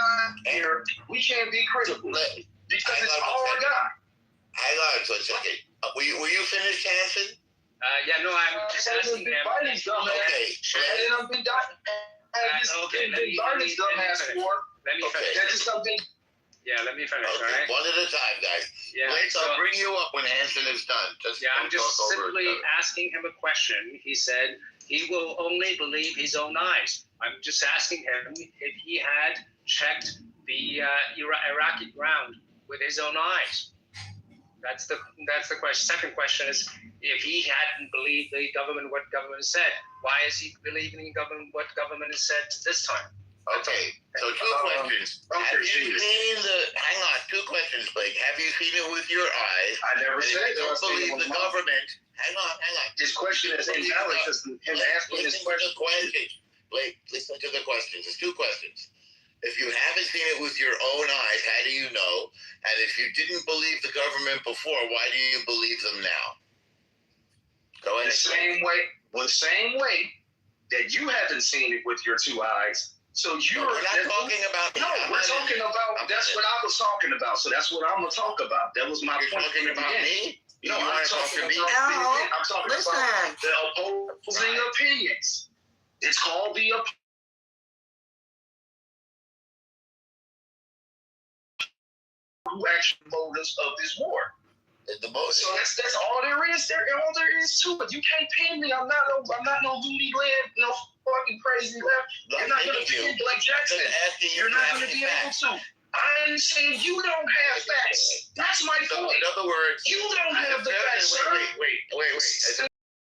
Here, we can't be critical because it's our guy. Hang on for a second. Were you finished, Hanson? Yeah, no, I'm just asking him. Okay. Let me finish. Okay, all right? one at a time, guys. Yeah, I'll bring you up when Hanson is done. I'm just simply asking him a question. He said he will only believe his own eyes. I'm just asking him if he had checked the Iraqi ground with his own eyes. That's the question. Second question is, if he hadn't believed the government, what government said, why is he believing in government, what government has said this time? Okay, so two questions. Have you seen hang on, 2 questions, Blake. Have you seen it with your eyes? I never said if you don't believe the government. Hang on. This question is invalid because him asking this question. Blake, listen to the questions. There's 2 questions. If you haven't seen it with your own eyes, how do you know? And if you didn't believe the government before, why do you believe them now? Go ahead. The same way that you haven't seen it with your 2 eyes. So we're not talking about. No, we're talking about. That's what I was talking about. So that's what I'm gonna talk about. That was my point. You're talking about me? No, I'm talking about the opposing opinions. It's called the who actually motives of this war. So that's all there is. All there is to it. You can't pin me. I'm not no Looney Land, no fucking crazy left. You're not gonna pin Blake Jackson. You're not gonna be able to. I'm saying you don't have facts. That's my point. In other words, you don't have the facts, sir. Wait.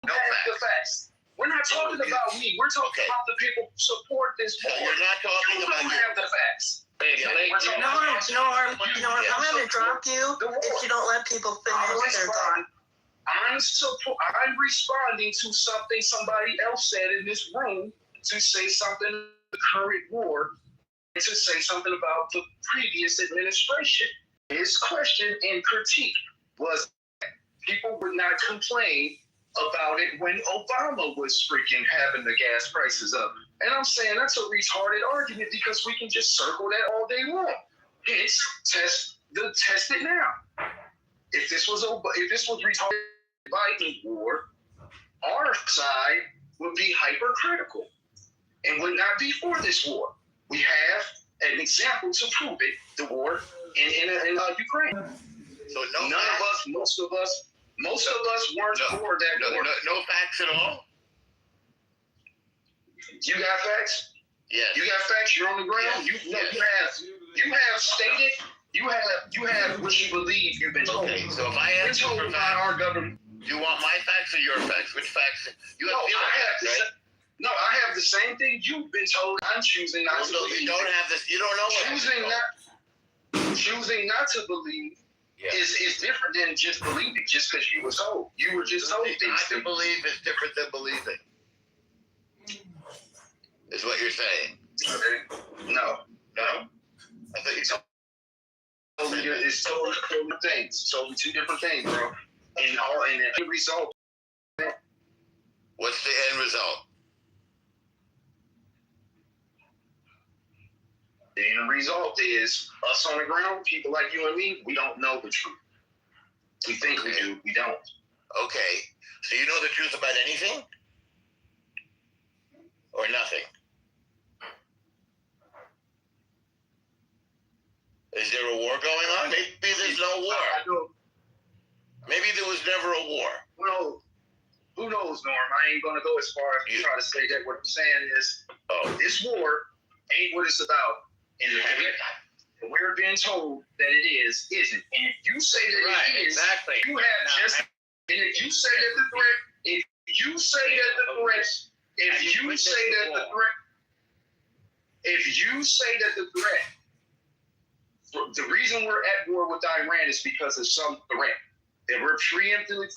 No facts. We're not talking about me. We're talking about the people who support this war. You're not talking about you. Don't have the facts. Norm, I'm going to drop you if you don't let people finish their thought. I'm responding to something somebody else said in this room to say something about the current war and to say something about the previous administration. His question and critique was people would not complain about it when Obama was freaking having the gas prices up. And I'm saying that's a retarded argument because we can just circle that all day long. Hence, test it now. If this was retarded Biden war, our side would be hypercritical and would not be for this war. We have an example to prove it: the war in Ukraine. So most of us weren't for that war. No facts at all. You got facts? Yes. You got facts? You're on the ground. Yes. You have stated. You have what you believe you've been told. Okay, so if I ask you for facts, our government. Do you want my facts or your facts? Which facts? You have No, I have the same thing you've been told. I'm choosing not to believe. You don't have this. You don't know what choosing not to believe is different than just believing. Just because you were told, you were just told things. Not to believe is different than believing. Is what you're saying? No. I thought you told. It's totally different things. It's totally two different things, bro. And the end result. What's the end result? The end result is us on the ground, people like you and me, we don't know the truth. We think we do, we don't. Okay. So you know the truth about anything? Or nothing? Is there a war going on? Maybe there's no war. Maybe there was never a war. Well, who knows, Norm? I ain't going to go as far as to try to say that. What I'm saying is, this war ain't what it's about. And we're being told that it isn't. And if you say that it is, you have just. And if you say that the threat, if you say that the threat, the reason we're at war with Iran is because of some threat. That we're preemptively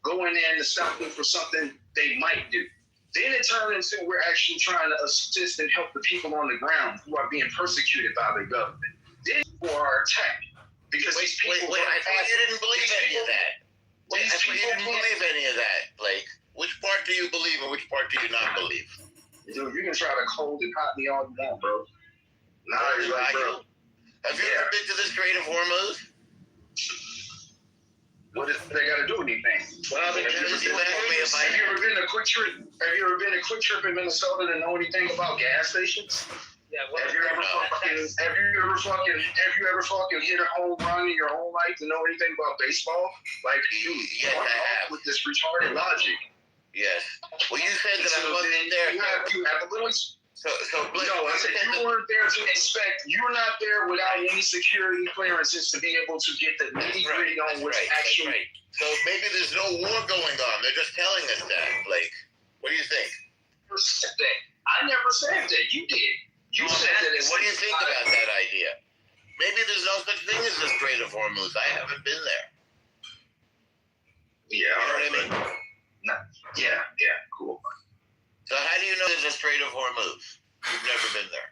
going in to stop them for something they might do. Then it turned into we're actually trying to assist and help the people on the ground who are being persecuted by the government. Then for our attack. Because these people I thought you didn't believe any of that. I thought you didn't believe any of that, Blake. Which part do you believe and which part do you not believe? Dude, you can try to cold and hot me all you want, bro. Bro. Have you ever been to the Strait of Hormuz? What does they got to do with anything? Well, have you ever been a quick trip? Have you ever been a quick trip in Minnesota to know anything about gas stations? Yeah. Have you ever fucking hit a home run in your whole life to know anything about baseball? Like, dude, yes, I have. With this retarded logic. Yes. Well, you said that I wasn't there. You have a little. So Blake, no, I said you weren't there to inspect. You're not there without any security clearances to be able to get the nitty-gritty on what's actually. Right. So maybe there's no war going on. They're just telling us that, Blake. What do you think? I never said that. You did. You said that. What do you think about that idea? Maybe there's no such thing as the Strait of Hormuz. I haven't been there. Yeah, you know what I mean? Yeah, cool. So how do you know there's a Strait of Hormuz? You've never been there.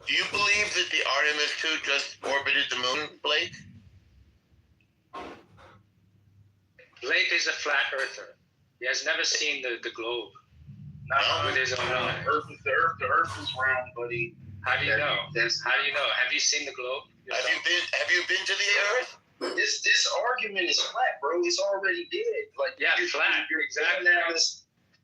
Do you believe that the Artemis II just orbited the moon, Blake? Blake is a flat earther. He has never seen the globe. Not with his own eyes. The earth is round, buddy. How do you know? How do you know? Have you seen the globe? Have you been to the Earth? This argument is flat, bro. It's already dead. Like flat. You're exactly.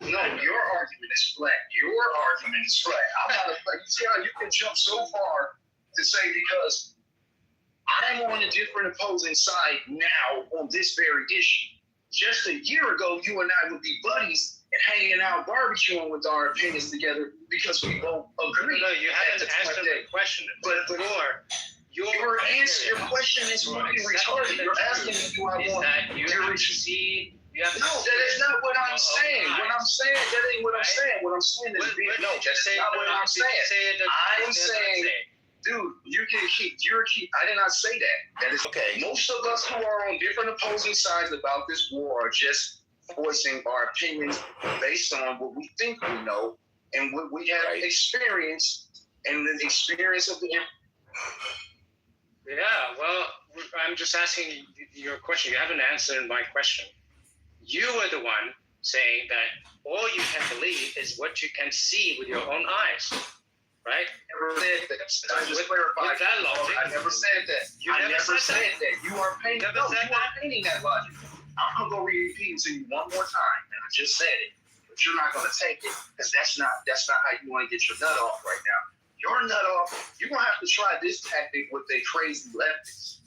No, your argument is flat. Your argument is flat. I'm not like you see how you can jump so far to say because I'm on a different opposing side now on this very issue. Just a year ago, you and I would be buddies and hanging out barbecuing with our opinions together because we both agree. No, you haven't answered the question. But your question is fucking retarded. You're asking me do I want that you have to see No, that is not what I'm saying. What I'm saying, that ain't what I'm saying. What I'm saying is, no, that's not what I'm saying. I'm saying, dude, I did not say that. That is okay. Most of us who are on different opposing sides about this war are just voicing our opinions based on what we think we know and what we have experienced and the experience of the. Yeah, well, I'm just asking your question. You haven't answered my question. You were the one saying that all you can believe is what you can see with your own eyes, right? I never said that. I just clarified. With that logic, I never said that. I never said that. You are painting. No, you are painting that logic. I'm gonna go repeat it to you one more time, and I just said it, but you're not gonna take it because that's not how you want to get your nut off right now. Your nut off. You're gonna have to try this tactic with the crazy leftists.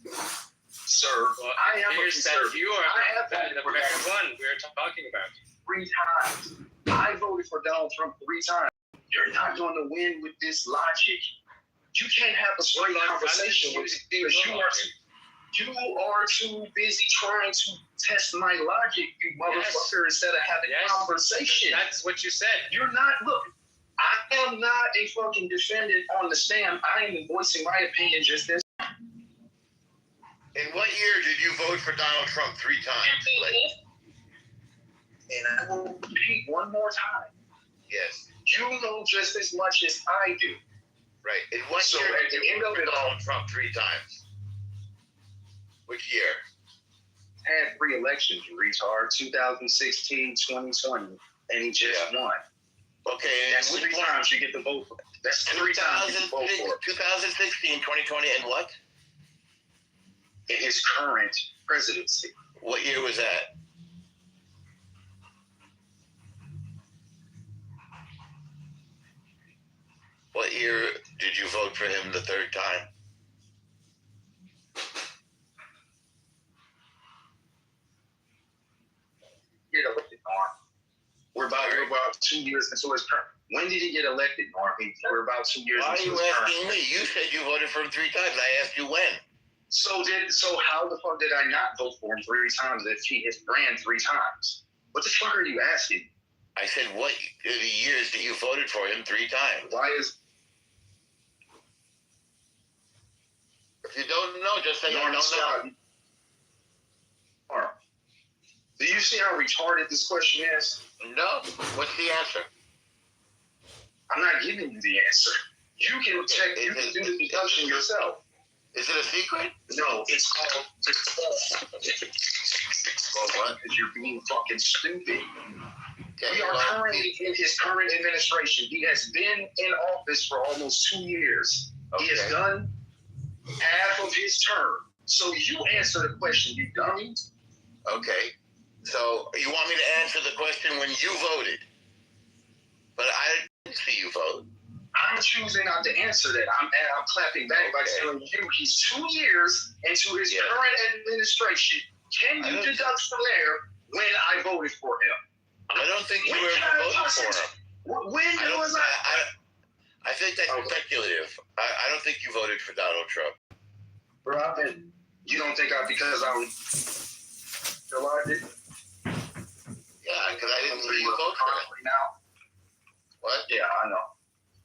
Sir, well, I am a conservative. You are the very one we're talking about. 3 times. I voted for Donald Trump 3 times. You're not going to win with this logic. You can't have a straight conversation with me because you are too busy trying to test my logic, you motherfucker, instead of having a conversation. That's what you said. You're not, look, I am not a fucking defendant on the stand. I am voicing my opinion just this. In what year did you vote for Donald Trump 3 times? And I will repeat one more time. Yes. You know just as much as I do. Right. In what year did you vote for Donald Trump 3 times? Which year? Had 3 elections, you retard. 2016, 2020, and he just won. Okay. That's 3 times you get to vote for. That's 3 times you vote for. 2016, 2020, and what? In his current presidency. What year was that? What year did you vote for him the 3rd time? Get elected, Norm. We're about 2 years into his term. When did he get elected, Norm? We're about 2 years into his term. Why are you asking me? You said you voted for him 3 times. I asked you when. So how the fuck did I not vote for him 3 times if he has ran 3 times? What the fuck are you asking? I said, what years that you voted for him 3 times? Why is... If you don't know, just say you don't know. Do you see how retarded this question is? No. What's the answer? I'm not giving you the answer. You can check. You can do the deduction yourself. Is it a secret? No, it's called. Well, what? Because you're being fucking stupid. Okay, we are currently in his current administration. He has been in office for almost 2 years. Okay. He has done half of his term. So you answer the question, you dummy. Okay. So you want me to answer the question when you voted? But I didn't see you vote. I'm choosing not to answer that. I'm clapping back by telling you he's 2 years into his current administration. Can you deduct from there when I voted for him? I don't think you ever voted for him. When was I? I think that's speculative. I don't think you voted for Donald Trump. Bro, you don't think because I was elected? Yeah, because I didn't see you vote for him. Now. What? Yeah, I know.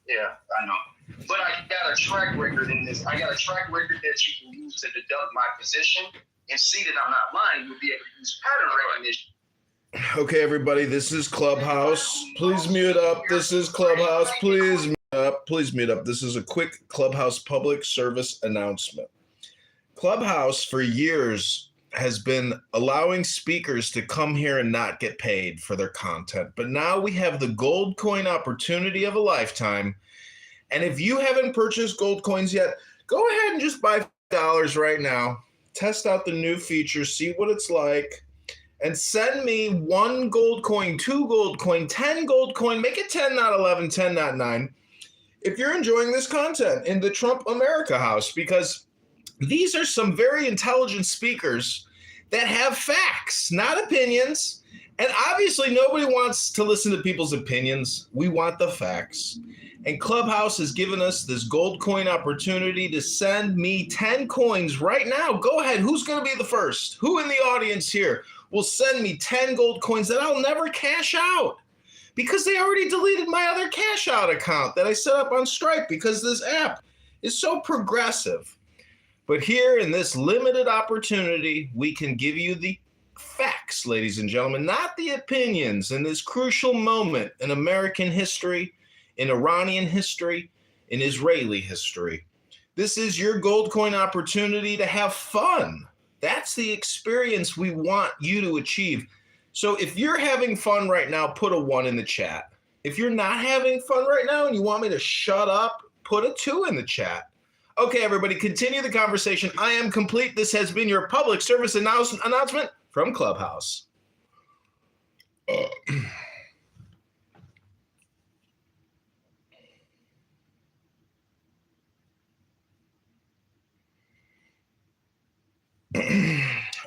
Yeah, I know. But I got a track record in this. I got a track record that you can use to deduct my position and see that I'm not lying. You'll be able to use pattern recognition. Okay, everybody, this is Clubhouse. Please mute up. This is Clubhouse. Please mute up. Please mute up. This is a quick Clubhouse public service announcement. Clubhouse, for years, has been allowing speakers to come here and not get paid for their content. But now we have the gold coin opportunity of a lifetime. And if you haven't purchased gold coins yet, go ahead and just buy $5 right now. Test out the new features, see what it's like, and send me 1 gold coin, 2 gold coin, 10 gold coin. Make it 10, not 11, 10, not 9. If you're enjoying this content in the Trump America House, because these are some very intelligent speakers that have facts, not opinions. And obviously nobody wants to listen to people's opinions. We want the facts. And Clubhouse has given us this gold coin opportunity to send me 10 coins right now. Go ahead. Who's going to be the first? Who in the audience here will send me 10 gold coins that I'll never cash out because they already deleted my other cash out account that I set up on Stripe because this app is so progressive. But here in this limited opportunity, we can give you the facts, ladies and gentlemen, not the opinions in this crucial moment in American history, in Iranian history, in Israeli history. This is your gold coin opportunity to have fun. That's the experience we want you to achieve. So if you're having fun right now, put a 1 in the chat. If you're not having fun right now and you want me to shut up, put a 2 in the chat. Okay, everybody, continue the conversation. I am complete. This has been your public service announcement from Clubhouse.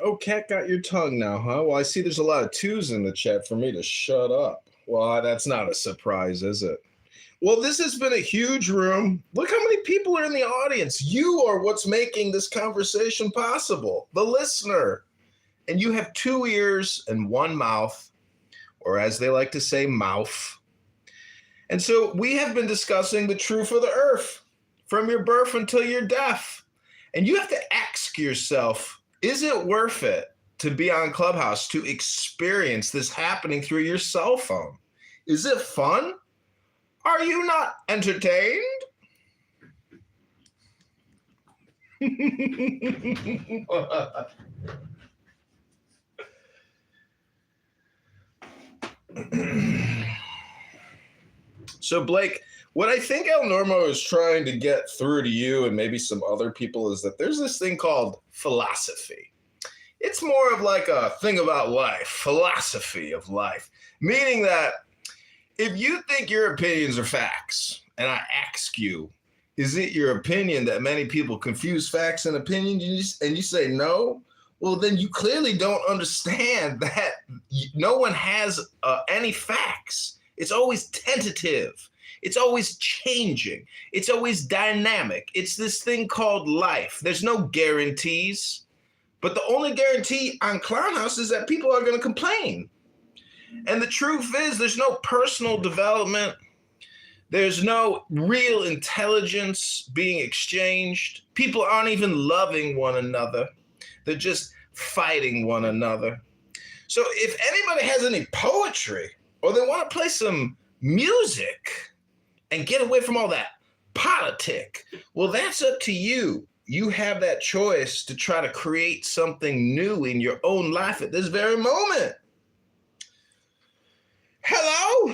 Oh, Cat got your tongue now, huh? Well, I see there's a lot of 2s in the chat for me to shut up. Well, that's not a surprise, is it? Well, this has been a huge room. Look how many people are in the audience. You are what's making this conversation possible, the listener. And you have 2 ears and 1 mouth, or as they like to say, mouth. And so we have been discussing the truth of the earth from your birth until your death. And you have to ask yourself, is it worth it to be on Clubhouse, to experience this happening through your cell phone? Is it fun? Are you not entertained? So, Blake, what I think El Normo is trying to get through to you and maybe some other people is that there's this thing called philosophy. It's more of like a thing about life, philosophy of life, meaning that if you think your opinions are facts, and I ask you, is it your opinion that many people confuse facts and opinions, and you say no? Well, then you clearly don't understand that no one has any facts. It's always tentative. It's always changing. It's always dynamic. It's this thing called life. There's no guarantees. But the only guarantee on Clownhouse is that people are going to complain. And the truth is there's no personal development. There's no real intelligence being exchanged. People aren't even loving one another. They're just fighting one another. So if anybody has any poetry or they want to play some music and get away from all that politic, well, that's up to you. You have that choice to try to create something new in your own life at this very moment. Hello?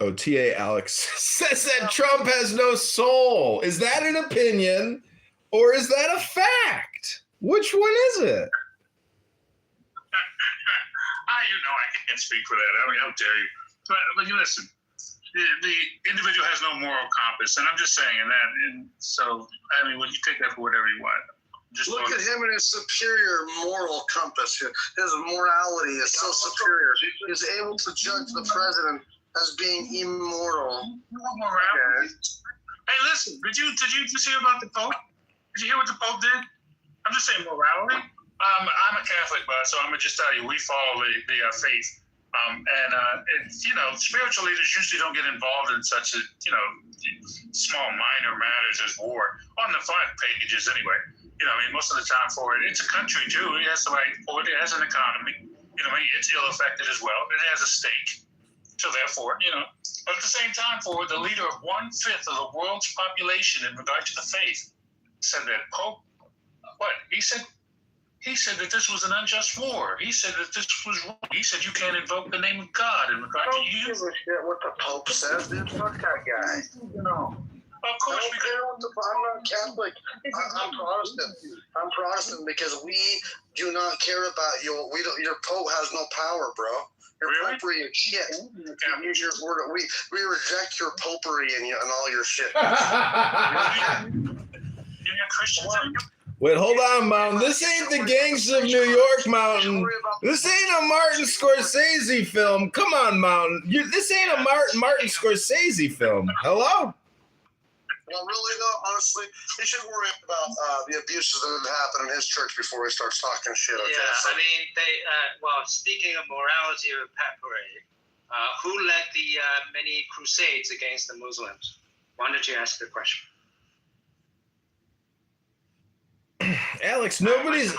Oh, T.A. Alex says that Trump has no soul. Is that an opinion or is that a fact? Which one is it? You know I can't speak for that. I mean, how dare you? But you listen, the individual has no moral compass, and I'm just saying that. And so, I mean, well, you take that for whatever you want. Just look at him and his superior moral compass. His morality is so superior. He's able to judge the president as being immoral. Okay. Hey, listen, did you hear about the Pope? Did you hear what the Pope did? I'm just saying morality. I'm a Catholic, but so I'm gonna just tell you, we follow the faith. It's, you know, spiritual leaders usually don't get involved in such a, you know, small minor matters as war on the front pages anyway. You know, I mean, most of the time for it, it's a country too. It has the right for it. It has an economy. You know, it's ill affected as well. It has a stake. So therefore, you know, but at the same time, for the leader of 1/5 of the world's population in regard to the faith said that Pope, what he said that this was an unjust war. He said that this was wrong. He said you can't invoke the name of God in regard to you. I don't give a shit what the Pope says, dude. Fuck that guy. You know. Of course, I'm not Catholic. I'm Protestant. I'm Protestant because we do not care about your. Your Pope has no power, bro. Your popery is shit. We reject your popery and all your shit. You're a Christian. Wait, hold on, Mountain. This ain't the Gangs of New York, Mountain. This ain't a Martin Scorsese film. Come on, Mountain. This ain't a Martin Scorsese film. Hello? Well, really, though, honestly, he should worry about the abuses that have happened in his church before he starts talking shit. Okay? Yeah, So, I mean, well, speaking of morality of Papere, who led the many crusades against the Muslims? Why don't you ask the question? Alex, nobody's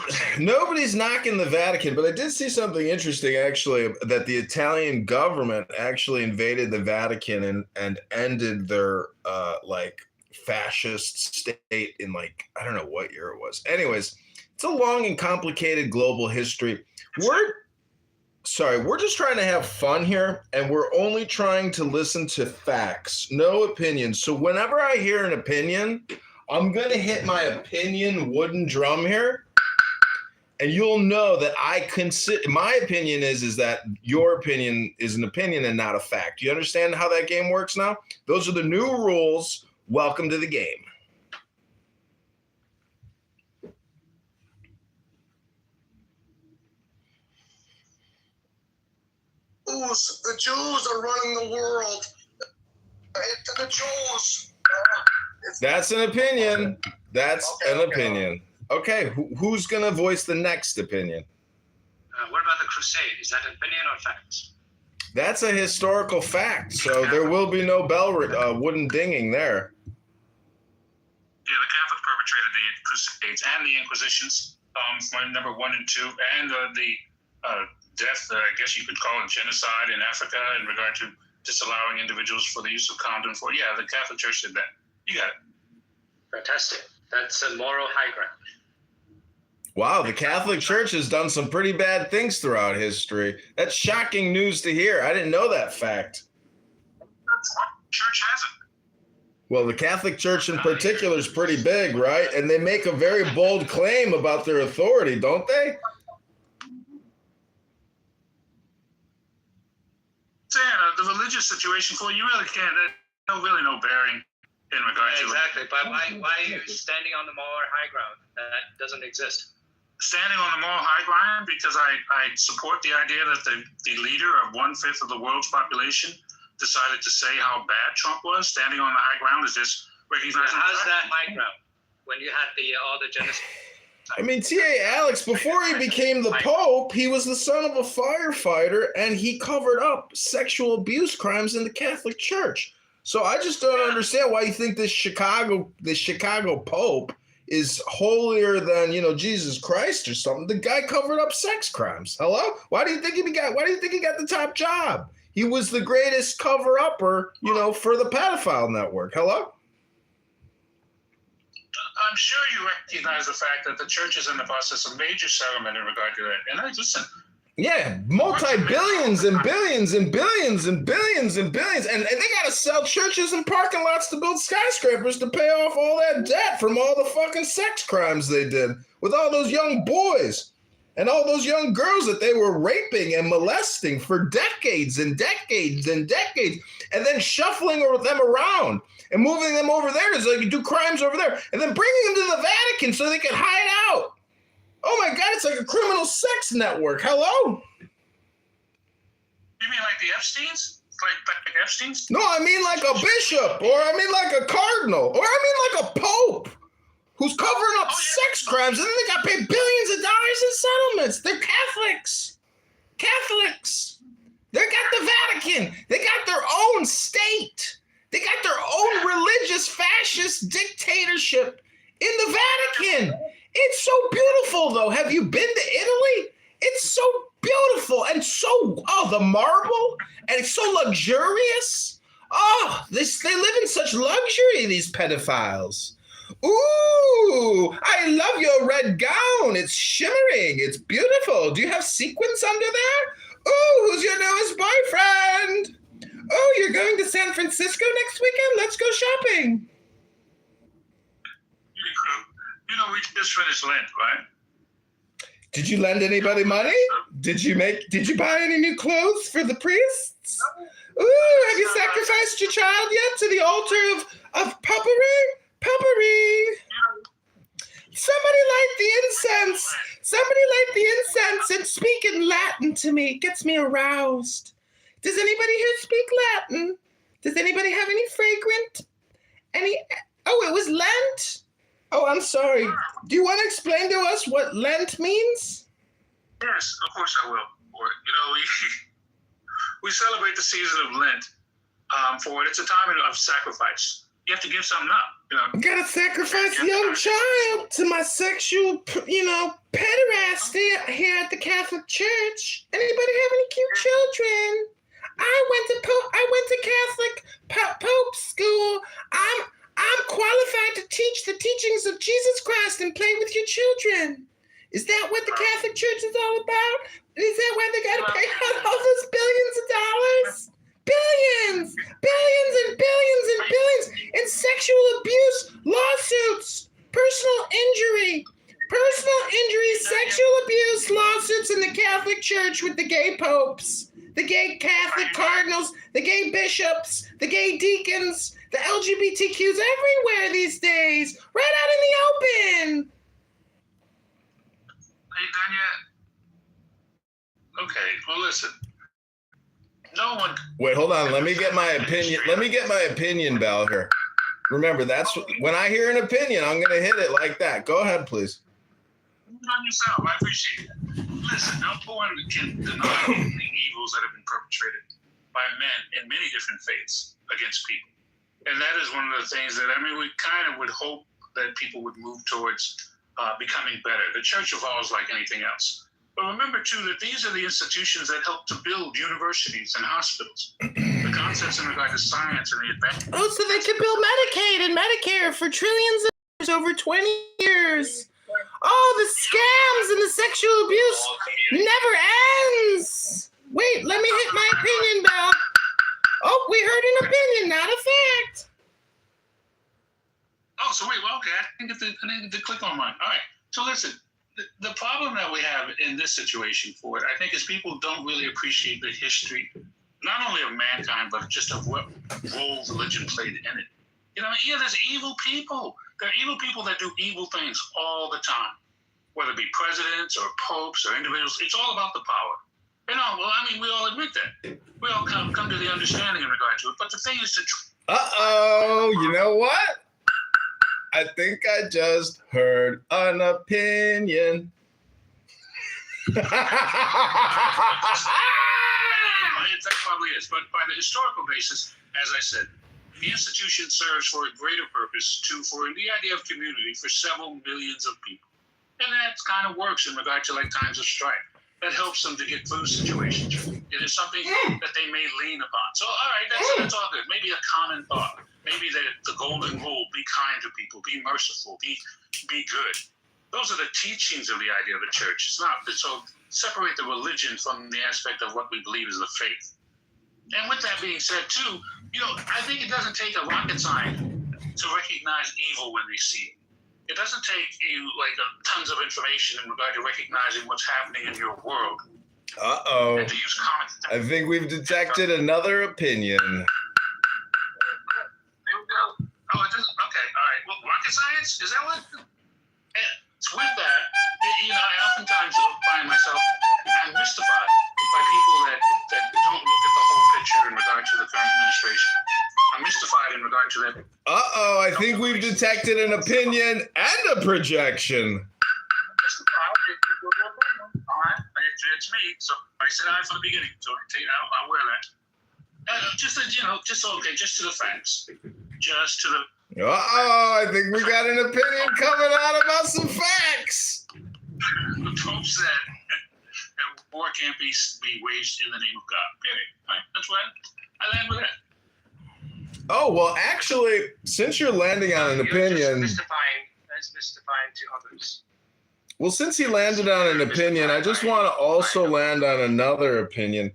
knocking the Vatican, but I did see something interesting actually, that the Italian government actually invaded the Vatican and ended their like fascist state in like, I don't know what year it was. Anyways, it's a long and complicated global history. We're just trying to have fun here, and we're only trying to listen to facts, no opinions. So whenever I hear an opinion, I'm going to hit my opinion wooden drum here, and you'll know that my opinion is that your opinion is an opinion and not a fact. You understand how that game works now? Those are the new rules. Welcome to the game. the Jews are running the world. The Jews. That's an opinion. That's an opinion. Okay, who's going to voice the next opinion? What about the crusade? Is that an opinion or facts? That's a historical fact, so there will be no bell wooden dinging there. Yeah, the Catholics perpetrated the Crusades and the Inquisitions, number 1 and 2, and the death, I guess you could call it genocide in Africa in regard to disallowing individuals for the use of condom. Yeah, the Catholic Church did that. You got it. Fantastic. That's a moral high ground. Wow, the Catholic Church has done some pretty bad things throughout history. That's shocking news to hear. I didn't know that fact. What church hasn't? Well, the Catholic Church in particular is pretty big, right? And they make a very bold claim about their authority, don't they? Saying the religious situation, for you really can't. There's really no bearing in regard to exactly. But why are you standing on the moral high ground? That doesn't exist. Standing on the moral high ground because I support the idea that the leader of 1/5 of the world's population decided to say how bad Trump was. Standing on the high ground is just recognizing. How's that high ground when you had all the genocide? I mean, T.A. Alex, before he became the Pope, he was the son of a firefighter, and he covered up sexual abuse crimes in the Catholic Church. So I just don't understand why you think this Chicago Pope is holier than, Jesus Christ or something. The guy covered up sex crimes. Hello? Why do you think he got the top job? He was the greatest cover-upper, for the pedophile network. Hello? I'm sure you recognize the fact that the church is in the process of major settlement in regard to that. And listen. Yeah, multi-billions and billions and billions and billions and billions. And they got to sell churches and parking lots to build skyscrapers to pay off all that debt from all the fucking sex crimes they did with all those young boys and all those young girls that they were raping and molesting for decades and decades and decades, and then shuffling them around and moving them over there so they could do crimes over there, and then bringing them to the Vatican so they could hide out. Oh my God, it's like a criminal sex network. Hello? You mean like the Epsteins? Like Epsteins? No, I mean like a bishop, or I mean like a cardinal, or I mean like a pope who's covering up sex crimes, and then they got paid billions of dollars in settlements. They're Catholics. They got the Vatican. They got their own state. They got their own religious fascist dictatorship in the Vatican. It's so beautiful, though. Have you been to Italy? It's so beautiful and the marble, and it's so luxurious. Oh, they live in such luxury, these pedophiles. Ooh, I love your red gown. It's shimmering. It's beautiful. Do you have sequins under there? Ooh, who's your newest boyfriend? Oh, you're going to San Francisco next weekend? Let's go shopping. We just finished Lent, right? Did you lend anybody money? Did you buy any new clothes for the priests? Ooh, have you sacrificed your child yet to the altar of puppery? Somebody light the incense. And speak in Latin to me. It gets me aroused. Does anybody here speak Latin? Does anybody have any fragrant? it was Lent? Oh, I'm sorry. Do you want to explain to us what Lent means? Yes, of course I will. We celebrate the season of Lent for it. It's a time of sacrifice. You have to give something up. You gotta sacrifice a young child to my sexual, pederast here at the Catholic Church. Anybody have any cute children? I went to Catholic Pope school. I'm qualified to teach the teachings of Jesus Christ and play with your children. Is that what the Catholic Church is all about? Is that why they gotta pay out all those billions of dollars? Billions and billions in sexual abuse lawsuits, personal injury, sexual abuse lawsuits in the Catholic Church with the gay popes, the gay Catholic cardinals, the gay bishops, the gay deacons, the LGBTQs everywhere these days, right out in the open. Hey, Danya. Okay, well, listen. No one. Wait, hold on. Let me get my opinion. Bell, here. Remember, that's when I hear an opinion, I'm going to hit it like that. Go ahead, please. On yourself. I appreciate it. Listen, no one can deny the evils that have been perpetrated by men in many different faiths against people. And that is one of the things that, we kind of would hope that people would move towards becoming better. The church evolves like anything else. But remember, too, that these are the institutions that help to build universities and hospitals. The concepts in regard to science and the advanced. Oh, so they could build Medicaid and Medicare for trillions of dollars over 20 years. Oh, the scams and the sexual abuse never ends. Wait, let me hit my opinion, Bell. Oh, we heard an opinion, not a fact. Oh, so wait, well, okay, I didn't get to click on mine. All right, so listen. The problem that we have in this situation for it, I think, is people don't really appreciate the history, not only of mankind, but just of what role religion played in it. There's evil people. There are evil people that do evil things all the time, whether it be presidents or popes or individuals. It's all about the power. We all admit that. We all come to the understanding in regard to it. But the thing is to... You know what? I think I just heard an opinion. That probably is. But by the historical basis, as I said, the institution serves for a greater purpose, for the idea of community for several millions of people. And that kind of works in regard to times of strife. That helps them to get through situations. It is something that they may lean upon. So, all right, that's all good. Maybe a common thought. Maybe the golden rule: be kind to people, be merciful, be good. Those are the teachings of the idea of the church. It's not so separate the religion from the aspect of what we believe is the faith. And with that being said, too, I think it doesn't take a rocket science to recognize evil when we see it. It doesn't take you tons of information in regard to recognizing what's happening in your world. Uh-oh. I think we've detected another opinion. There we go. Oh, it doesn't. Okay, all right. Well, rocket science? Is that what? It's with that. I oftentimes find myself I'm mystified by people that don't look at the whole picture in regard to the current administration. I'm mystified in regard to that. Uh-oh, I think we've detected an opinion and a projection. All right, it's me. So I said I from the beginning. So I'll wear that. Just to the facts. Just to the. Uh-oh, I think we got an opinion coming out about some facts. The Pope said that war can't be waged in the name of God. Period. All right, that's why I land with that. Oh, well, actually, since you're landing on an opinion... That's mystifying to others. Well, since he landed on an opinion, I just want to also land on another opinion.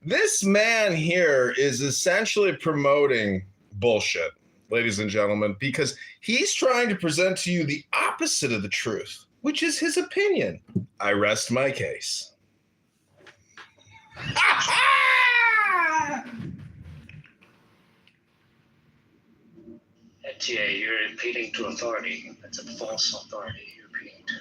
This man here is essentially promoting bullshit, ladies and gentlemen, because he's trying to present to you the opposite of the truth, which is his opinion. I rest my case. FTA, you're appealing to authority. That's a false authority you're appealing to.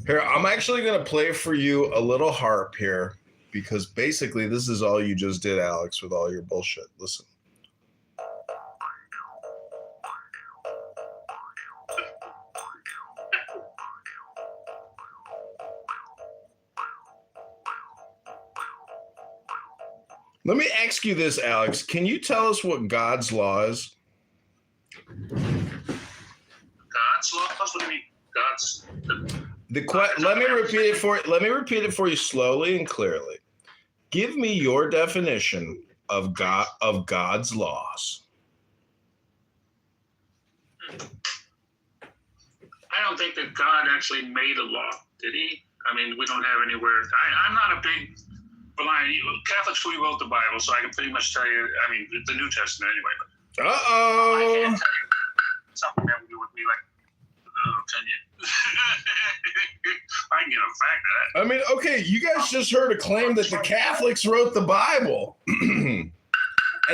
Here, I'm actually going to play for you a little harp here, because basically this is all you just did, Alex, with all your bullshit. Listen. Let me ask you this, Alex. Can you tell us what God's law is? God's laws? What do you mean? Let me repeat it for you. Let me repeat it for you slowly and clearly. Give me your definition of God's laws. I don't think that God actually made a law, did he? I mean, we don't have anywhere. I'm not a big blind. Catholics rewrote the Bible, so I can pretty much tell you. I mean, the New Testament anyway. But I can't tell you something that would be like, can you? I can get a fact of that. I mean, okay, you guys just heard a claim that the Catholics wrote the Bible. And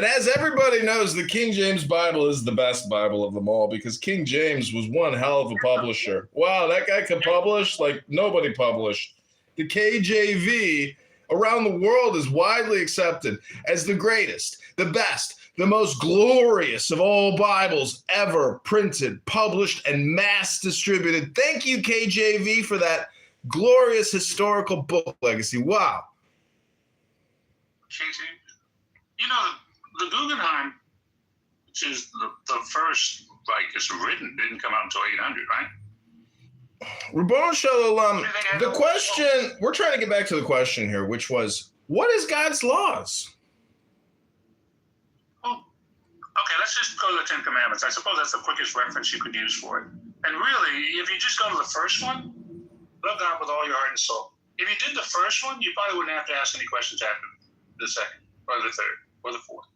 as everybody knows, the King James Bible is the best Bible of them all because King James was one hell of a publisher. Wow, that guy could publish like nobody published. The KJV around the world is widely accepted as the greatest, the best, the most glorious of all Bibles ever printed, published, and mass distributed. Thank you, KJV, for that glorious historical book legacy. Wow. You know, the Guggenheim, which is the first, like, it's written, didn't come out until 800, right? Rabboni Shalom, the question, we're trying to get back to the question here, which was, what is God's laws? Okay, let's just go to the Ten Commandments. I suppose that's the quickest reference you could use for it. And really, if you just go to the first one, love God with all your heart and soul. If you did the first one, you probably wouldn't have to ask any questions after the second, or the third, or the fourth.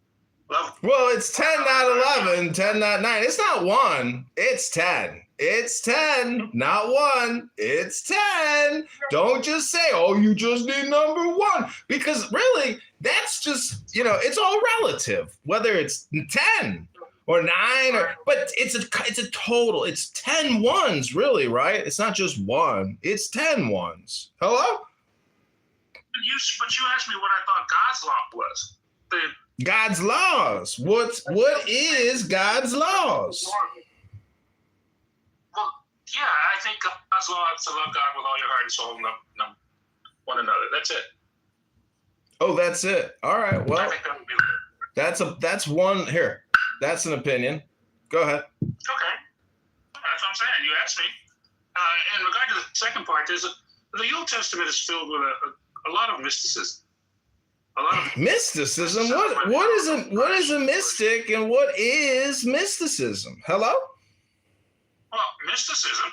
Well, it's 10, not 11, 10, not 9. It's not 1, it's 10. It's 10, not 1, it's 10. Don't just say, oh, you just need number 1. Because really, that's just, it's all relative. Whether it's 10 or 9, but it's a total. It's 10 ones, really, right? It's not just 1. It's 10 ones. Hello? But you asked me what I thought God's law was. God's laws. What is God's laws? Well, yeah, I think God's law is to love God with all your heart and soul and love one another. That's it. Oh, that's it. All right. Well, I think that would be that's one here. That's an opinion. Go ahead. Okay. That's what I'm saying. You asked me. In regard to the second part, the Old Testament is filled with a lot of mysticism. Mysticism? What is a mystic and what is mysticism? Hello? Well, mysticism,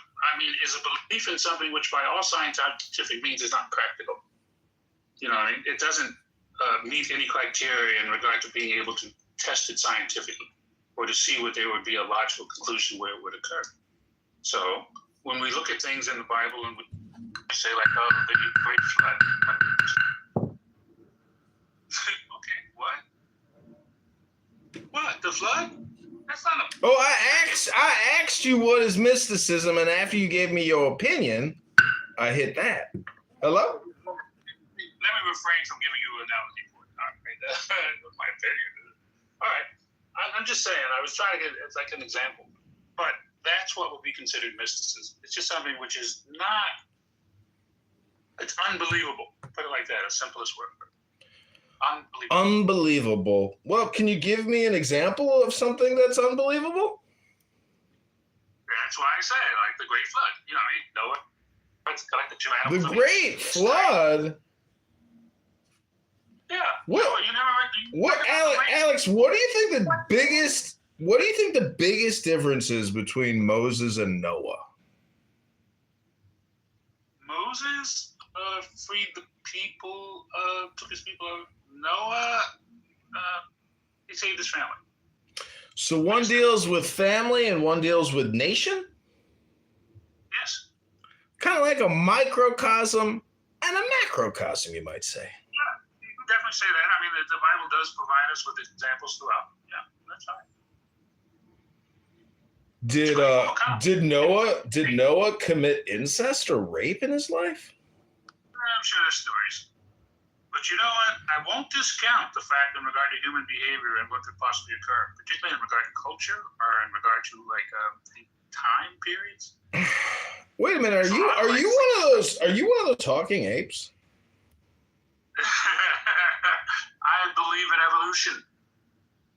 is a belief in something which by all scientific means is not practical. You know what I mean? It doesn't meet any criteria in regard to being able to test it scientifically or to see what there would be a logical conclusion where it would occur. So when we look at things in the Bible and we say like, oh, the great flood. Okay, what? What? The flood? That's not a... Oh, I asked you what is mysticism, and after you gave me your opinion, I hit that. Hello? Let me refrain from giving you an analogy for it. All right, that's my opinion. All right. I'm just saying, I was trying to get it's like an example. But that's what would be considered mysticism. It's just something which is not... It's unbelievable. Put it like that, the simplest word. Unbelievable. Well, can you give me an example of something that's unbelievable? That's why I say, like the Great Flood. You know what I mean? Noah, like the two animals. The Great Flood? Yeah. Alex, what do you think the biggest difference is between Moses and Noah? Moses freed the people, took his people out. Noah, he saved his family. So one deals with family and one deals with nation? Yes. Kind of like a microcosm and a macrocosm, you might say. Yeah, you can definitely say that. The Bible does provide us with examples throughout. Yeah, that's fine. Did Noah commit incest or rape in his life? I'm sure there's stories. But you know what? I won't discount the fact in regard to human behavior and what could possibly occur, particularly in regard to culture or in regard to the time periods. Wait a minute, are you one of those talking apes? I believe evolution,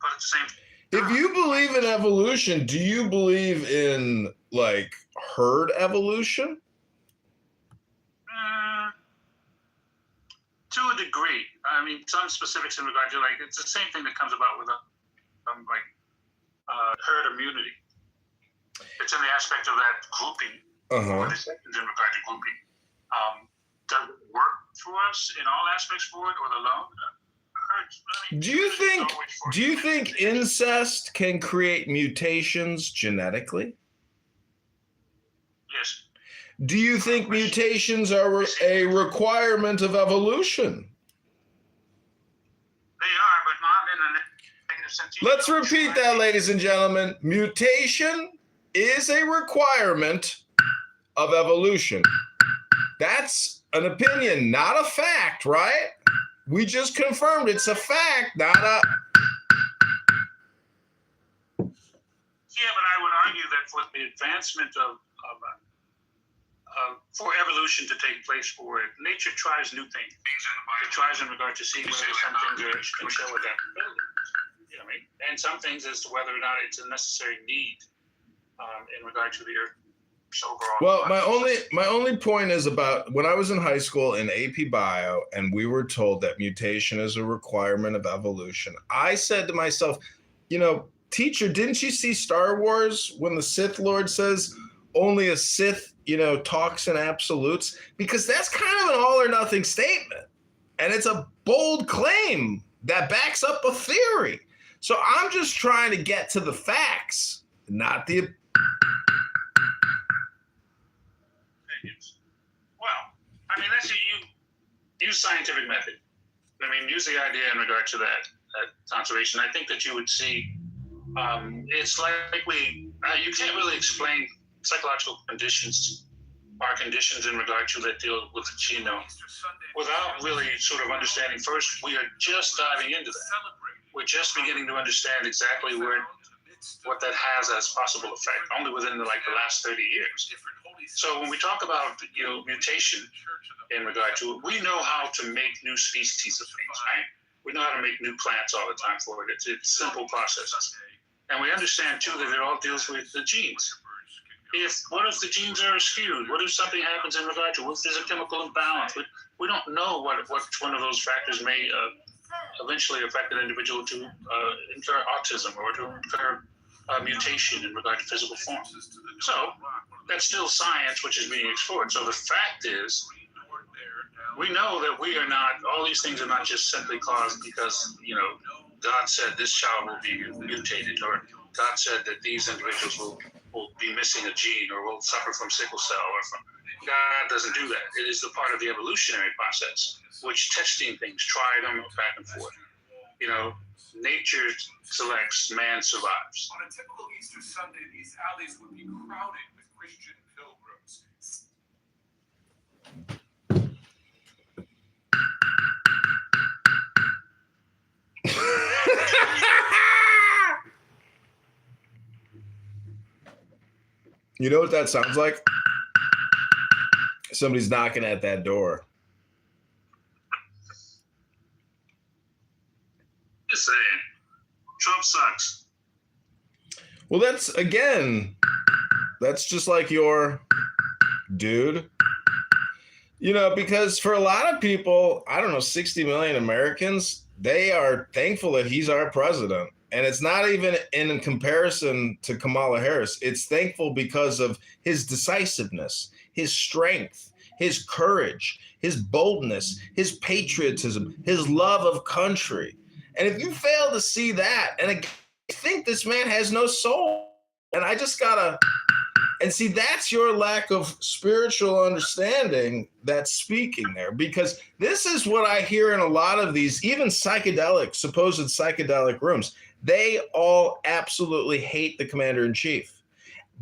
but at the same time. If you believe in evolution, do you believe in like herd evolution? To a degree. I mean, some specifics in regard to like, it's the same thing that comes about with herd immunity. It's in the aspect of that grouping, or the sections in regard to grouping. Does it work for us in all aspects for it, or the lone? Do you think incest can create mutations genetically? Yes. Do you think mutations are a requirement of evolution? They are, but not in a negative sense. Let's repeat that, ladies and gentlemen. Mutation is a requirement of evolution. That's an opinion, not a fact, right? We just confirmed it's a fact, not a... Yeah, but I would argue that for the advancement for evolution to take place for it, nature tries new things. It tries in regard to see whether some things can show adaptability. You know what I mean? And some things as to whether or not it's a necessary need in regard to the Earth. Well, my only point is about when I was in high school in AP Bio and we were told that mutation is a requirement of evolution. I said to myself, you know, teacher, didn't you see Star Wars when the Sith Lord says only a Sith, you know, talks in absolutes? Because that's kind of an all or nothing statement. And it's a bold claim that backs up a theory. So I'm just trying to get to the facts, not the... Well, I mean, that's use scientific method. I mean, use the idea in regard to that conservation. I think that you would see, it's like you can't really explain psychological conditions or conditions in regard to that deal with the genome without really sort of understanding. First, we are just diving into that. We're just beginning to understand exactly what that has as possible effect, only within the last 30 years. So when we talk about mutation in regard to it, we know how to make new species of things, right? We know how to make new plants all the time for it. It's simple processes. And we understand too that it all deals with the genes. What if the genes are skewed? What if something happens in regard to, what if there's a chemical imbalance? We don't know what one of those factors may eventually affect an individual to incur autism or to incur mutation in regard to physical form. So that's still science which is being explored. So the fact is, we know that we are not, all these things are not just simply caused because, God said this child will be mutated, or God said that these individuals will be missing a gene or will suffer from sickle cell. God doesn't do that. It is the part of the evolutionary process, which testing things, try them back and forth. Nature selects, man survives. On a typical Easter Sunday, these alleys would be crowded with Christian pilgrims. You know what that sounds like? Somebody's knocking at that door. Just saying, Trump sucks. Well, that's just like your dude. Because for a lot of people, 60 million Americans, they are thankful that he's our president. And it's not even in comparison to Kamala Harris. It's thankful because of his decisiveness, his strength, his courage, his boldness, his patriotism, his love of country. And if you fail to see that, and I think this man has no soul, and I just gotta, and see, that's your lack of spiritual understanding that's speaking there, because this is what I hear in a lot of these, even supposed psychedelic rooms. They all absolutely hate the commander-in-chief,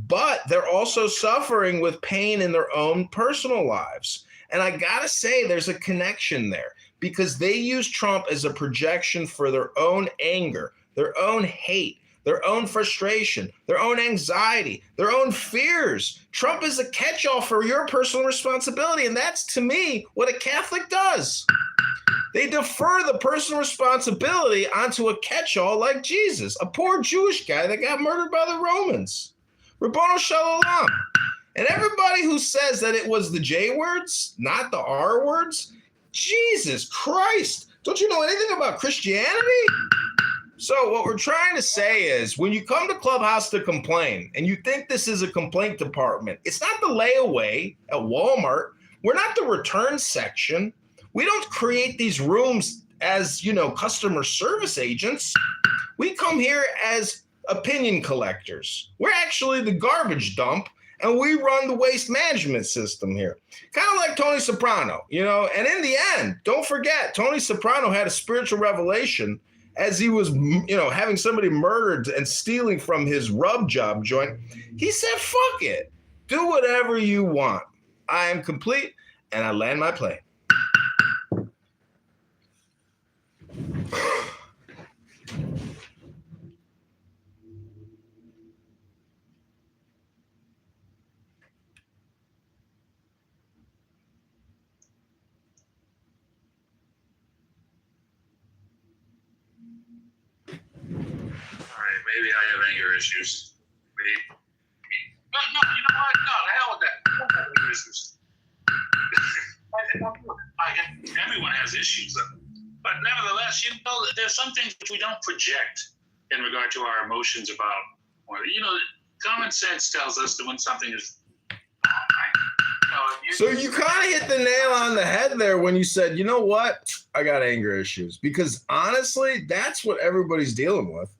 but they're also suffering with pain in their own personal lives. And I gotta say, there's a connection there, because they use Trump as a projection for their own anger, their own hate, their own frustration, their own anxiety, their own fears. Trump is a catch-all for your personal responsibility, and that's, to me, what a Catholic does. They defer the personal responsibility onto a catch-all like Jesus, a poor Jewish guy that got murdered by the Romans. Rabbanu Shalom. And everybody who says that it was the J words, not the R words, Jesus Christ. Don't you know anything about Christianity? So what we're trying to say is when you come to Clubhouse to complain and you think this is a complaint department, it's not the layaway at Walmart. We're not the return section. We don't create these rooms as, customer service agents. We come here as opinion collectors. We're actually the garbage dump, and we run the waste management system here. Kind of like Tony Soprano, and in the end, don't forget, Tony Soprano had a spiritual revelation as he was, having somebody murdered and stealing from his rub job joint. He said, fuck it. Do whatever you want. I am complete, and I land my plane. Maybe I have anger issues. Maybe. No, you know what? No, the hell with that. I don't have anger issues. Everyone has issues, but nevertheless, there's some things which we don't project in regard to our emotions about. Or, common sense tells us that when something is. So you kind of hit the nail on the head there when you said, you know what? I got anger issues. Because honestly, that's what everybody's dealing with.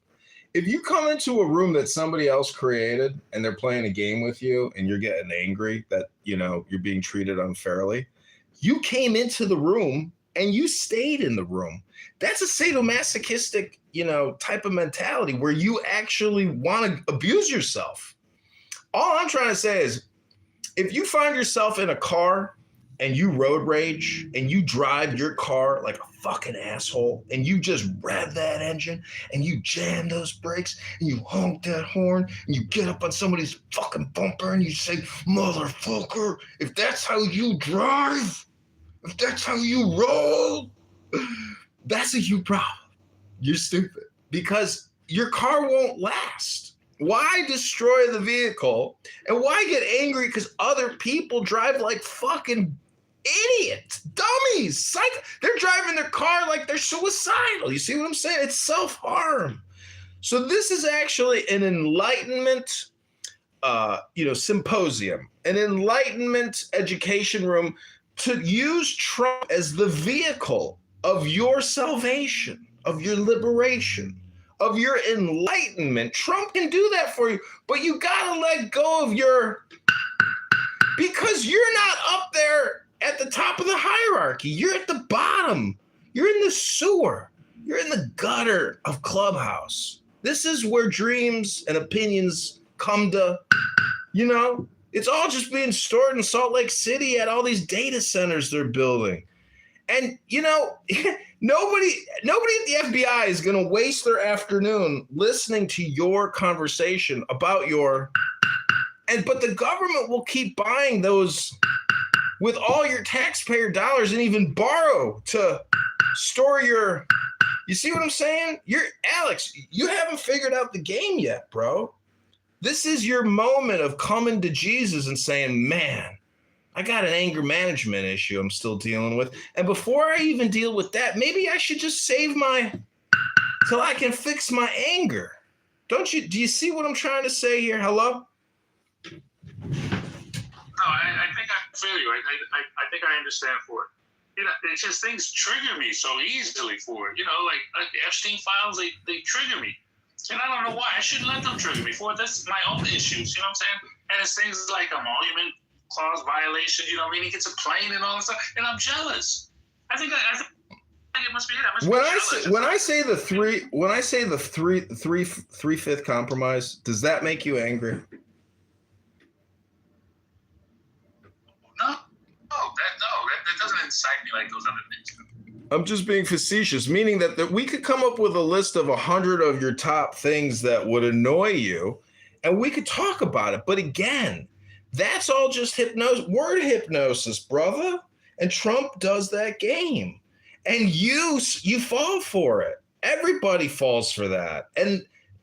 If you come into a room that somebody else created and they're playing a game with you and you're getting angry that, you're being treated unfairly, you came into the room and you stayed in the room. That's a sadomasochistic, type of mentality where you actually want to abuse yourself. All I'm trying to say is if you find yourself in a car and you road rage and you drive your car like a fucking asshole and you just rev that engine and you jam those brakes and you honk that horn and you get up on somebody's fucking bumper and you say, motherfucker, if that's how you drive, if that's how you roll, that's a huge problem. You're stupid because your car won't last. Why destroy the vehicle and why get angry because other people drive like fucking idiots, dummies? They're driving their car like they're suicidal. You see what I'm saying? It's self-harm. So this is actually an enlightenment, symposium, an enlightenment education room to use Trump as the vehicle of your salvation, of your liberation, of your enlightenment. Trump can do that for you, but you gotta let go of because you're not up there at the top of the hierarchy. You're at the bottom. You're in the sewer. You're in the gutter of Clubhouse. This is where dreams and opinions come to, it's all just being stored in Salt Lake City at all these data centers they're building. And, nobody at the FBI is going to waste their afternoon listening to your conversation about but the government will keep buying those with all your taxpayer dollars and even borrow to store you see what I'm saying? Alex, you haven't figured out the game yet, bro. This is your moment of coming to Jesus and saying, man, I got an anger management issue I'm still dealing with. And before I even deal with that, maybe I should just save till I can fix my anger. Do you see what I'm trying to say here? Hello? No, I think I feel you. I think I understand for it. It's just things trigger me so easily for it. Like the Epstein files, they trigger me. And I don't know why. I shouldn't let them trigger me for it. That's my own issues, you know what I'm saying? And it's things like emolument clause violation, he gets a plane and all that stuff. And I'm jealous. I think it must be it. When I say the three-fifth compromise, does that make you angry? No, that doesn't incite me like those other things. I'm just being facetious, meaning that we could come up with a list of 100 of your top things that would annoy you, and we could talk about it. But again, that's all just word hypnosis, brother. And Trump does that game. And you fall for it. Everybody falls for that.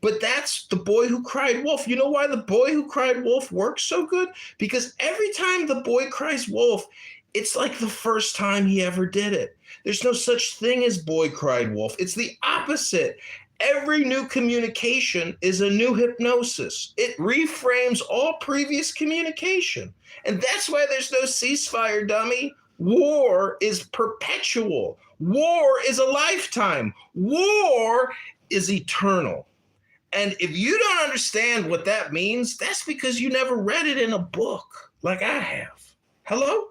But that's The Boy Who Cried Wolf. You know why The Boy Who Cried Wolf works so good? Because every time the boy cries wolf, it's like the first time he ever did it. There's no such thing as boy cried wolf. It's the opposite. Every new communication is a new hypnosis. It reframes all previous communication. And that's why there's no ceasefire, dummy. War is perpetual. War is a lifetime. War is eternal. And if you don't understand what that means, that's because you never read it in a book like I have. Hello?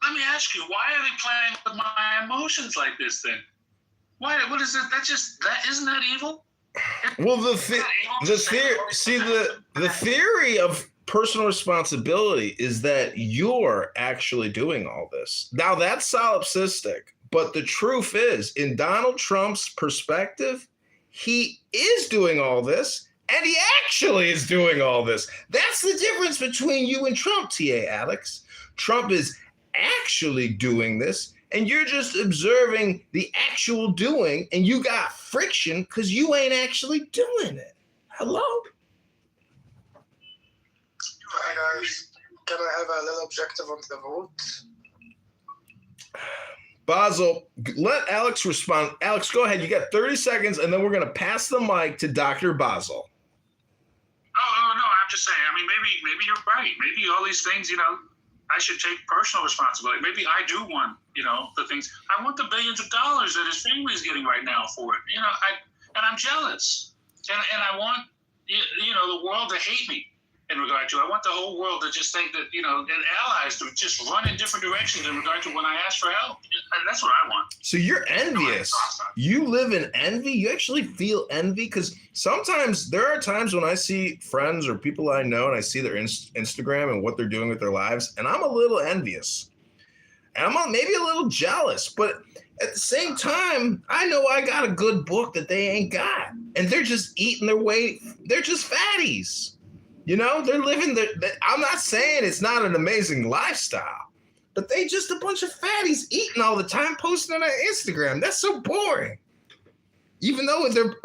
Let me ask you, why are they playing with my emotions like this then? Why? What is it? Isn't that evil? Well, the theory of personal responsibility is that you're actually doing all this. Now that's solipsistic, but the truth is, in Donald Trump's perspective, he is doing all this, and he actually is doing all this. That's the difference between you and Trump, TA Alex. Trump is actually doing this, and you're just observing the actual doing, and you got friction because you ain't actually doing it. Hello? Hi guys, can I have a little objective on the vote? Basil, let Alex respond. Alex, go ahead. You got 30 seconds, and then we're going to pass the mic to Dr. Basil. Oh, no, I'm just saying, I mean, maybe you're right. Maybe all these things, I should take personal responsibility. Maybe I do want, the things. I want the billions of dollars that his family is getting right now for it. And I'm jealous. And I want, the world to hate me in regard to. I want the whole world to just think that, and allies to just run in different directions in regard to when I ask for help. And that's what I want. So you're envious. You live in envy. You actually feel envy because sometimes there are times when I see friends or people I know and I see their Instagram and what they're doing with their lives, and I'm a little envious. And I'm maybe a little jealous, but at the same time, I know I got a good book that they ain't got. And they're just eating their way. They're just fatties. They're living I'm not saying it's not an amazing lifestyle, but they just a bunch of fatties eating all the time, posting on Instagram. That's so boring. Even though they're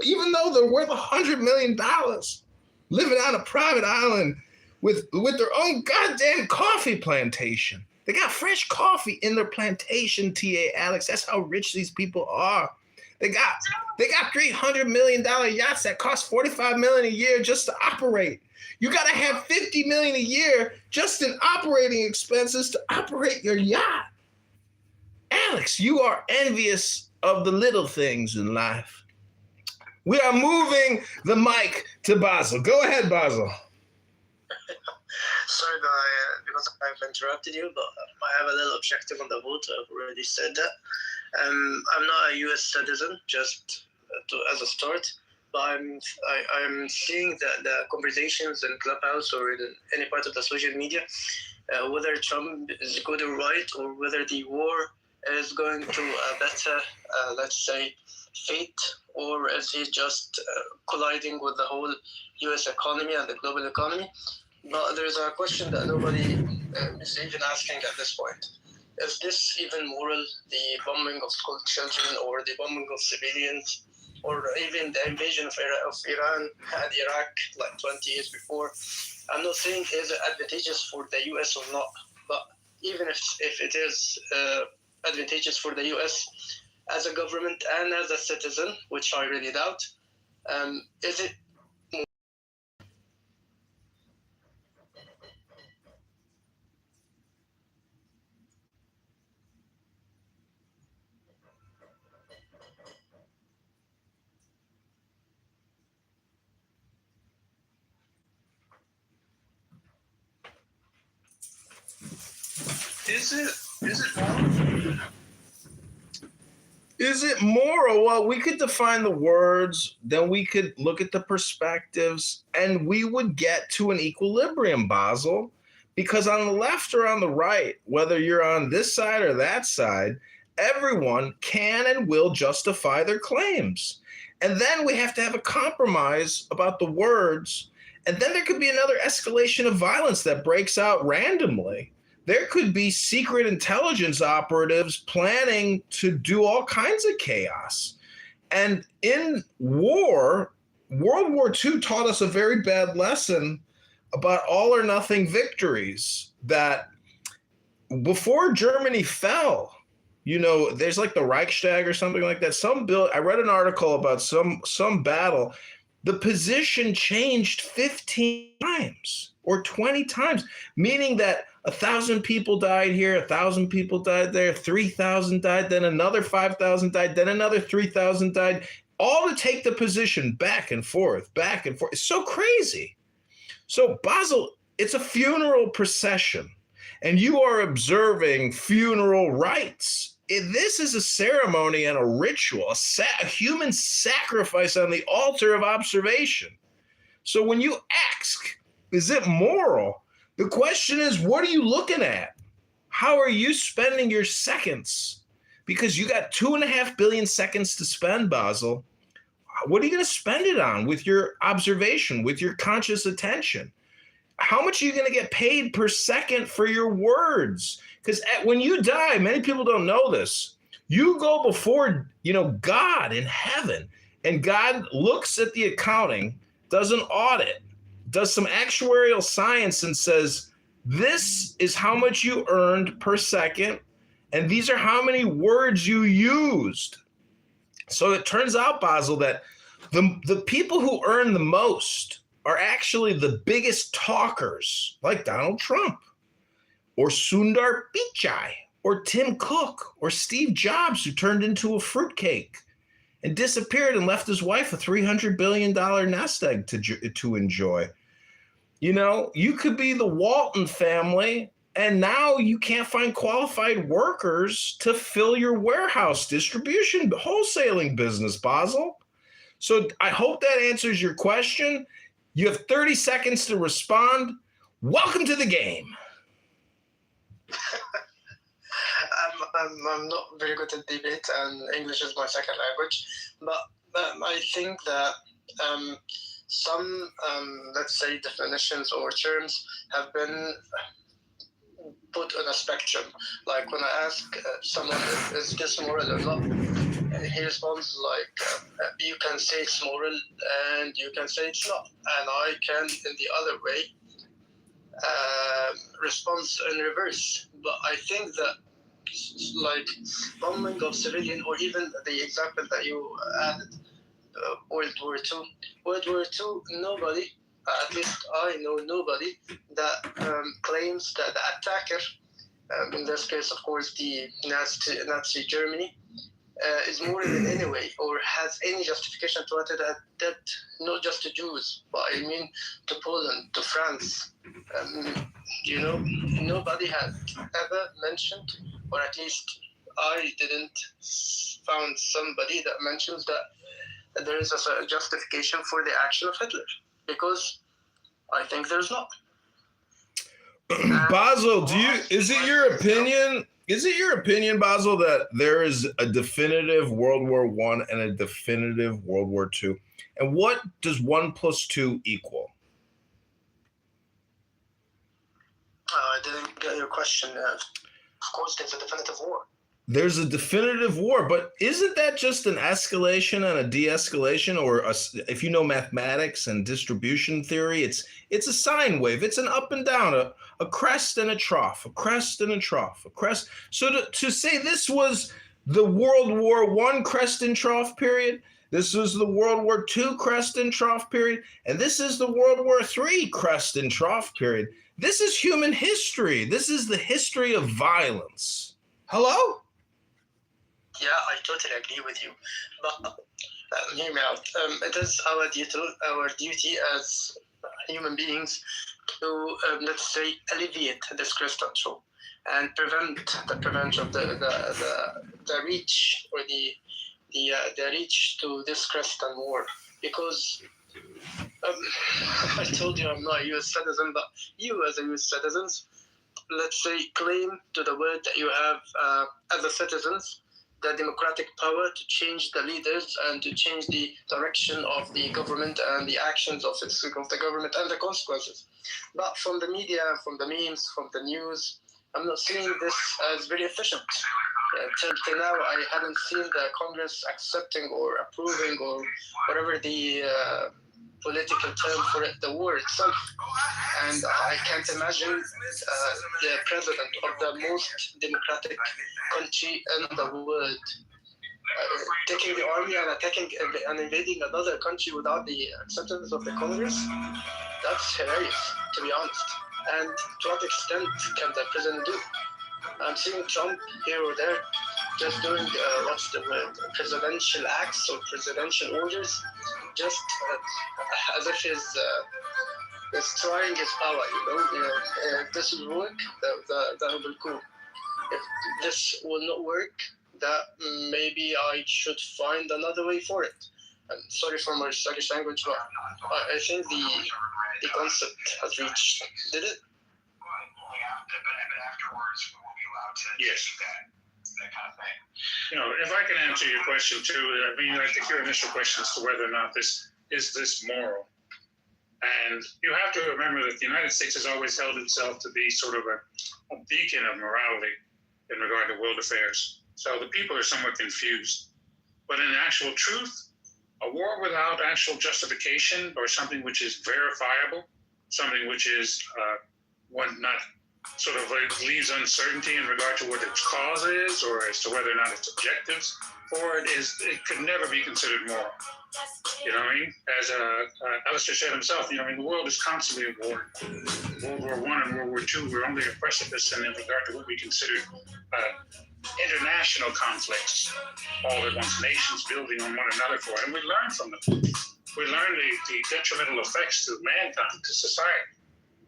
worth $100 million, living on a private island with their own goddamn coffee plantation. They got fresh coffee in their plantation, TA Alex. That's how rich these people are. They got $300 million yachts that cost $45 million a year just to operate. You got to have $50 million a year just in operating expenses to operate your yacht. Alex, you are envious of the little things in life. We are moving the mic to Basil. Go ahead, Basil. Sorry because I've interrupted you, but I have a little objective on the vote. I've already said that. I'm not a U.S. citizen, just as a start. But I'm seeing the conversations in Clubhouse or in any part of the social media, whether Trump is good or right, or whether the war is going to a better, let's say, fate, or is he just colliding with the whole U.S. economy and the global economy? But there's a question that nobody is even asking at this point. Is this even moral, the bombing of school children or the bombing of civilians? Or even the invasion of Iran and Iraq like 20 years before. I'm not saying is it advantageous for the U.S. or not, but even if it is advantageous for the U.S. as a government and as a citizen, which I really doubt, is it Is it moral? Well, we could define the words, then we could look at the perspectives, and we would get to an equilibrium, Basil. Because on the left or on the right, whether you're on this side or that side, everyone can and will justify their claims. And then we have to have a compromise about the words. And then there could be another escalation of violence that breaks out randomly. there could be secret intelligence operatives planning to do all kinds of chaos. And in war, World War II taught us a very bad lesson about all or nothing victories, that before Germany fell, you know, there's like the Reichstag or something like that. I read an article about some battle. The position changed 15 times or 20 times, meaning that 1,000 people died here, 1,000 people died there, 3,000 died, then another 5,000 died, then another 3,000 died, all to take the position back and forth, back and forth. It's so crazy. So Basel, it's a funeral procession, and you are observing funeral rites. This is a ceremony and a ritual, a human sacrifice on the altar of observation. So when you ask, is it moral? The question is, what are you looking at? How are you spending your seconds? Because you got 2.5 billion seconds to spend, Basel. What are you going to spend it on with your observation, with your conscious attention? How much are you going to get paid per second for your words? Because when you die, many people don't know this. You go before, God in heaven, and God looks at the accounting, does an audit, does some actuarial science, and says, this is how much you earned per second, and these are how many words you used. So it turns out, Basel, that the people who earn the most are actually the biggest talkers, like Donald Trump, or Sundar Pichai, or Tim Cook, or Steve Jobs, who turned into a fruitcake and disappeared and left his wife a $300 billion nest egg to enjoy. You could be the Walton family, and now you can't find qualified workers to fill your warehouse distribution, wholesaling business, Basel. So I hope that answers your question. You have 30 seconds to respond. Welcome to the game. I'm not very good at debate, and English is my second language. But I think that some, let's say, definitions or terms have been put on a spectrum. Like when I ask someone, is this moral or not? And he responds like, you can say it's moral and you can say it's not. And I can, in the other way, respond in reverse. But I think that like bombing of civilian, or even the example that you added, World War II, nobody, at least I know nobody, that claims that the attacker, in this case, of course, the Nazi Germany, is moral in any way, or has any justification to what it had did, not just to Jews, but I mean to Poland, to France. Nobody had ever mentioned, or at least I didn't found somebody that mentions that there is a justification for the action of Hitler, because I think there's not. Basel, is it your opinion, Basel, that there is a definitive World War I and a definitive World War II? And what does 1 + 2 equal? I didn't get your question. Of course, there's a definitive war. There's a definitive war, but isn't that just an escalation and a de-escalation? Or if you know mathematics and distribution theory, it's a sine wave. It's an up and down, a crest and a trough, a crest and a trough, a crest. So to say this was the World War I crest and trough period, this was the World War II crest and trough period, and this is the World War III crest and trough period. This is human history. This is the history of violence. Hello? Yeah, I totally agree with you. But hear me out. It is our duty as human beings to, let's say, alleviate this crest and trough and prevent of the reach, or the reach to this crest and war. Because I told you I'm not a U.S. citizen, but you as a U.S. citizen, let's say, claim to the word that you have as a citizens the democratic power to change the leaders and to change the direction of the government and the actions of the government and the consequences. But from the media, from the memes, from the news, I'm not seeing this as very efficient. Till now, I haven't seen the Congress accepting or approving or whatever the political term for it, the war itself. And I can't imagine the president of the most democratic country in the world taking the army and attacking and invading another country without the acceptance of the Congress. That's hilarious, to be honest. And to what extent can the president do? I'm seeing Trump here or there just doing what's the word, presidential acts or presidential orders, just as if he's trying his power. If this will work, that will be cool. If this will not work, that maybe I should find another way for it. I'm sorry for my Turkish language, but I think the concept has reached. Did it? Yes. That kind of thing. If I can answer your question too, I mean, I think your initial question as to whether or not this is moral. And you have to remember that the United States has always held itself to be sort of a beacon of morality in regard to world affairs. So the people are somewhat confused. But in actual truth, a war without actual justification or something which is verifiable, something which is not sort of leaves uncertainty in regard to what its cause is or as to whether or not its objectives for it could never be considered moral. You know what I mean? As Alistair said himself, the world is constantly at war. World War I and World War II were only a precipice in regard to what we consider international conflicts, all at once, nations building on one another for it. And we learn from them. We learn the detrimental effects to mankind, to society,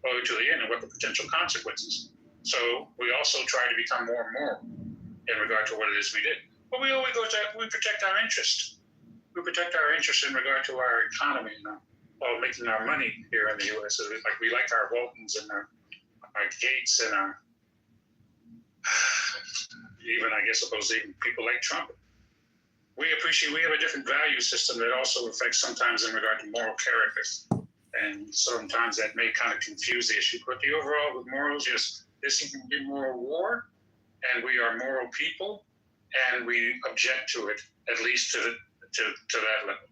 or to the end, and what the potential consequences. So we also try to become more moral in regard to what it is we did. But we always we protect our interest. We protect our interest in regard to our economy while making our money here in the U.S. So we like our Waltons and our Gates and our even, I guess, even people like Trump. We have a different value system that also affects sometimes in regard to moral characters. And sometimes that may kind of confuse the issue. But the overall with morals, yes, this can be moral war, and we are moral people, and we object to it, at least to that level.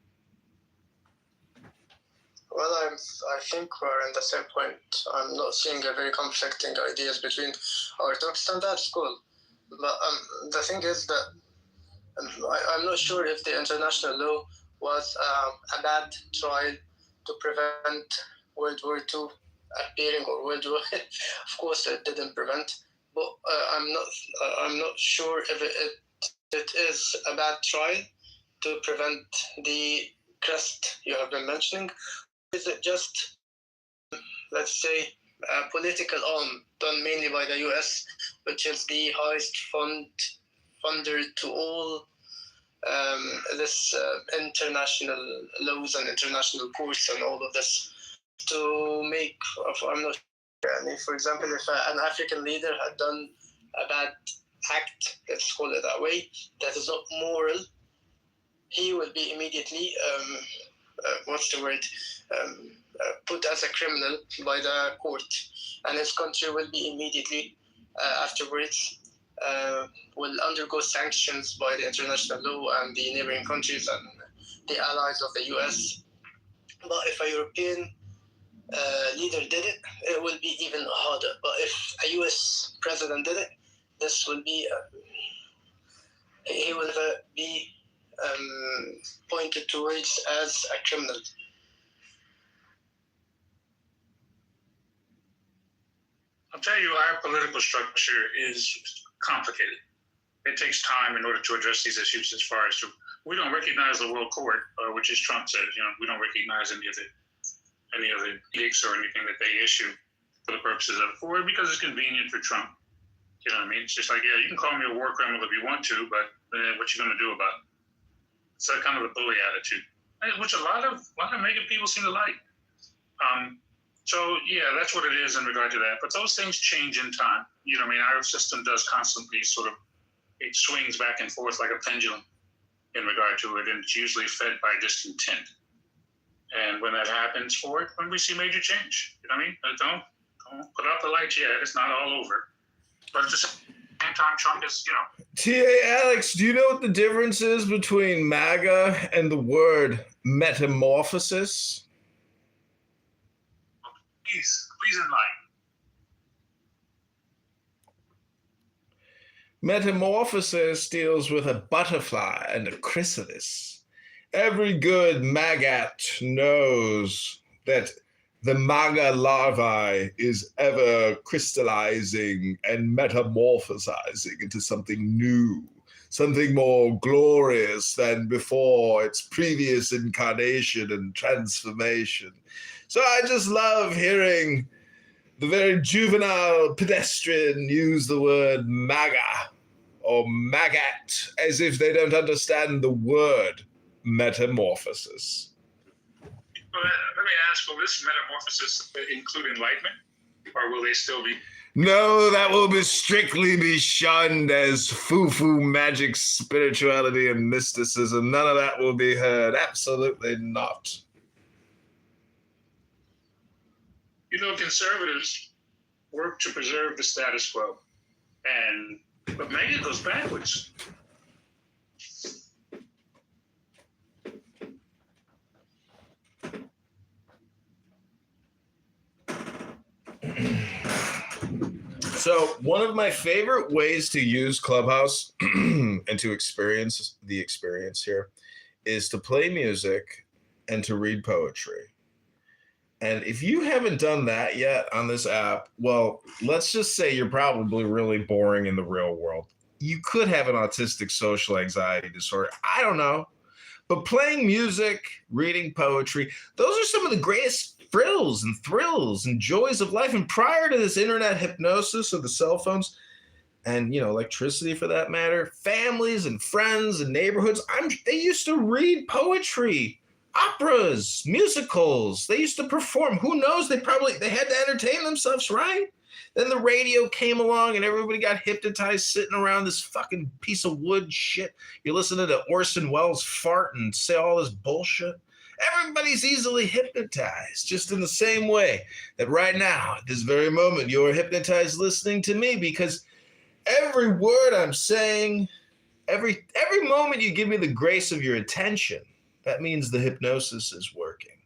Well, I think we're in the same point. I'm not seeing a very conflicting ideas between our talks, and that's cool. But the thing is that I'm not sure if the international law was a bad trial to prevent World War II appearing, or World War. Of course, it didn't prevent. But I'm not sure if it is a bad trial to prevent the crest you have been mentioning. Is it just, let's say, a political arm done mainly by the US, which is the highest funder to all this international laws and international courts and all of this to make, I'm not sure, for example, if an African leader had done a bad act, let's call it that way, that is not moral, he will be immediately, put as a criminal by the court, and his country will be immediately afterwards will undergo sanctions by the international law and the neighboring countries and the allies of the US. But if a European leader did it, it will be even harder. But if a US president did it, this will be, he will be pointed towards as a criminal. I'll tell you, our political structure is complicated. It takes time in order to address these issues as far as we don't recognize the World Court, which as Trump said, we don't recognize any of the edicts or anything that they issue for the purposes of it, because it's convenient for Trump. You know what I mean? It's just like, yeah, you can call me a war criminal if you want to, but what you going to do about it? It's kind of a bully attitude, which a lot of American people seem to like. So yeah, that's what it is in regard to that. But those things change in time. You know what I mean? Our system does constantly it swings back and forth like a pendulum in regard to it, and it's usually fed by discontent. And when that happens when we see major change, you know what I mean? Don't put out the lights yet. It's not all over. But at the same time, Trump is, T.A. Alex, do you know what the difference is between MAGA and the word metamorphosis? please enlighten. Metamorphosis deals with a butterfly and a chrysalis. Every good maggot knows that the MAGA larvae is ever crystallizing and metamorphosizing into something new, something more glorious than before its previous incarnation and transformation. So I just love hearing the very juvenile pedestrian use the word MAGA or maggot as if they don't understand the word metamorphosis. Let me ask, will this metamorphosis include enlightenment, or will they still be? No, that will be strictly be shunned as foo-foo magic spirituality and mysticism. None of that will be heard. Absolutely not. Conservatives work to preserve the status quo, but maybe it goes backwards. So one of my favorite ways to use Clubhouse and to experience the experience here is to play music and to read poetry. And if you haven't done that yet on this app, well, let's just say you're probably really boring in the real world. You could have an autistic social anxiety disorder. I don't know. But playing music, reading poetry, those are some of the greatest thrills and joys of life. And prior to this internet hypnosis of the cell phones and, electricity for that matter, families and friends and neighborhoods, they used to read poetry, operas, musicals. They used to perform. Who knows? They had to entertain themselves, right? Then the radio came along and everybody got hypnotized sitting around this fucking piece of wood shit. You're listening to Orson Welles fart and say all this bullshit. Everybody's easily hypnotized, just in the same way that right now, at this very moment, you're hypnotized listening to me, because every word I'm saying, every moment you give me the grace of your attention, that means the hypnosis is working.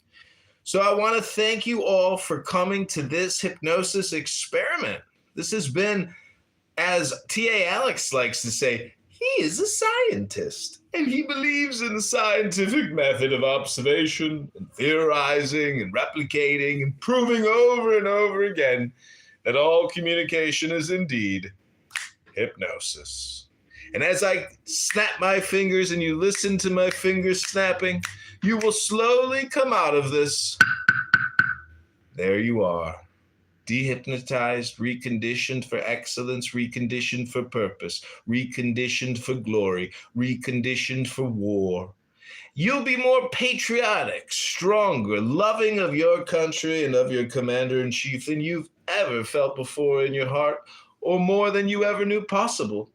So I want to thank you all for coming to this hypnosis experiment. This has been, as T.A. Alex likes to say, he is a scientist, and he believes in the scientific method of observation and theorizing and replicating and proving over and over again that all communication is indeed hypnosis. And as I snap my fingers and you listen to my fingers snapping, you will slowly come out of this. There you are. Dehypnotized, reconditioned for excellence, reconditioned for purpose, reconditioned for glory, reconditioned for war. You'll be more patriotic, stronger, loving of your country and of your commander-in-chief than you've ever felt before in your heart, or more than you ever knew possible.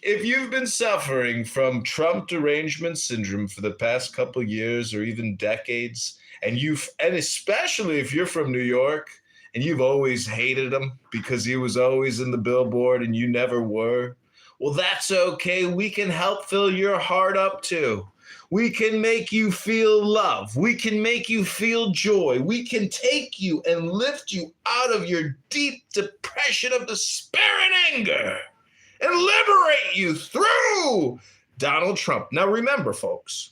If you've been suffering from Trump derangement syndrome for the past couple years or even decades, and especially if you're from New York and you've always hated him because he was always in the billboard and you never were, well, that's okay. We can help fill your heart up too. We can make you feel love. We can make you feel joy. We can take you and lift you out of your deep depression of despair and anger and liberate you through Donald Trump. Now remember, folks,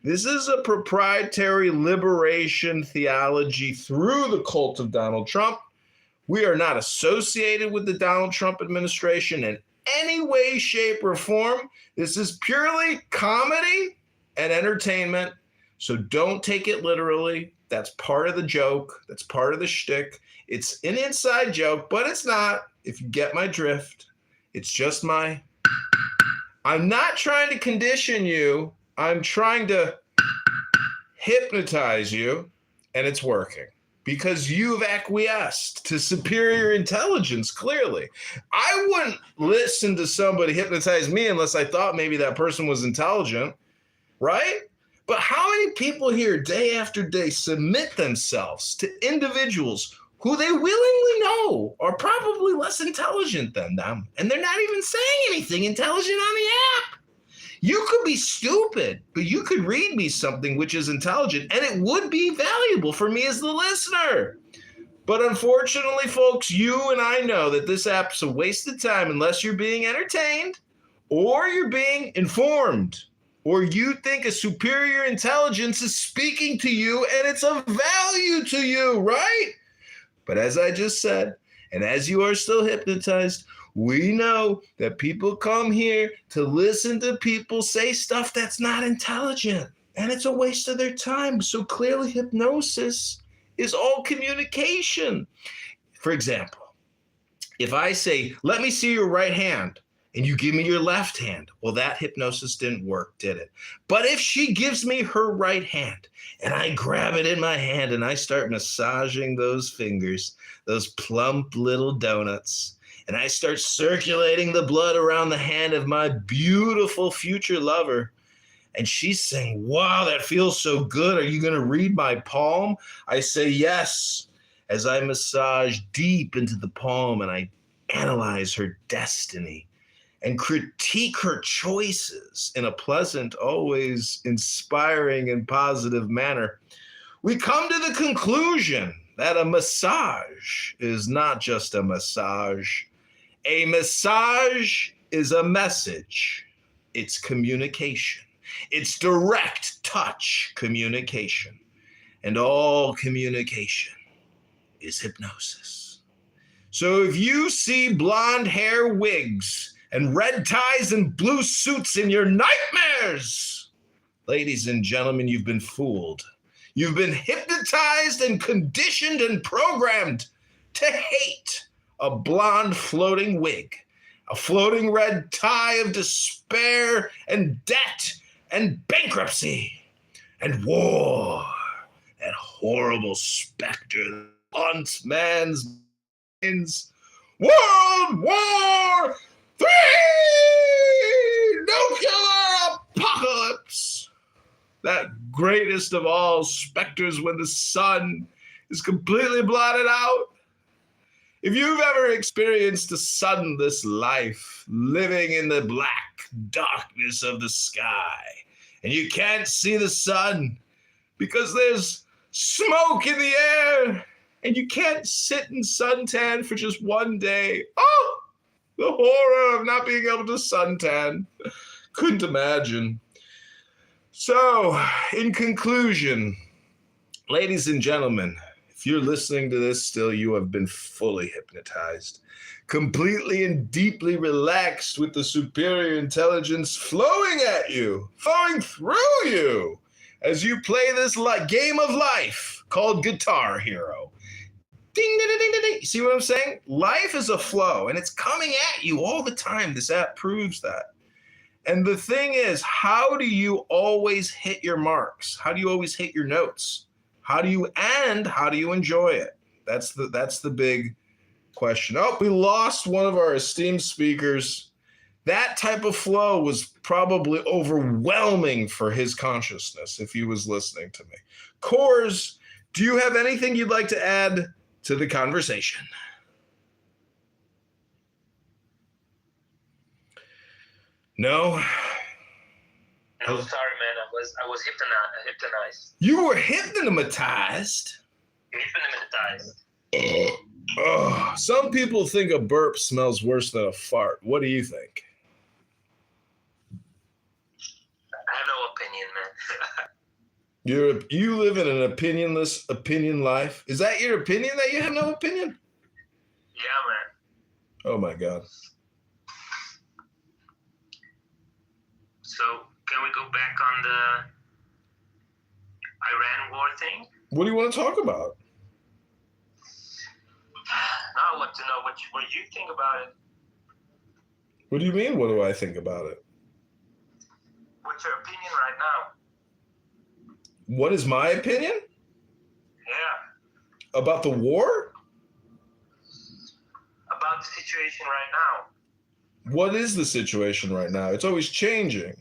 this is a proprietary liberation theology through the cult of Donald Trump. We are not associated with the Donald Trump administration in any way, shape, or form. This is purely comedy and entertainment, so don't take it literally. That's part of the joke. That's part of the shtick. It's an inside joke, but it's not, if you get my drift. It's just I'm not trying to condition you. I'm trying to hypnotize you, and it's working because you've acquiesced to superior intelligence, clearly. I wouldn't listen to somebody hypnotize me unless I thought maybe that person was intelligent, right? But how many people here day after day submit themselves to individuals who they willingly know are probably less intelligent than them, and they're not even saying anything intelligent on the app. You could be stupid, but you could read me something which is intelligent, and it would be valuable for me as the listener. But unfortunately, folks, you and I know that this app's a waste of time unless you're being entertained or you're being informed, or you think a superior intelligence is speaking to you and it's of value to you, right? But as I just said, and as you are still hypnotized, we know that people come here to listen to people say stuff that's not intelligent, and it's a waste of their time. So clearly hypnosis is all communication. For example, if I say, let me see your right hand, and you give me your left hand, well, that hypnosis didn't work, did it? But if she gives me her right hand, and I grab it in my hand, and I start massaging those fingers, those plump little donuts, and I start circulating the blood around the hand of my beautiful future lover, and she's saying, wow, that feels so good. Are you going to read my palm? I say yes, as I massage deep into the palm and I analyze her destiny and critique her choices in a pleasant, always inspiring and positive manner. We come to the conclusion that a massage is not just a massage. A massage is a message. It's communication. It's direct touch communication. And all communication is hypnosis. So if you see blonde hair wigs and red ties and blue suits in your nightmares, ladies and gentlemen, you've been fooled. You've been hypnotized and conditioned and programmed to hate a blonde floating wig, a floating red tie of despair and debt and bankruptcy and war, that horrible specter that haunts man's minds. World War III! Nuclear apocalypse! That greatest of all specters when the sun is completely blotted out. If you've ever experienced a sunless life, living in the black darkness of the sky, and you can't see the sun because there's smoke in the air, and you can't sit in suntan for just one day. Oh, the horror of not being able to suntan. Couldn't imagine. So, in conclusion, ladies and gentlemen, if you're listening to this still, you have been fully hypnotized, completely and deeply relaxed with the superior intelligence flowing at you, flowing through you, as you play this game of life called Guitar Hero. Ding, ding, ding, ding, ding. See what I'm saying? Life is a flow, and it's coming at you all the time. This app proves that. And the thing is, how do you always hit your marks? How do you always hit your notes? How do you enjoy it? That's the big question. Oh, we lost one of our esteemed speakers. That type of flow was probably overwhelming for his consciousness if he was listening to me. Kors, do you have anything you'd like to add to the conversation? No? No, sorry, man. I was hypnotized. You were hypnotized? Hypnotized. Oh, some people think a burp smells worse than a fart. What do you think? I have no opinion, man. You live in an opinionless opinion life? Is that your opinion, that you have no opinion? Yeah, man. Oh, my God. So, can we go back on the Iran war thing? What do you want to talk about? I want to know what you think about it. What do you mean, what do I think about it? What's your opinion right now? What is my opinion? Yeah. About the war? About the situation right now. What is the situation right now? It's always changing.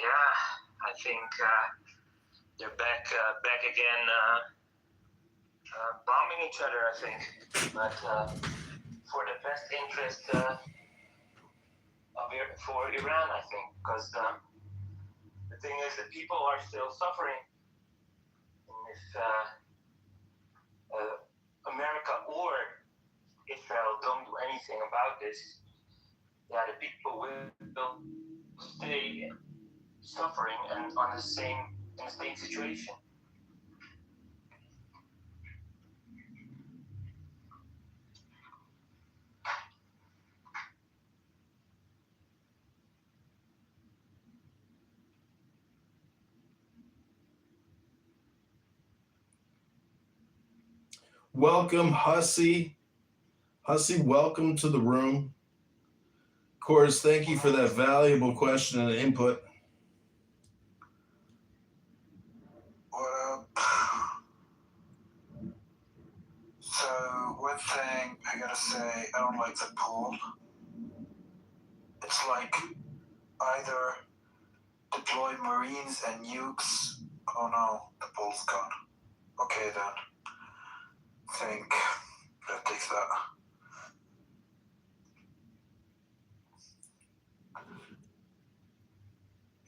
Yeah, I think they're back again bombing each other, I think, but for the best interest for Iran, I think, because the thing is that people are still suffering. And if America or Israel don't do anything about this, yeah, the people will stay suffering and in the same situation. Welcome, Hussy. Hussy, welcome to the room. Of course, thank you for that valuable question and input. What up? So, one thing I gotta say, I don't like the poll. It's like either deploy Marines and nukes. Oh no, the poll's gone. Okay then. Think that takes that.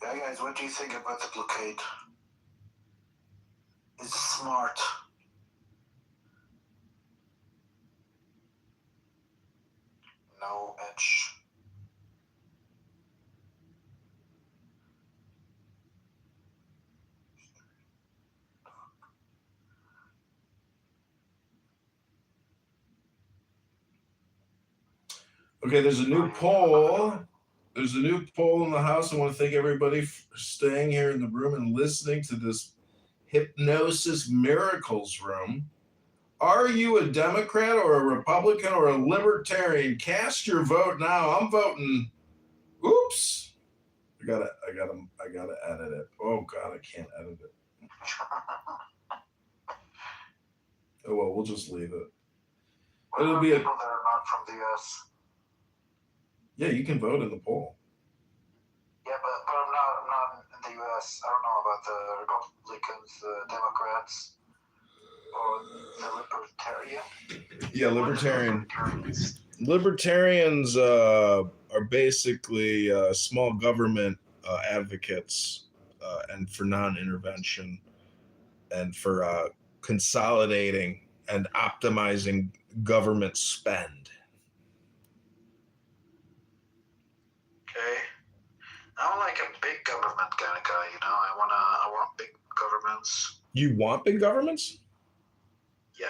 Yeah, guys, what do you think about the blockade? It's smart. No edge. Okay, there's a new poll. There's a new poll in the house. I want to thank everybody for staying here in the room and listening to this Hypnosis Miracles room. Are you a Democrat or a Republican or a Libertarian? Cast your vote now. I'm voting. Oops. I gotta edit it. Oh God, I can't edit it. Oh well, we'll just leave it. It'll be people that are not from the US. Yeah, you can vote in the poll. Yeah, but I'm not in the US. I don't know about the Republicans, the Democrats, or the Libertarian. Yeah, Libertarian. Libertarians are basically small government advocates and for non-intervention and for consolidating and optimizing government spend. Okay. I'm like a big government kind of guy, you know. I want big governments. You want big governments? Yeah.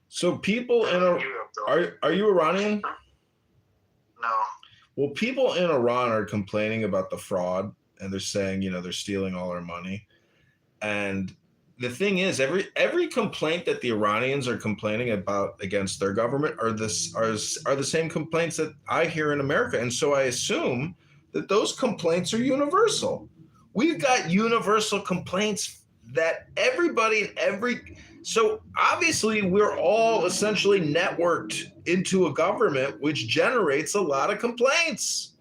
So people in are you Iranian? No. Well, people in Iran are complaining about the fraud, and they're saying, they're stealing all our money. And the thing is, every complaint that the Iranians are complaining about against their government are the same complaints that I hear in America. And so I assume that those complaints are universal. We've got universal complaints that everybody so obviously we're all essentially networked into a government which generates a lot of complaints.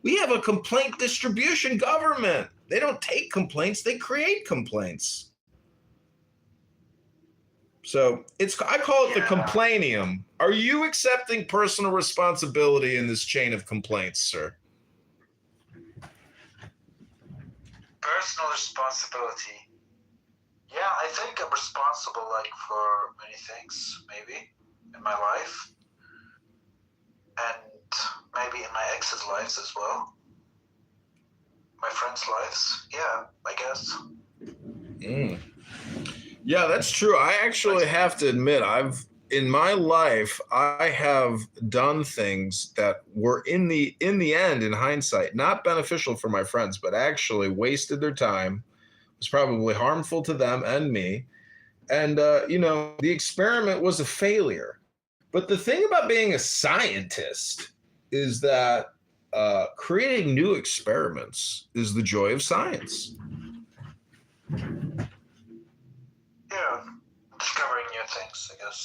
We have a complaint distribution government. They don't take complaints, they create complaints. So I call it the complainium. Are you accepting personal responsibility in this chain of complaints, sir? Personal responsibility. Yeah, I think I'm responsible for many things, maybe, in my life. And maybe in my ex's lives as well. My friends' lives. Yeah, I guess. Yeah, that's true. I actually have to admit, in my life, I have done things that were in the end, in hindsight, not beneficial for my friends, but actually wasted their time, was probably harmful to them and me. And, the experiment was a failure. But the thing about being a scientist is that creating new experiments is the joy of science. Yeah, discovering new things, I guess.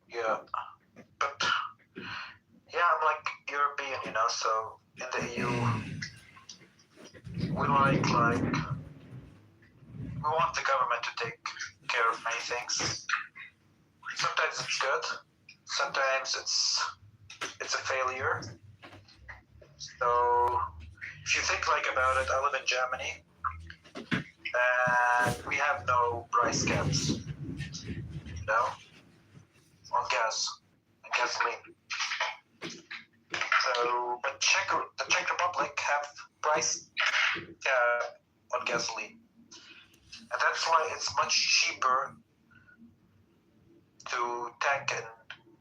Yeah, but yeah, I'm like European, so in the EU, we want the government to take care of many things. Sometimes it's good. Sometimes it's a failure. So if you think like about it, I live in Germany, and we have no price caps, you know, on gas and gasoline. So, but the Czech Republic have price cap on gasoline, and that's why it's much cheaper to tank in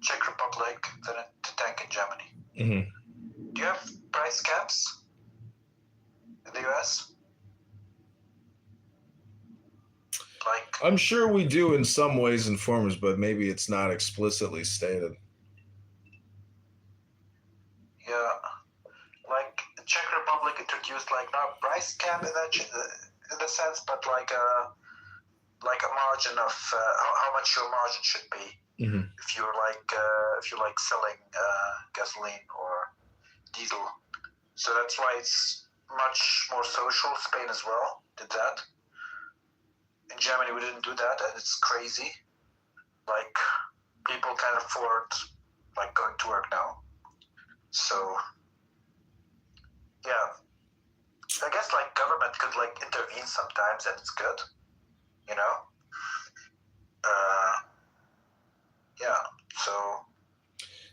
Czech Republic than to tank in Germany. Mm-hmm. Do you have price caps in the US? Like, I'm sure we do in some ways and forms, but maybe it's not explicitly stated. yeah, like the Czech Republic introduced like not price cap in the sense, but like a margin of how much your margin should be Mm-hmm. if you're like selling gasoline or diesel. So that's why it's much more social. Spain as well did that. In Germany, we didn't do that, and it's crazy. Like, people can't afford like going to work now. So, yeah, I guess like government could like intervene sometimes, and it's good, you know. Yeah. So.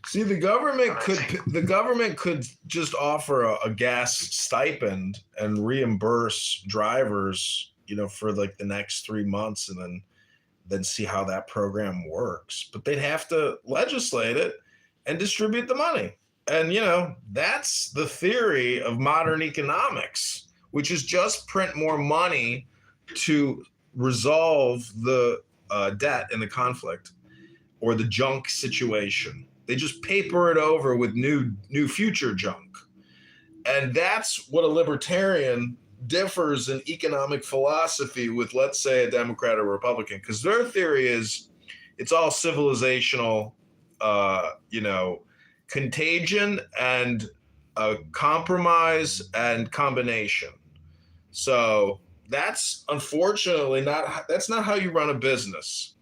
See, the government could just offer a gas stipend and reimburse drivers, you know, for like the next 3 months, and then see how that program works. But they'd have to legislate it and distribute the money. And, you know, that's the theory of modern economics, which is just print more money to resolve the debt in the conflict or the junk situation. They just paper it over with new future junk. And that's what a libertarian differs in economic philosophy with, let's say, a Democrat or Republican, because their theory is it's all civilizational, contagion and compromise and combination. So that's unfortunately that's not how you run a business.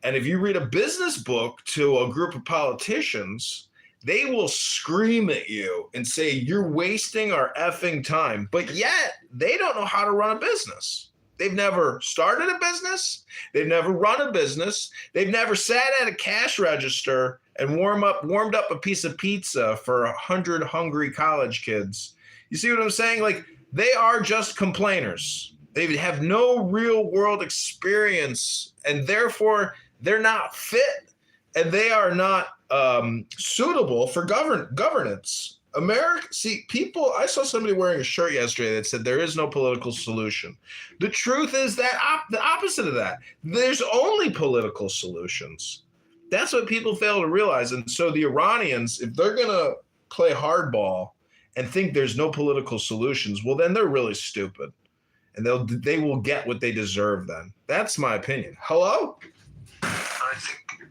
And if you read a business book to a group of politicians, they will scream at you and say, you're wasting our effing time. But yet they don't know how to run a business. They've never started a business. They've never run a business. They've never sat at a cash register and warmed up a piece of pizza for 100 hungry college kids. You see what I'm saying? Like, they are just complainers. They have no real world experience, and therefore they're not fit, and they are not suitable for governance. I saw somebody wearing a shirt yesterday that said there is no political solution. The truth is that the opposite of that. There's only political solutions. That's what people fail to realize. And so the Iranians, if they're going to play hardball and think there's no political solutions, well, then they're really stupid. And they will get what they deserve then. That's my opinion. Hello?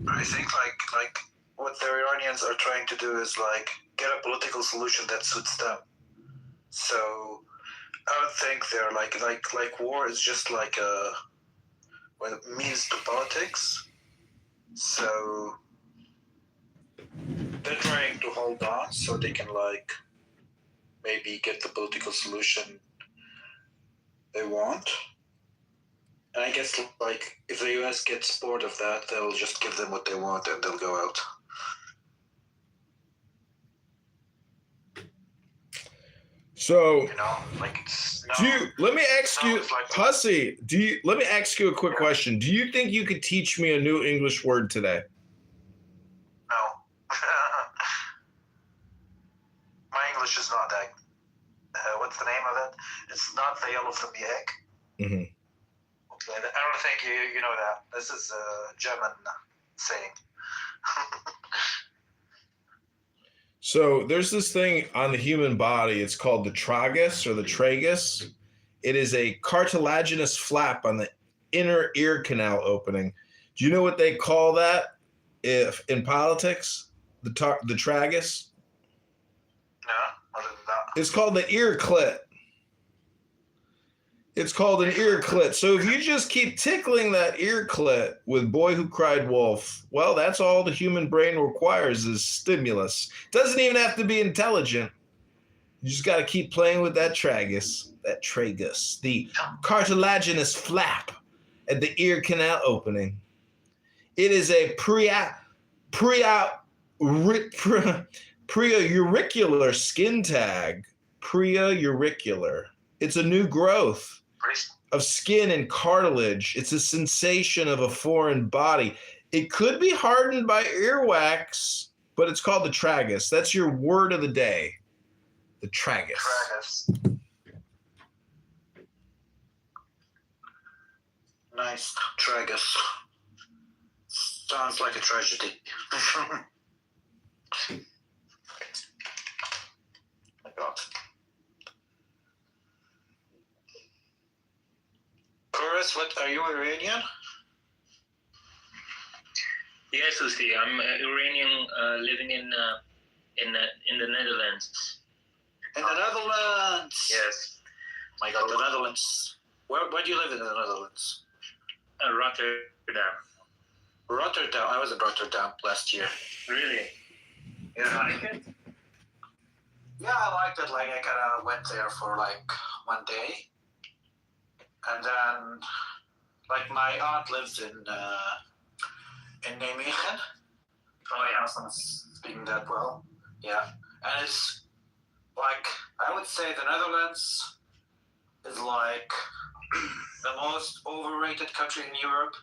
I think like what the Iranians are trying to do is like get a political solution that suits them. So I don't think they're like war is just like a means to politics. So they're trying to hold on so they can like maybe get the political solution they want. And I guess like if the US gets bored of that, they'll just give them what they want and they'll go out. So, you know, like let me ask you, Hussey, let me ask you a quick question. Do you think you could teach me a new English word today? No. My English is not that. What's the name of it? It's not the yellow from the egg. Mm-hmm. I don't think you know that. This is a German saying. So there's this thing on the human body. It's called the tragus or the tragus. It is a cartilaginous flap on the inner ear canal opening. Do you know what they call that if in politics? The tragus? No, other than that. It's called the ear clit. It's called an ear clit. So if you just keep tickling that ear clit with Boy Who Cried Wolf, well, that's all the human brain requires is stimulus. Doesn't even have to be intelligent. You just got to keep playing with that tragus, the cartilaginous flap at the ear canal opening. It is a preauricular skin tag. Preauricular. It's a new growth of skin and cartilage. It's a sensation of a foreign body. It could be hardened by earwax, but it's called the tragus. That's your word of the day. The tragus. Tragus. Nice. Tragus. Sounds like a tragedy. My God. Chorus, what are you Iranian? Yes, Uzi, I'm Iranian, living in the Netherlands. In the Netherlands. Yes. My God, the Netherlands. Where do you live in the Netherlands? Rotterdam. Rotterdam. I was in Rotterdam last year. Really? Yeah. You like it? Yeah, I liked it. Like I kind of went there for like 1 day, and then like my aunt lives in Nijmegen. Oh yeah. I'm speaking that well. Yeah, and it's like I would say the Netherlands is like the most overrated country in Europe.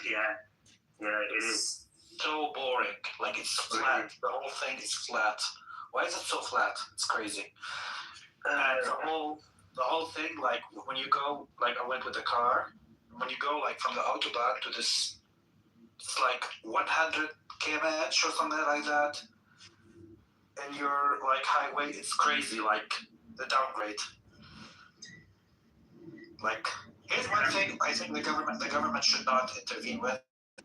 Yeah. Yeah, it is. So boring. Like it's flat. The whole thing is flat. Why is it so flat? It's crazy. And the whole thing, like when you go, like I went with the car. When you go like from the autobahn to this, it's like 100 km/h or something like that. And your like highway, it's crazy. Like the downgrade. Like here's one thing I think the government should not intervene with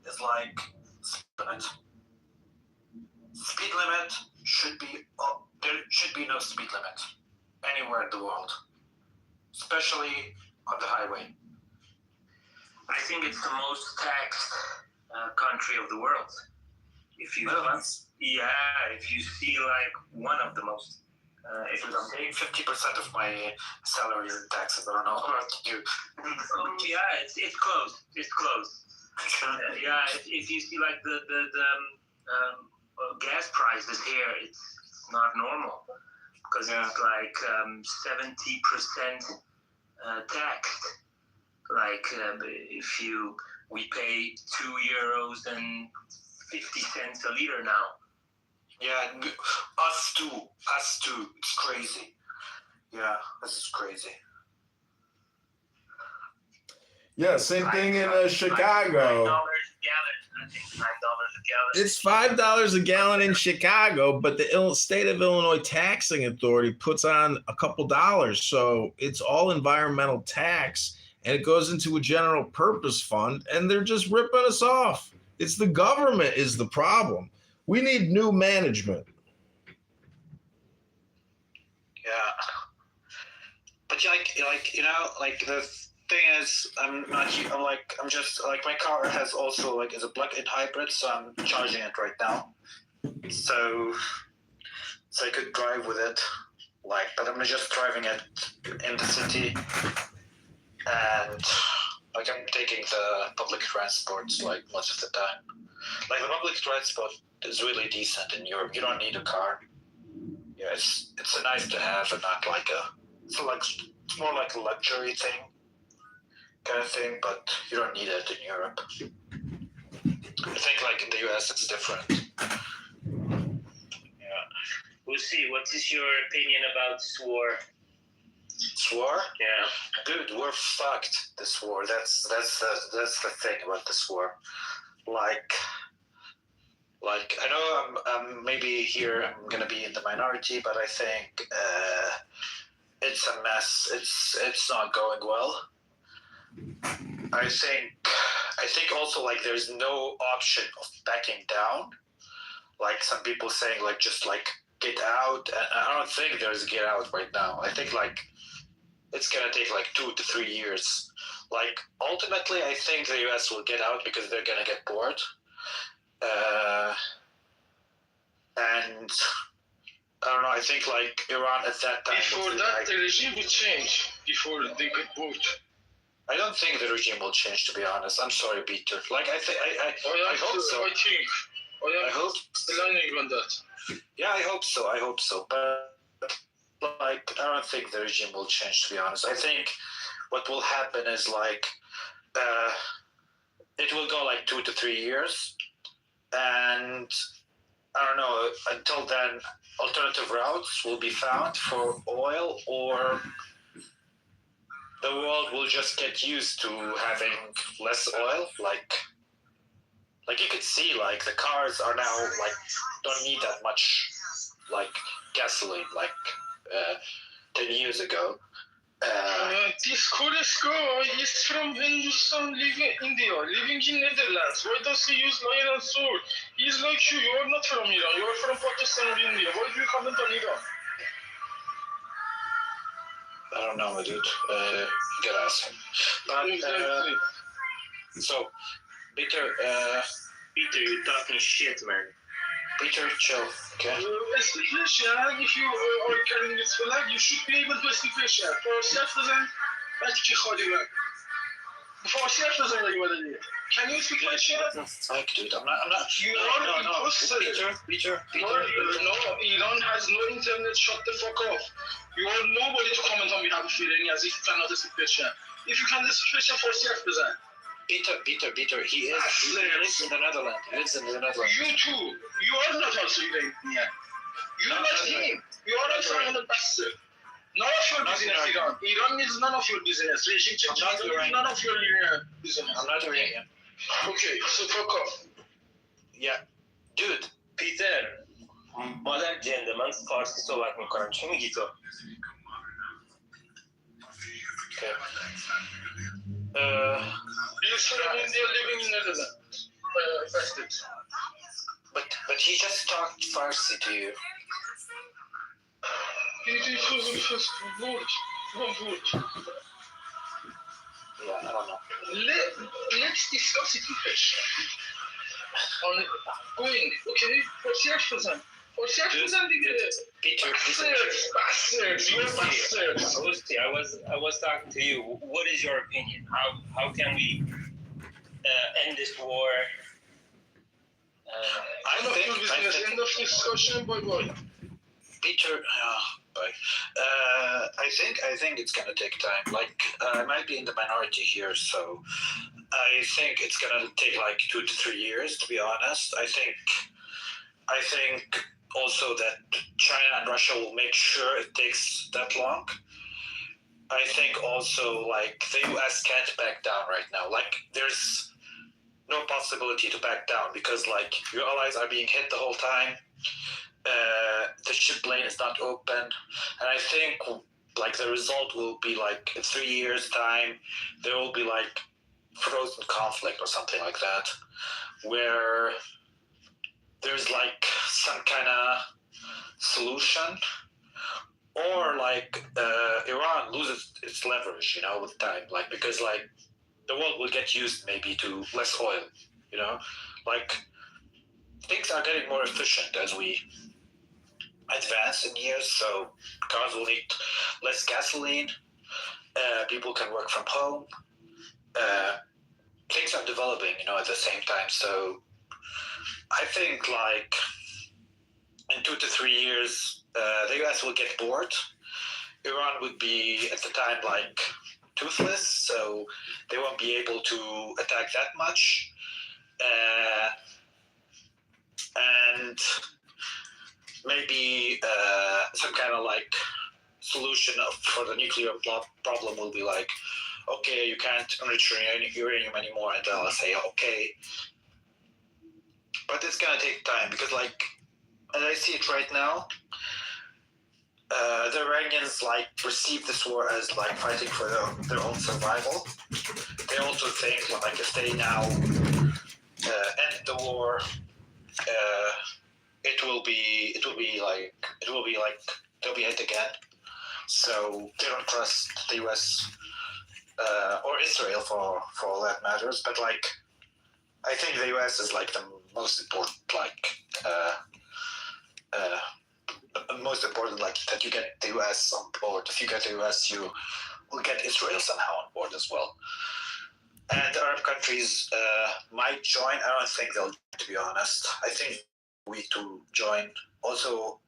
is like speed limit should be there should be no speed limit anywhere in the world, especially on the highway. I think it's the most taxed country of the world. If you see like one of the most. If I'm paying 50% of my salary in taxes, I don't know what to do. Yeah, it's close. It's close. Yeah, if you see like the gas prices here, it's not normal because it's like 70% taxed. Like if we pay €2.50 a liter now. Yeah, us too. It's crazy. Yeah, this is crazy. Yeah, same thing in Chicago. $9 a gallon. I think $9 a gallon. It's $5 a gallon in Chicago, but the state of Illinois Taxing Authority puts on a couple dollars. So it's all environmental tax, and it goes into a general purpose fund, and they're just ripping us off. It's the government is the problem. We need new management. Yeah, but like you know, like the thing is, I'm just like my car has also like is a plug-in hybrid, so I'm charging it right now. So I could drive with it, like, but I'm just driving it in the city, and like I'm taking the public transports like most of the time. Like the public transport is really decent in Europe. You don't need a car. Yeah, it's a nice to have and not like it's more like a luxury thing kind of thing, but you don't need it in Europe. I think like in the US it's different. Yeah. We'll see. What is your opinion about this war? War? Yeah. Dude, we're fucked this war. That's the thing about this war. Like I know I'm maybe here I'm gonna be in the minority, but I think it's a mess. It's not going well. I think also like there's no option of backing down. Like some people saying like just like get out, and I don't think there's a get out right now. I think like it's gonna take like 2 to 3 years. Like ultimately, I think the U.S. will get out because they're gonna get bored, and I don't know. I think like Iran at that time. Before that, the regime will change. Before they get bored. I don't think the regime will change. To be honest, I'm sorry, Peter. Like I hope so. I hope learning on that. Yeah, I hope so. But like, I don't think the regime will change. To be honest, I think what will happen is like, it will go like 2 to 3 years, and I don't know. Until then, alternative routes will be found for oil, or the world will just get used to having less oil. Like you could see, like the cars are now like don't need that much like gasoline like 10 years ago. This Kurdish guy is from Hindustan, living in India, living in Netherlands. Why does he use lion and sword? He's like you. You are not from Iran. You are from Pakistan or India. Why do you comment on Iran? I don't know, dude. You gotta ask him. But, so, Peter, you're talking shit, man. Peter, chill, okay? Speak Russian. If you are carrying this flag, you should be able to speak Russian. For self-design, can you speak Russian? Fuck, dude, I'm not. You are imposter. Peter. No, Iran has no internet. Shut the fuck up. You are nobody to comment on behalf of Iran as if you cannot speak Russian. If you can speak Russian for self-design. Peter, he lives in the Netherlands. You too. You are not also Iranian. You are not him. You are also an ambassador. None of your business, Iran. Iran is none of your business. Regime change is none of your business. I'm not Iranian. Okay, so fuck off. Yeah. Dude. پیتر مادر جنده من فارسی صحبت میکنم چی میگی تو؟ He's from India living in Netherlands. But he just talked Farsi to you. It was the first word. One word. Yeah, I don't know. Let's discuss it in French. On going, okay? For self-present. For self-present, bastards. You're bastards. Lucy, I was talking to you. What is your opinion? How can we end this war? End of discussion. Bye. Peter, bye. I think it's gonna take time. Like, I might be in the minority here, so I think it's gonna take like 2 to 3 years. To be honest, I think also that China and Russia will make sure it takes that long. I think also like the US can't back down right now. Like, there's no possibility to back down because like your allies are being hit the whole time. The ship lane is not open, and I think like the result will be like in 3 years' time there will be like frozen conflict or something like that, where there's like some kind of solution, or like Iran loses its leverage, with time, like because like the world will get used maybe to less oil, like things are getting more efficient as we advance in years, so cars will need less gasoline, people can work from home, things are developing, at the same time, so I think like in 2 to 3 years, the US will get bored. Iran would be at the time like toothless, so they won't be able to attack that much, and maybe some kind of like solution for the nuclear problem will be like, okay, you can't enrich uranium anymore, and they'll say okay, but it's gonna take time because like as I see it right now, the Iranians like perceive this war as like fighting for their own survival. They also think like if they now end the war, it will be like they'll be hit again. So they don't trust the U.S. Or Israel for all that matters. But like, I think the U.S. is like the most important, most important, like that you get the U.S. on board. If you get the U.S., you will get Israel somehow on board as well. And Arab countries might join. I don't think they'll, to be honest. I think we to join. Also,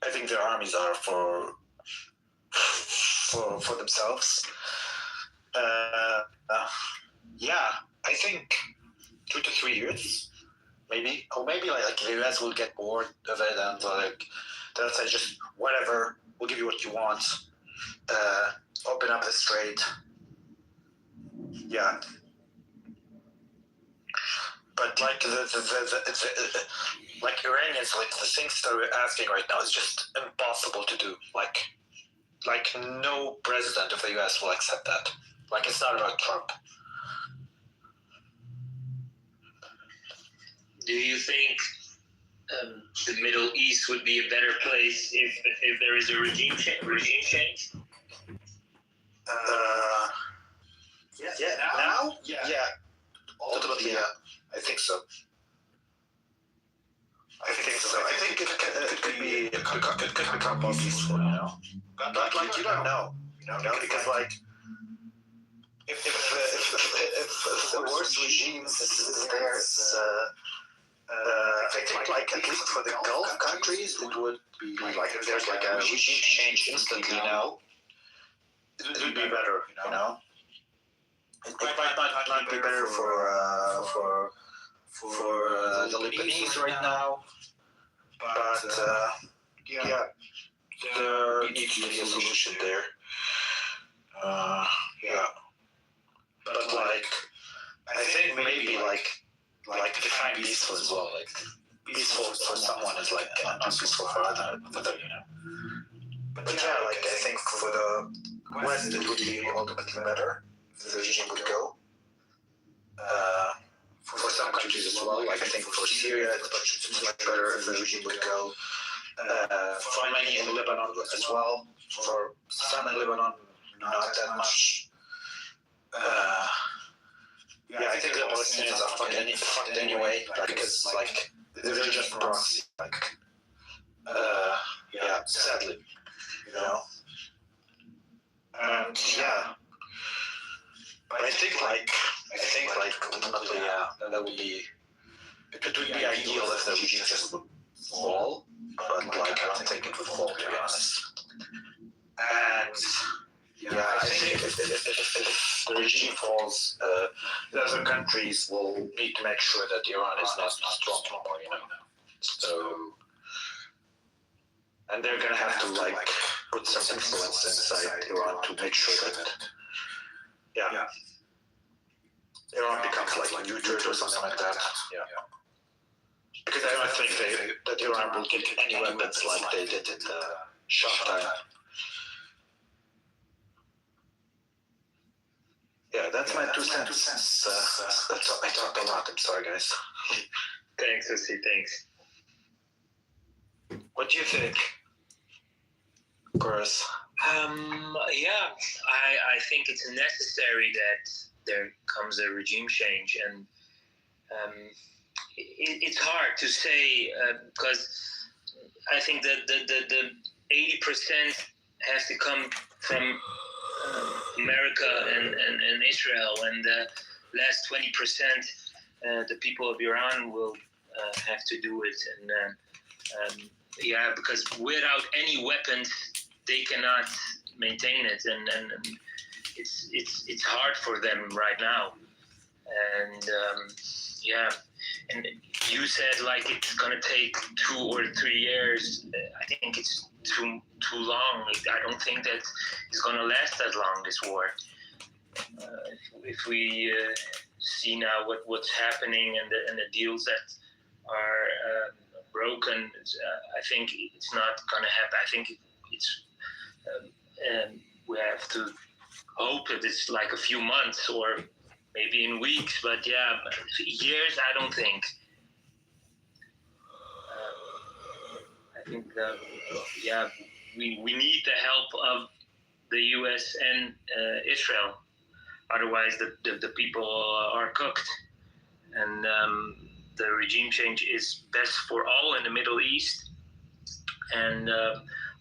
I think their armies are for themselves. Yeah, I think 2 to 3 years, maybe, or maybe like the US will get bored of it and like they'll say just whatever, we'll give you what you want, open up the strait. Yeah, but like like Iranians, like the things that we're asking right now is just impossible to do. Like no president of the US will accept that. Like it's not about Trump. Do you think the Middle East would be a better place if there is a regime change? Now? Yeah. Ultimately, yeah. I think so. I think it could become more peaceful, you know. But like you don't know, because like if the worst regime is there, I think like at least for the Gulf countries, it would be like if there's like a regime change instantly now, it would be better, you know. It might not be better for the Lebanese right now, but yeah, there needs to be a solution there. Yeah, but like I think maybe like define peaceful as well. Like peaceful for someone is like not peaceful for other, you know. But yeah, like I think for the West it would be ultimately better if the regime would go. For some countries as well, like I think for Syria it's much better if the regime would go. For many in Lebanon as well. For some in Lebanon, not that much. Yeah, I think the Palestinians are fucked anyway, because like they're just proxy. Like, yeah, sadly, you know. And yeah, but I think like ultimately, yeah, that would be. It would be ideal if the regime just would fall, but like I don't think it would fall, to be honest. And yeah, I think if the regime falls, the other countries will need to make sure that Iran is not strong anymore, you know. So, and they're gonna have to like put some influence inside Iran to make sure that, yeah, Iran becomes like neutered or something like that. Yeah. Because I don't think that Iran will get any weapons like they did in the Shah time. Yeah, that's my 2 cents. That's I talked a lot. I'm sorry, guys. Thanks, Osi. Thanks. What do you think, Chris? Yeah, I think it's necessary that there comes a regime change, and it's hard to say because I think that the 80% has to come from America and Israel, and the last 20%, the people of Iran will have to do it. And yeah, because without any weapons, they cannot maintain it, and it's hard for them right now. And yeah, and you said like it's gonna take 2 or 3 years. I think it's too long. I don't think that it's gonna last that long, this war. If we see now what's happening and the deals that are broken, I think it's not gonna happen. I think it's we have to hope that it's like a few months or maybe in weeks, but yeah, years I don't think. I think yeah, we need the help of the U.S. and Israel. Otherwise, the people are cooked. And the regime change is best for all in the Middle East. And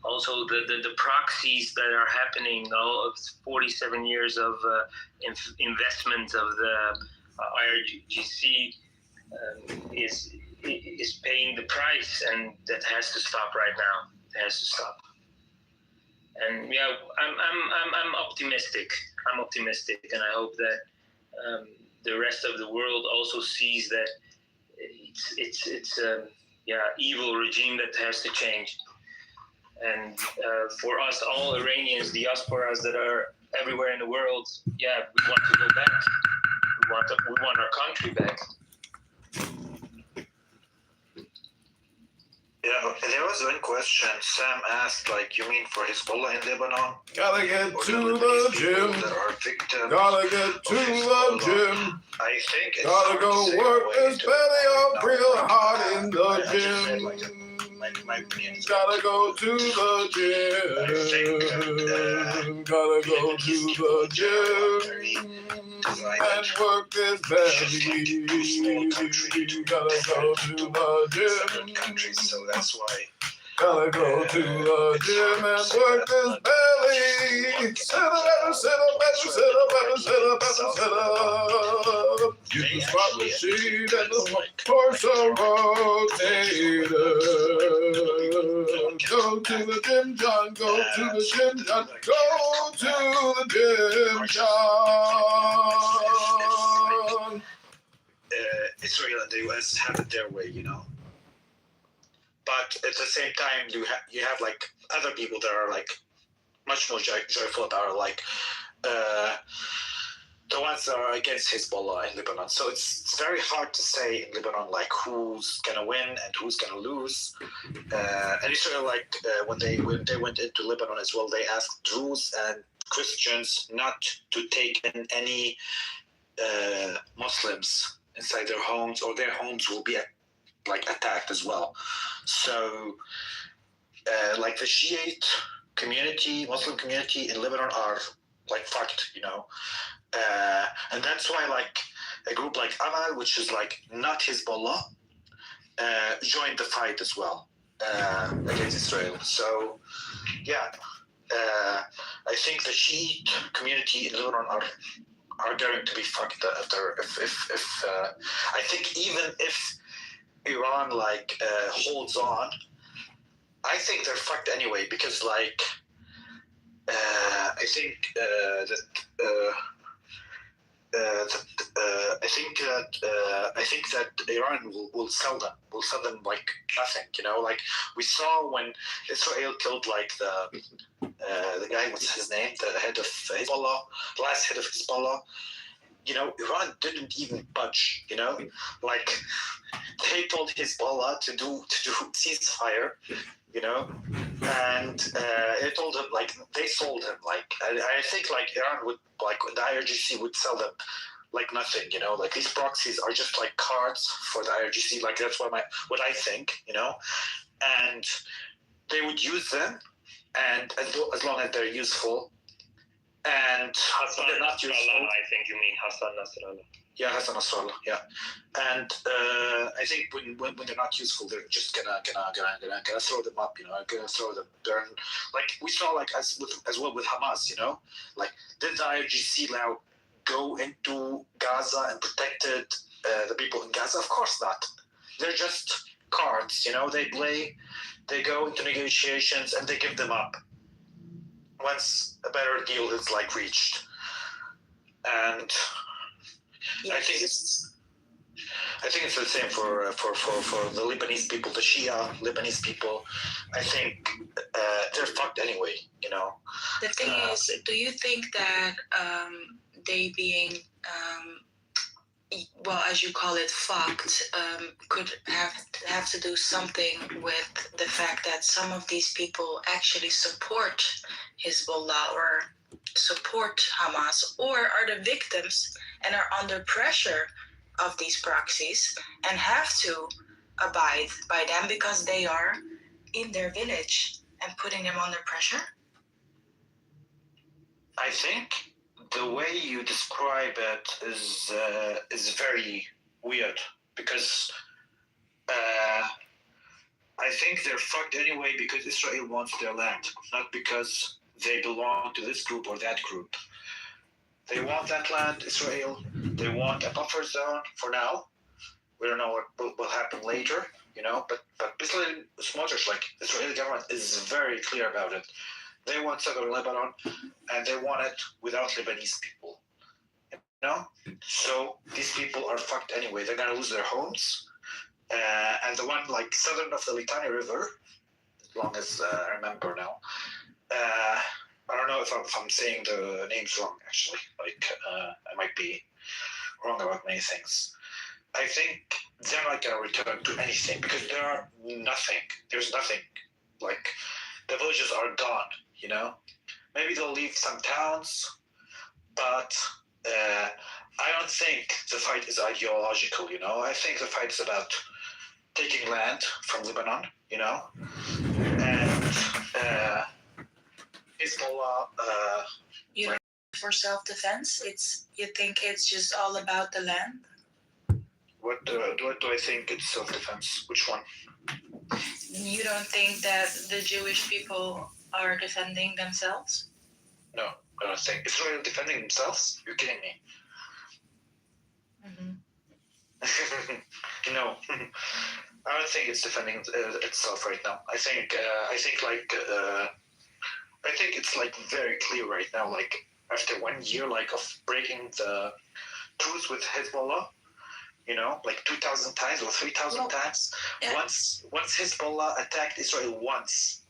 also the proxies that are happening, all of 47 years of investment of the IRGC is paying the price, and that has to stop right now. It has to stop. And yeah, I'm optimistic. I'm optimistic, and I hope that the rest of the world also sees that it's a evil regime that has to change. And for us, all Iranians, diasporas that are everywhere in the world, we want to go back. We want our country back. Yeah, there was one question Sam asked, like, you mean for Hezbollah in Lebanon? Gotta get to the gym. Gotta get to the gym. I think it's gotta go work his belly up real hard in the gym. Gotta go to the gym. Gotta go to the gym. And work this belly. Gotta go to the gym. So that's why. Gotta go to the gym and work this belly. Sit up, sit up, sit up, sit up, sit up. Use the spot machine and the horse rotator. Go to the gym, John. Go to the gym, John. Go to the gym, John. Israel and the US have it their way, you know. But at the same time, you have like other people that are like much more joyful about like the ones that are against Hezbollah in Lebanon. So it's very hard to say in Lebanon like who's gonna win and who's gonna lose. And Israel, like when they went into Lebanon as well, they asked Druze and Christians not to take in any Muslims inside their homes, or their homes will be like attacked as well. So like the Shiite community, Muslim community in Lebanon are like fucked, you know. And that's why like a group like Amal, which is like not Hezbollah, joined the fight as well against Israel. So yeah, I think the Shiite community in Lebanon are going to be fucked after if I think even if Iran like holds on, I think they're fucked anyway, because like I think I think that Iran will sell them like nothing, you know. Like we saw when Israel killed like the guy, what's his name, the head of Hezbollah, last head of Hezbollah. You know, Iran didn't even budge, you know. Like they told Hezbollah to do ceasefire, you know, and they told him, like, they sold him, like, I think like Iran would, like, the IRGC would sell them like nothing, you know. Like these proxies are just like cards for the IRGC, like that's what I think, you know. And they would use them, and as long as they're useful. And they're not useful. I think you mean Hassan Nasrallah. Yeah, Hassan Nasrallah. Yeah, and I think when they're not useful, they're just gonna throw them up. You know, gonna throw them. They're like we saw, like as well with Hamas. You know, like did the IRGC now go into Gaza and protected the people in Gaza? Of course not. They're just cards. You know, they play, they go into negotiations, and they give them up once a better deal is like reached. And yes. I think it's the same for the Lebanese people, the Shia Lebanese people. I think they're fucked anyway, you know. The thing is, do you think that they being well, as you call it, fucked, could have to do something with the fact that some of these people actually support Hezbollah or support Hamas, or are the victims and are under pressure of these proxies and have to abide by them because they are in their village and putting them under pressure? I think the way you describe it is very weird because I think they're fucked anyway because Israel wants their land, not because they belong to this group or that group. They want that land, Israel. They want a buffer zone for now. We don't know what will happen later, you know. But Muslim Smotrich, like Israeli government, is very clear about it. They want southern Lebanon, and they want it without Lebanese people. You know, so these people are fucked anyway. They're gonna lose their homes, and the one like southern of the Litani River, as long as I remember now. I don't know if I'm saying the names wrong. Actually, like I might be wrong about many things. I think they're not gonna return to anything because there are nothing. There's nothing. Like the villages are gone. You know, maybe they'll leave some towns, but I don't think the fight is ideological. You know, I think the fight is about taking land from Lebanon. You know, and Hezbollah. You don't for self-defense. You think it's just all about the land. What do I think it's self-defense? Which one? You don't think that the Jewish people are defending themselves? No, I don't think Israel defending themselves. You're kidding me. No, I don't think it's defending itself right now. I think it's like very clear right now. Like after 1 year, like of breaking the truce with Hezbollah, you know, like 2,000 times or 3,000 times. Yeah. Once Hezbollah attacked Israel once,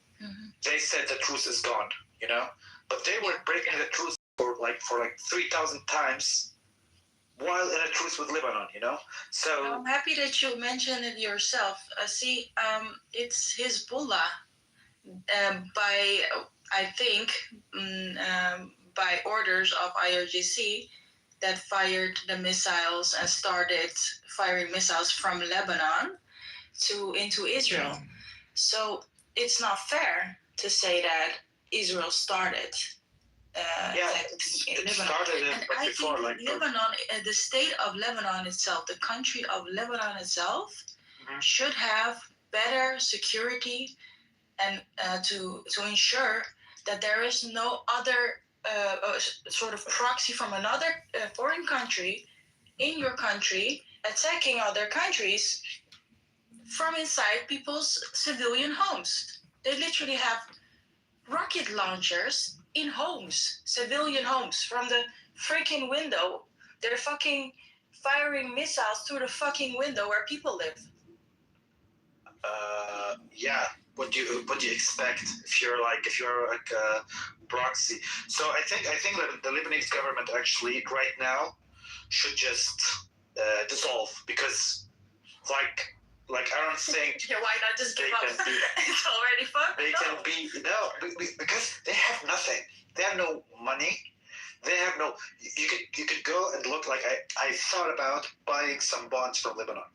they said the truce is gone. You know, but they were breaking the truce for 3,000 times while in a truce with Lebanon. You know, so I'm happy that you mentioned it yourself. It's Hezbollah by orders of IRGC that fired the missiles and started firing missiles from Lebanon into Israel. So it's not fair to say that Israel started. It started before. Lebanon, the state of Lebanon itself, the country of Lebanon itself, should have better security and to ensure that there is no other sort of proxy from another foreign country in your country attacking other countries from inside people's civilian homes. They literally have rocket launchers in homes, civilian homes, from the freaking window. They're fucking firing missiles through the fucking window where people live. Yeah. What do you expect if you're like a proxy? So I think that the Lebanese government actually right now should just dissolve because like I don't think why not just give up? It's already fucked. They can be because they have nothing. They have no money. They have no. You could go and look. Like I thought about buying some bonds from Lebanon.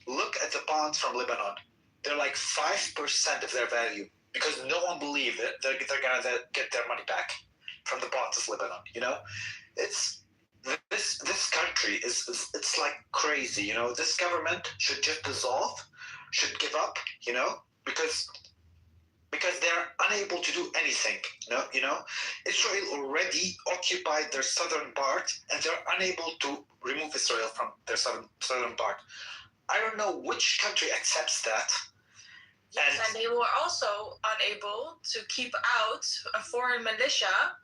Look at the bonds from Lebanon. They're like 5% of their value because no one believes that they're gonna get their money back from the bonds of Lebanon. You know, it's this country it's like crazy. You know, this government should just dissolve, should give up. You know, because they're unable to do anything. You know, Israel already occupied their southern part, and they're unable to remove Israel from their southern part. I don't know which country accepts that. Yes, and they were also unable to keep out a foreign militia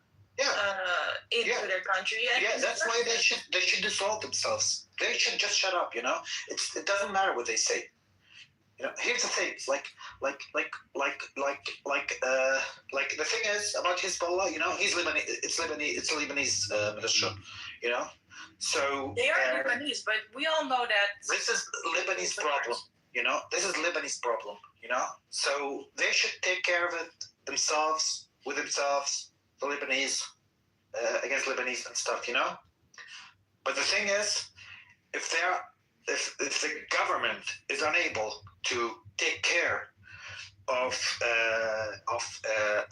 into their country. And that's why they should dissolve themselves. They should just shut up. You know, it doesn't matter what they say. You know, here's the thing. Like the thing is about Hezbollah. You know, he's Lebanese. It's a Lebanese militia. You know. So they are Lebanese, but we all know that this is Lebanese problem. You know, this is Lebanese problem. You know, so they should take care of it themselves, with themselves, the Lebanese, against Lebanese and stuff. You know, but the thing is, if the government is unable to take care of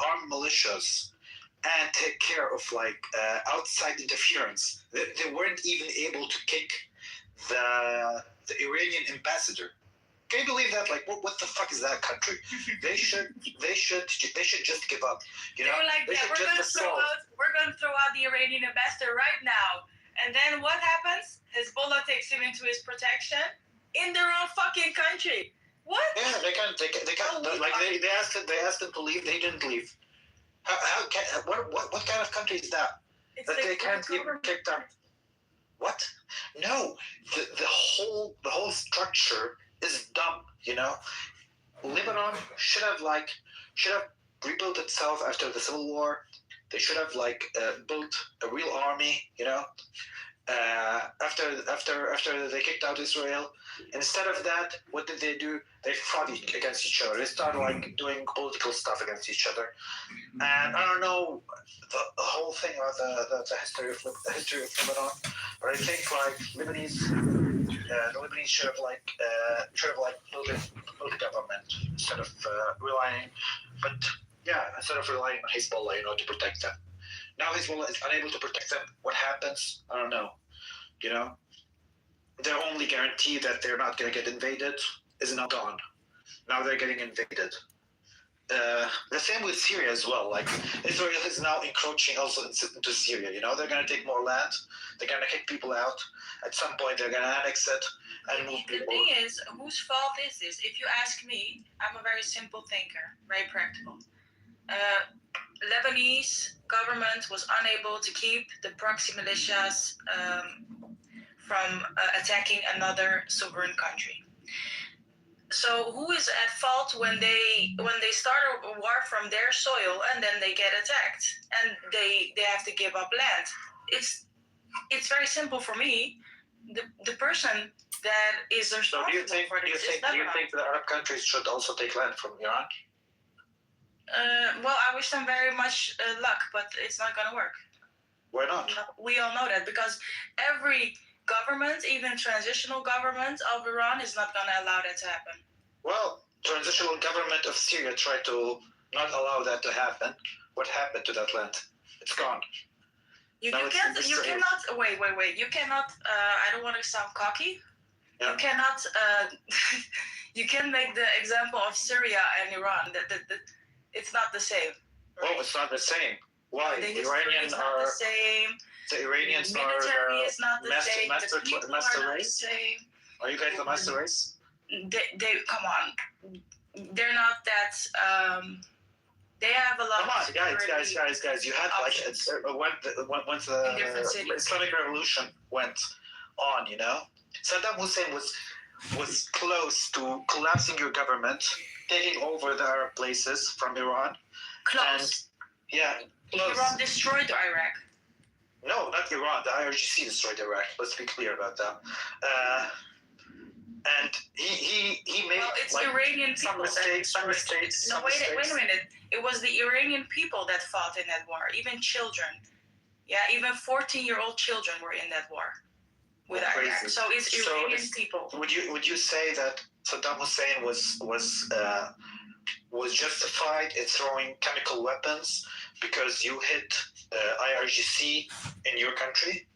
armed militias and take care of outside interference. They weren't even able to kick the Iranian ambassador. Can you believe that? Like, what the fuck is that country? They should just give up. You know, they were like, they yeah, we're gonna throw out the Iranian ambassador right now. And then what happens? Hezbollah takes him into his protection in their own fucking country. What? Yeah, they can't. They asked them to leave. They didn't leave. What kind of country is that? That they can't even kick them. What? No, the whole structure is dumb. You know, Lebanon should have rebuilt itself after the civil war. They should have built a real army. You know, after they kicked out Israel. Instead of that, what did they do? They fought against each other. They started doing political stuff against each other. And I don't know the whole thing about the history of Lebanon, but I think the Lebanese should have built a government instead of relying on Hezbollah, to protect them. Now Hezbollah is unable to protect them. What happens? I don't know. You know, their only guarantee that they're not going to get invaded is now gone. Now they're getting invaded. The same with Syria as well. Like, Israel is now encroaching also into Syria. You know, they're going to take more land. They're going to kick people out. At some point, they're going to annex it and move people. The thing is, whose fault is this? If you ask me, I'm a very simple thinker, very practical. Lebanese government was unable to keep the proxy militias from attacking another sovereign country. So who is at fault when they start a war from their soil and then they get attacked and they have to give up land? It's very simple for me. The person that is responsible for this is Lebanon. Do you think the Arab countries should also take land from Iran? Well, I wish them very much luck, but it's not going to work. Why not? We all know that because every government, even transitional government of Iran, is not going to allow that to happen. Well, transitional government of Syria tried to not allow that to happen. What happened to that land? It's gone. You cannot. Wait. You cannot. I don't want to sound cocky. Yeah. You cannot. You can make the example of Syria and Iran. It's not the same. Right? Oh, it's not the same. Why? The Iranians are the same. The Iranians military is not the same. Master the people race? are not the same. Are you guys the master race? They come on. They're not that. They have a lot. Come on, guys! You had once the Islamic Revolution went on, you know, Saddam Hussein was close to collapsing your government, taking over the Arab places from Iran. Close. Close. Iran destroyed Iraq. No, not Iran. The IRGC destroyed Iraq. Let's be clear about that. And he made. Well, it's Iranian people. Some mistakes. No, wait a minute. It was the Iranian people that fought in that war. Even children. Yeah, even 14-year-old children were in that war with Iraq. So it's Iranian people. Would you say that Saddam Hussein was justified in throwing chemical weapons because you hit IRGC in your country?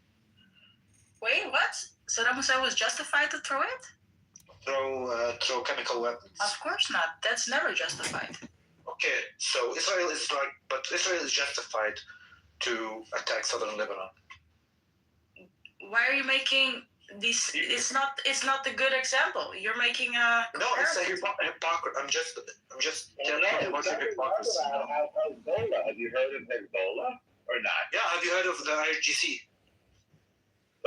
Wait, what? Saddam Hussein was justified to throw it? Throw chemical weapons. Of course not. That's never justified. Okay, so Israel is justified to attack southern Lebanon. Why are you making these? It's not a good example. You're making a. No, it's a hypocrisy. I'm just telling you about the hypocrisy. Hezbollah. Have you heard of Hezbollah or not? Yeah, have you heard of the IRGC?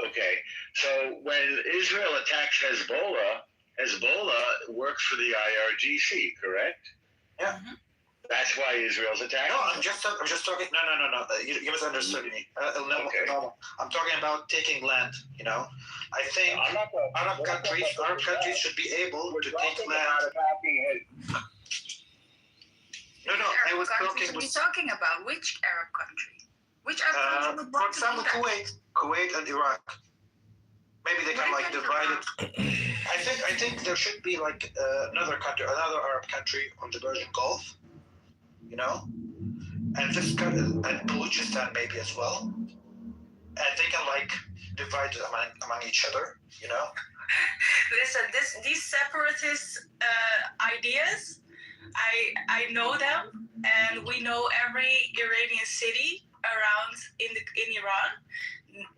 Okay, so when Israel attacks Hezbollah works for the IRGC, correct? Yeah. Mm-hmm. That's why Israel's attacking. No, I'm just talking. No. You misunderstood me. No. I'm talking about taking land. You know, I think Arab countries should be able to take land. No. I was talking. What are you talking about? Which Arab country? Which Arab country? For example, Kuwait and Iraq. Maybe they can divide it. I think there should be like another Arab country on the Persian Gulf, you know, and and Balochistan maybe as well, and they can like divide it among each other, you know. Listen, these separatist ideas, I know them, and we know every Iranian city around in Iran.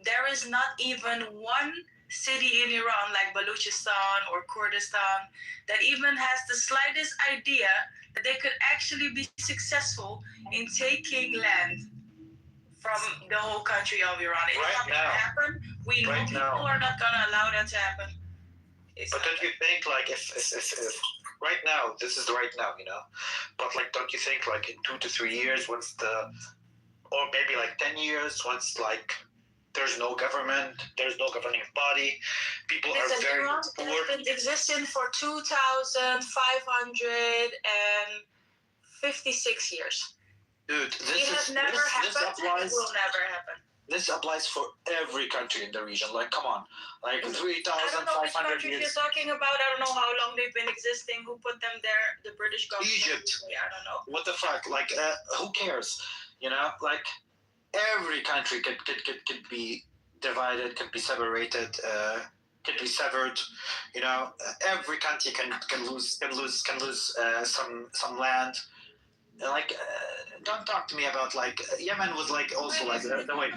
There is not even one city in Iran like Balochistan or Kurdistan that even has the slightest idea that they could actually be successful in taking land from the whole country of Iran. It's not going to happen. We know people are not going to allow that to happen. But don't you think, like, if right now, this is right now, you know, but like, don't you think, like, in 2 to 3 years, or maybe like 10 years, once like there's no government, there's no governing body, people are very Iran has been existing for 2,556 years. Dude, this will never happen. This applies for every country in the region. Like, come on, like 3,500 years. You're talking about. I don't know how long they've been existing. Who put them there? The British government. Egypt. I don't know. What the fuck? Like, who cares? You know, like every country could be divided, could be separated, could be severed. You know, every country can lose some land. Like, don't talk to me about like Yemen was like also like the way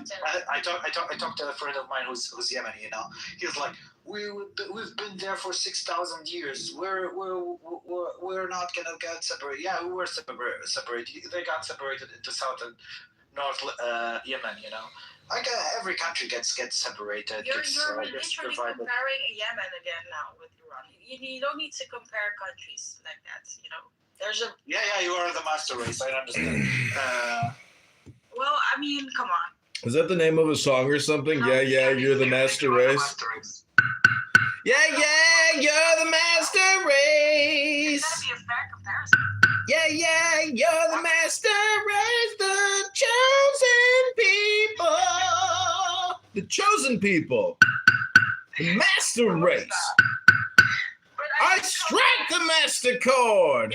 I talked to a friend of mine who's Yemeni. You know, he was like, we've been there for 6,000 years. We're not gonna get separated. Yeah, we were separated. They got separated into South and North Yemen. You know, like every country gets separated. You're literally comparing Yemen again now with Iran. You don't need to compare countries like that. You know. Yeah, you are the master race. I understand. Well, I mean, come on. Is that the name of a song or something? Yeah, you're the master race. Yeah, you're the master race. It's gotta be a fair comparison. Yeah, you're the master race, the chosen people. The chosen people. The master race. I strike the master chord.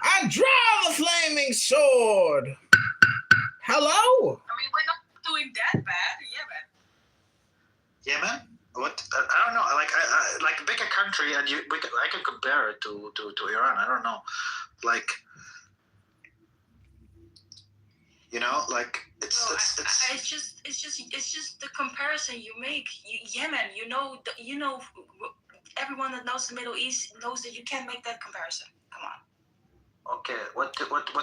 I draw the flaming sword. Hello? I mean, we're not doing that bad. Yemen? What? I don't know. Like, I like a bigger country, and I can compare it to Iran. I don't know. Like, you know, like it's just the comparison you make. Yemen, you know. Everyone that knows the Middle East knows that you can't make that comparison. Come on. Okay, what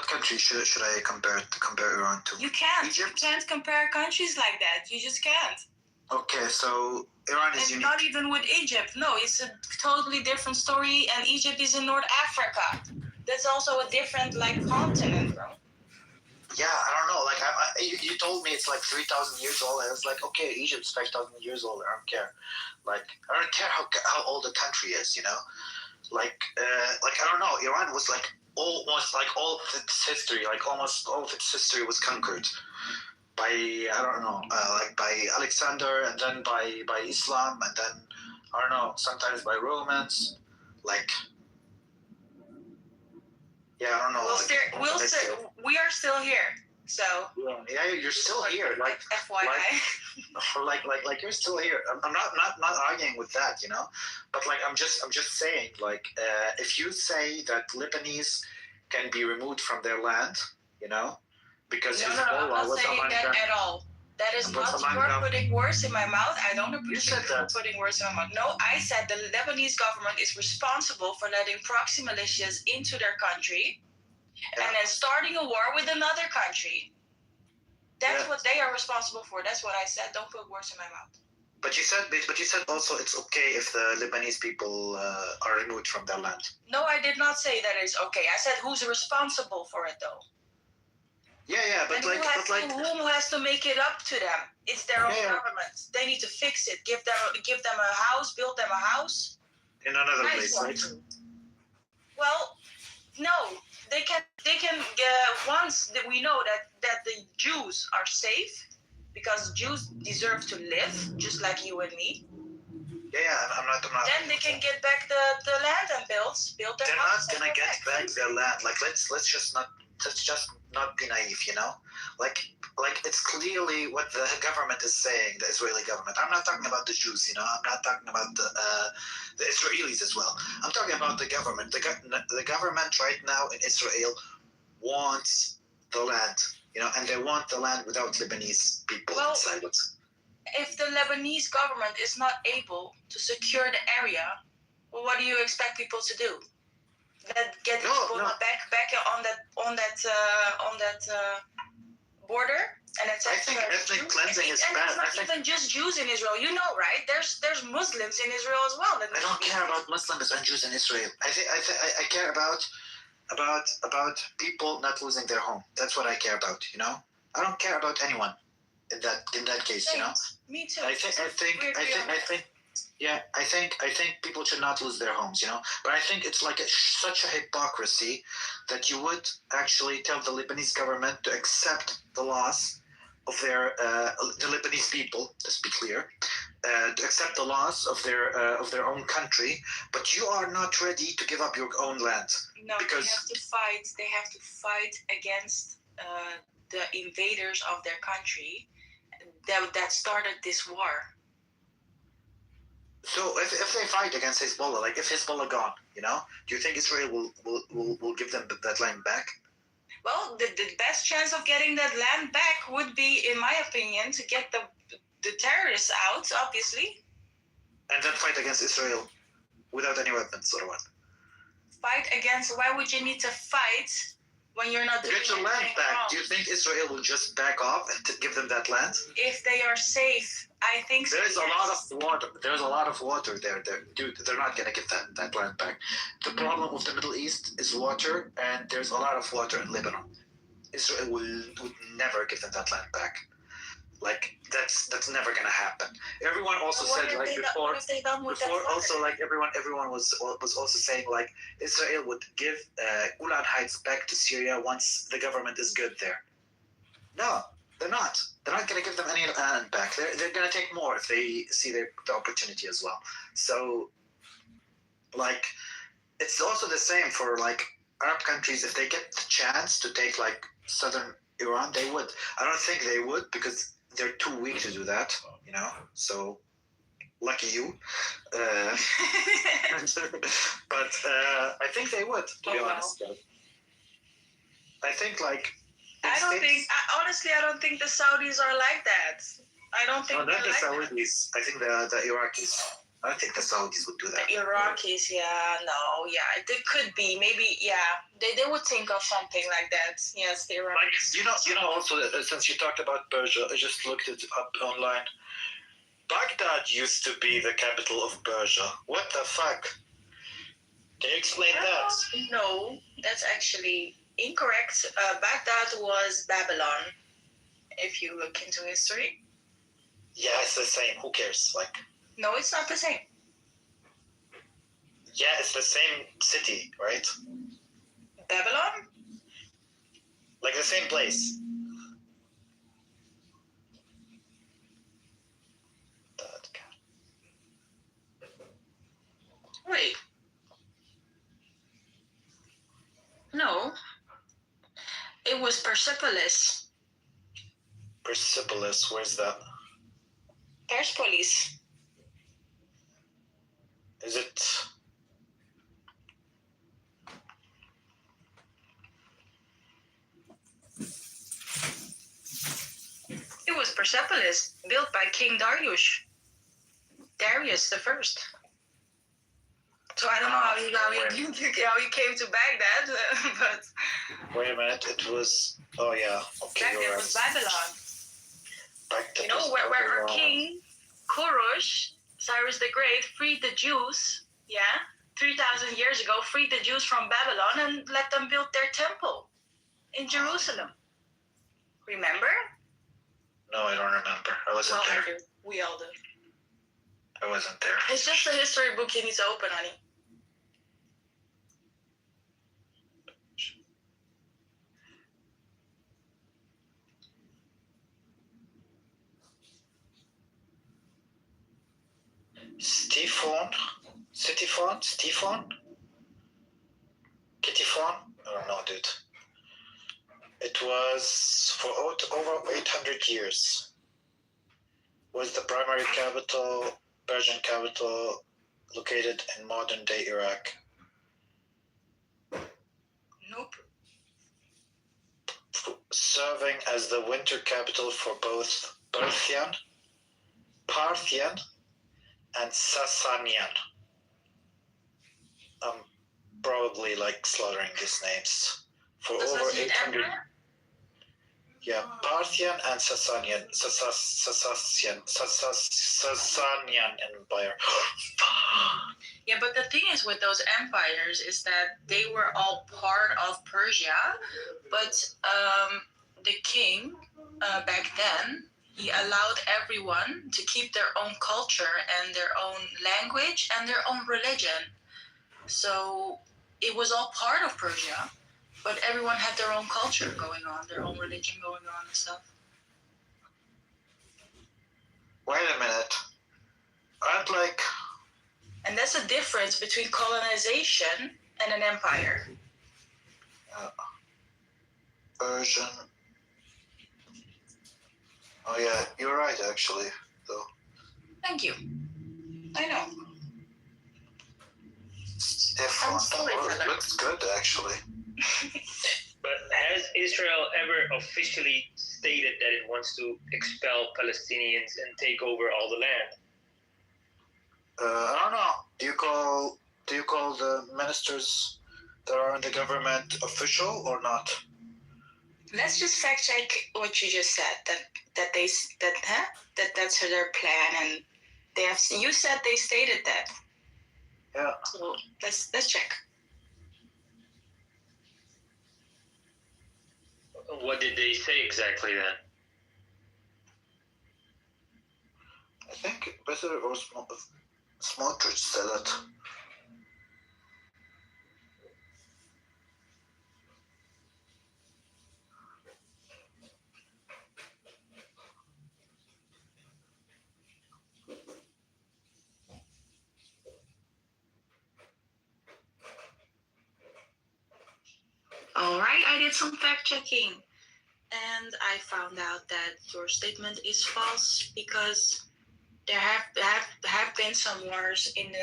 country should I compare Iran to? You can't. Egypt? You can't compare countries like that. You just can't. Okay, so Iran is unique. Not even with Egypt. No, it's a totally different story. And Egypt is in North Africa. That's also a different continent, bro. Yeah, I don't know. Like, you told me it's like 3,000 years old. I was like, okay, Egypt's 5,000 years old. I don't care. Like, I don't care how old the country is. You know, like I don't know. Iran was like almost like all of its history. Like almost all of its history was conquered by I don't know, like by Alexander, and then by Islam, and then I don't know, sometimes by Romans. Like. Yeah, I don't know. We are still here, so. Yeah, you're still here. Like FYI. Like you're still here. I'm not arguing with that, you know. But like I'm just saying, like if you say that Lebanese can be removed from their land, you know, because no, I'm not saying that at all. That is not. You're putting words in my mouth. I don't appreciate you putting words in my mouth. No, I said the Lebanese government is responsible for letting proxy militias into their country, and then starting a war with another country. That's what they are responsible for. That's what I said. Don't put words in my mouth. But you said also it's okay if the Lebanese people are removed from their land. No, I did not say that it's okay. I said who's responsible for it though. Yeah, but who has to make it up to them? It's their own government. They need to fix it. Give them a house, build them a house. In another place, right? Well, no, they can. Once that we know that the Jews are safe, because Jews deserve to live just like you and me. I'm not. Then they can get back the land and build their They're not houses. gonna get back their land. Like let's just not be naive, you know. Like it's clearly what the government is saying. The Israeli government. I'm not talking about the Jews, you know. I'm not talking about the Israelis as well. I'm talking about the government. The government right now in Israel wants the land, you know, and they want the land without Lebanese people inside it. If the Lebanese government is not able to secure the area, well, what do you expect people to do? Get people back on that border and attack. I think ethnic cleansing is bad. It's not even just Jews in Israel. You know, right? There's Muslims in Israel as well. I don't care about Muslims and Jews in Israel. I care about people not losing their home. That's what I care about. You know, I don't care about anyone in that case. You know. Me too. I think people should not lose their homes, you know. But I think it's like such a hypocrisy that you would actually tell the Lebanese government to accept the loss of their the Lebanese people. Let's be clear, to accept the loss of their own country, but you are not ready to give up your own land. No, because they have to fight against the invaders of their country that started this war. So if they fight against Hezbollah, like if Hezbollah gone, you know, do you think Israel will give them that land back? Well, the best chance of getting that land back would be, in my opinion, to get the terrorists out, obviously. And then fight against Israel without any weapons or what? Fight against? Why would you need to fight when you're not doing anything wrong? Get your land back. Do you think Israel will just back off and give them that land? If they are safe, I think so. There's a lot of water. There's a lot of water there. Dude, they're not gonna give that land back. The problem with the Middle East is water, and there's a lot of water in Lebanon. Israel would never give them that land back. Like that's never gonna happen. Everyone also said like before also like everyone was also saying like Israel would give Golan Heights back to Syria once the government is good there. No, they're not. They're not gonna give them any land back. They're gonna take more if they see the opportunity as well. So like it's also the same for like Arab countries. If they get the chance to take like southern Iran, they would. I don't think they would because they're too weak to do that, you know. So, lucky you. But I think they would, to be honest. I think like. Honestly, I don't think the Saudis are like that. I don't think. No, not the Saudis. I think the Iraqis. I think the Saudis would do that. The Iraqis, they could be, maybe, they would think of something like that. Yes, the Iraqis. You know, also since you talked about Persia, I just looked it up online. Baghdad used to be the capital of Persia. What the fuck? Can you explain that? No, that's actually incorrect. Baghdad was Babylon. If you look into history. Yeah, it's the same. Who cares? Like. No, it's not the same. Yeah, it's the same city, right? Babylon? Like the same place. Wait. No. It was Persepolis. Persepolis, where's that? Persepolis. Is it? It was Persepolis, built by King Darius the First. So I don't know how he came to Baghdad, but. Wait a minute, it was. Oh yeah, okay. Baghdad was Babylon. You know where our king Kurush, Cyrus the Great, freed the Jews. 3,000 years ago, freed the Jews from Babylon and let them build their temple in Jerusalem. Remember? No, I don't remember. I wasn't there. I do. We all do. I wasn't there. It's just a history book you need to open, honey. Steve Phone? City Phone? City Phone? Kitty Phone? I don't know, dude. It was for over 800 years. Was the primary capital, Persian capital, located in modern-day Iraq? Nope. Serving as the winter capital for both Parthian and Sasanian. I'm probably like slaughtering these names. For over 800. Yeah, Parthian and Sasanian Empire. Yeah, but the thing is with those empires is that they were all part of Persia, but the king back then, he allowed everyone to keep their own culture and their own language and their own religion. So it was all part of Persia, but everyone had their own culture going on, their own religion going on and stuff. Wait a minute. Aren't like... And that's the difference between colonization and an empire. Persian. Oh yeah, you're right actually, though. Thank you. I know. Stefan, looks good actually. But has Israel ever officially stated that it wants to expel Palestinians and take over all the land? I don't know. Do you call the ministers that are in the government official or not? Let's just fact check what you just said. That's their plan, and they have. You said they stated that. Yeah. So let's check. What did they say exactly then? I think Better or Smotrich said it. All right, I did some fact checking, and I found out that your statement is false because there have been some wars in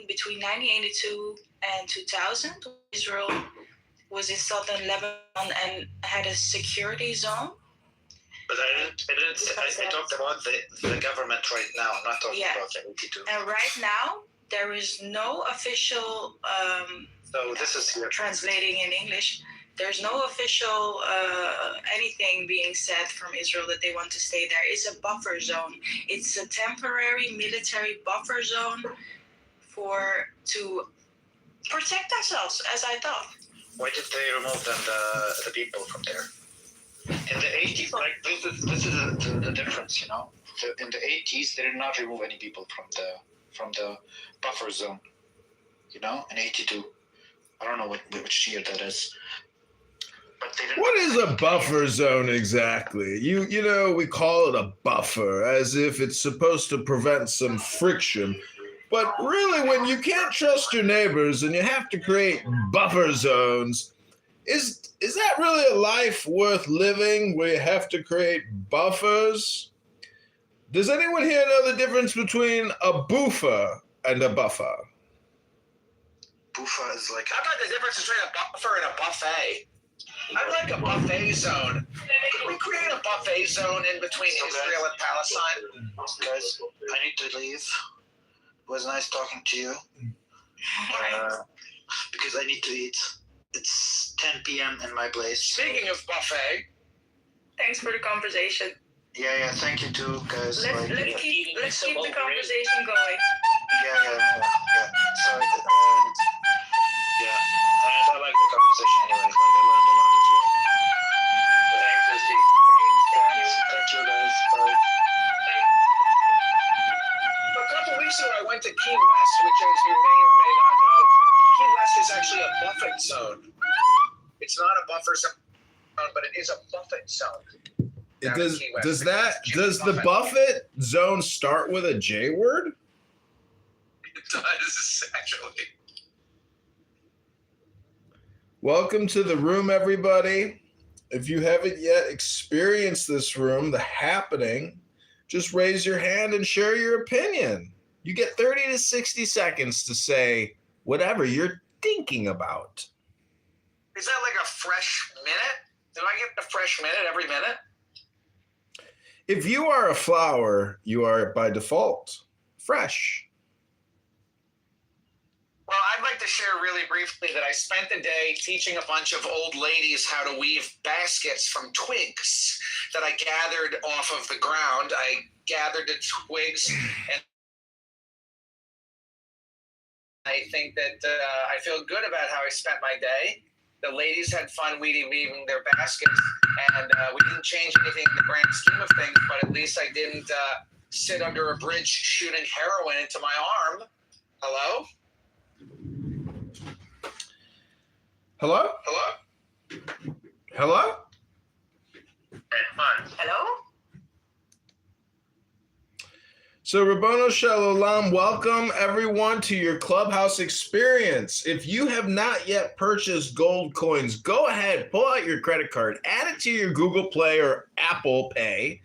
between 1982 and 2000. Israel was in southern Lebanon and had a security zone. But I talked about the government right now. I'm not talking about the 82. And right now, there is no official. So this is here. Translating in English. There's no official anything being said from Israel that they want to stay there. It's a buffer zone. It's a temporary military buffer zone to protect ourselves, as I thought. Why did they remove them, the people from there? In the 80s, like this is the difference, you know. In the 80s, they did not remove any people from the buffer zone. You know, in 82. I don't know which year that is. But they didn't. What is a buffer zone exactly? You know, we call it a buffer as if it's supposed to prevent some friction. But really, when you can't trust your neighbors and you have to create buffer zones, is that really a life worth living where you have to create buffers? Does anyone here know the difference between a buffer and a buffer? Buffer is like... How about the difference between a buffer and a buffet? I'd like a buffet zone. Could we create a buffet zone in between Israel and Palestine? Guys, I need to leave. It was nice talking to you. Because I need to eat. It's 10 p.m. in my place. Speaking of buffet. Thanks for the conversation. Yeah, thank you too, guys. Let's keep the conversation going. Yeah. Sorry. Yeah, I like the conversation anyway. Like, I learned a lot as well. Thanks, Lucy. Thank you, guys. Bye. A couple weeks ago, I went to Key West, which, as you may or may not know, Key West is actually a buffet zone. It's not a buffer zone, but it is a buffet zone. Does the buffet zone start with a J word? does, actually. Welcome to the room, everybody. If you haven't yet experienced this room, the happening, just raise your hand and share your opinion. You get 30 to 60 seconds to say whatever you're thinking about. Is that like a fresh minute? Do I get a fresh minute every minute? If you are a flower, you are by default fresh. Well, I'd like to share really briefly that I spent the day teaching a bunch of old ladies how to weave baskets from twigs that I gathered off of the ground. I gathered the twigs, and I think that I feel good about how I spent my day. The ladies had fun weaving their baskets, and we didn't change anything in the grand scheme of things, but at least I didn't sit under a bridge shooting heroin into my arm. Hello? Hello? Hello? Hello? Hello? So, Rabbono Shalom, welcome everyone to your Clubhouse experience. If you have not yet purchased gold coins, go ahead, pull out your credit card, add it to your Google Play or Apple Pay,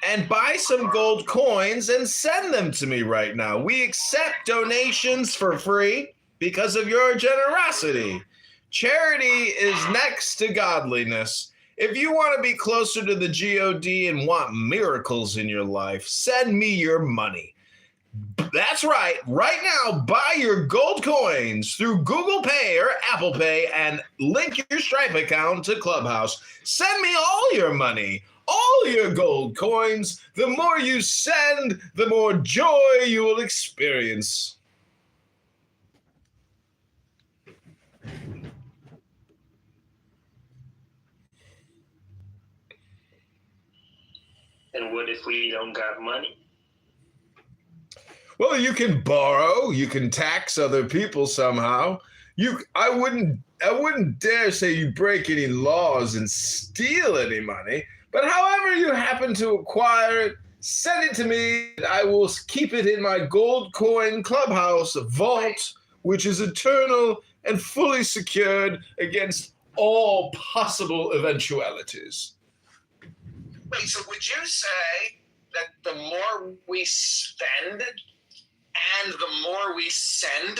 and buy some gold coins and send them to me right now. We accept donations for free because of your generosity. Charity is next to godliness. If you want to be closer to the God and want miracles in your life, send me your money. That's right. Right now, buy your gold coins through Google Pay or Apple Pay and link your Stripe account to Clubhouse. Send me all your money, all your gold coins. The more you send, the more joy you will experience. And what if we don't got money? Well, you can borrow, you can tax other people somehow. I wouldn't dare say you break any laws and steal any money, but however you happen to acquire it, send it to me. I will keep it in my gold coin clubhouse vault, which is eternal and fully secured against all possible eventualities. Wait, so would you say that the more we spend and the more we send,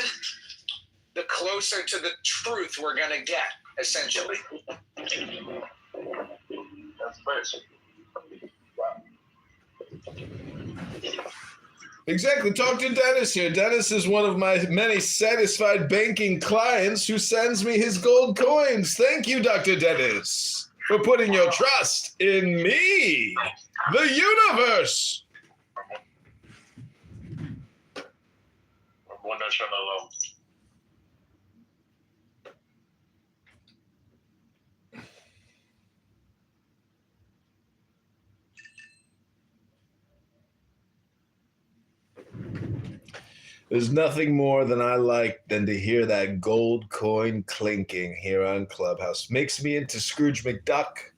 the closer to the truth we're going to get, essentially? That's first. Exactly. Talk to Dennis here. Dennis is one of my many satisfied banking clients who sends me his gold coins. Thank you, Dr. Dennis, for putting your trust in me, the universe. There's nothing more than I like than to hear that gold coin clinking here on Clubhouse. Makes me into Scrooge McDuck.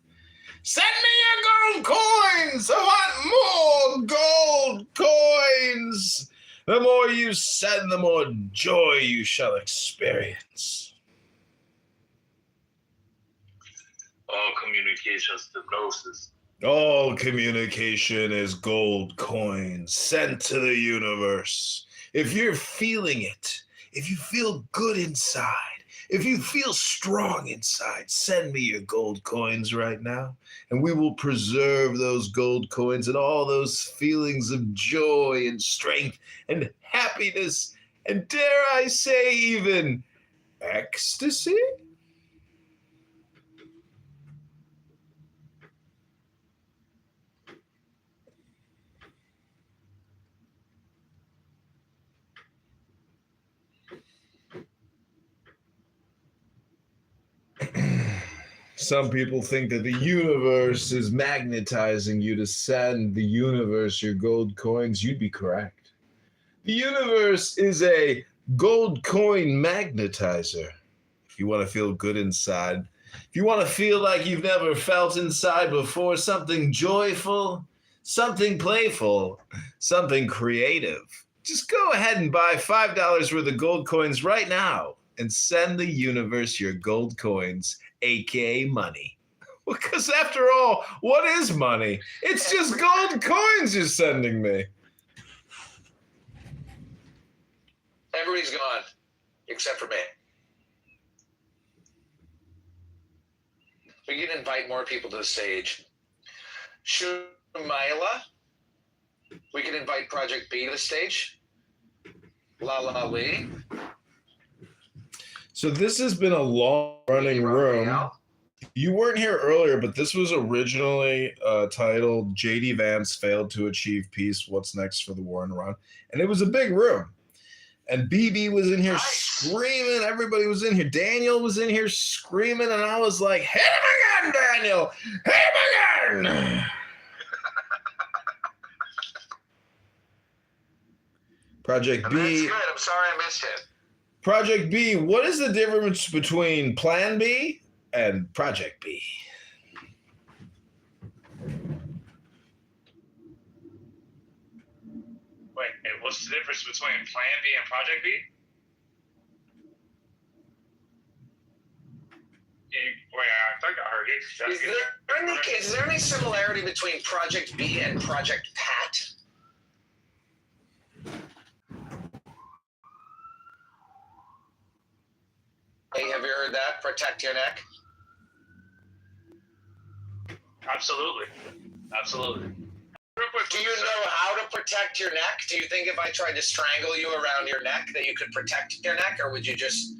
Send me your gold coins! I want more gold coins! The more you send, the more joy you shall experience. All communications to gnosis. All communication is gold coins sent to the universe. If you're feeling it, if you feel good inside, if you feel strong inside, send me your gold coins right now, and we will preserve those gold coins and all those feelings of joy and strength and happiness, and dare I say even ecstasy? Some people think that the universe is magnetizing you to send the universe your gold coins. You'd be correct. The universe is a gold coin magnetizer. If you want to feel good inside, if you want to feel like you've never felt inside before, something joyful, something playful, something creative, Just go ahead and buy $5 worth of gold coins right now and send the universe your gold coins, aka money. Because after all, what is money? It's just gold coins you're sending me. Everybody's gone, except for me. We can invite more people to the stage. Shumaila. We can invite Project B to the stage. La Lee. So this has been a long-running room. You weren't here earlier, but this was originally titled J.D. Vance Failed to Achieve Peace, What's Next for the War in Iran? And it was a big room. And BB was in here screaming. Everybody was in here. Daniel was in here screaming. And I was like, hit him again, Daniel. Hit him again. Project B. That's good. I'm sorry I missed it. Project B, what is the difference between Plan B and Project B? Wait, what's the difference between Plan B and Project B? Wait, I think I heard it. Is there any similarity between Project B and Project Pat? Hey, have you heard that? Protect your neck? Absolutely. Absolutely. Do you know how to protect your neck? Do you think if I tried to strangle you around your neck that you could protect your neck, or would you just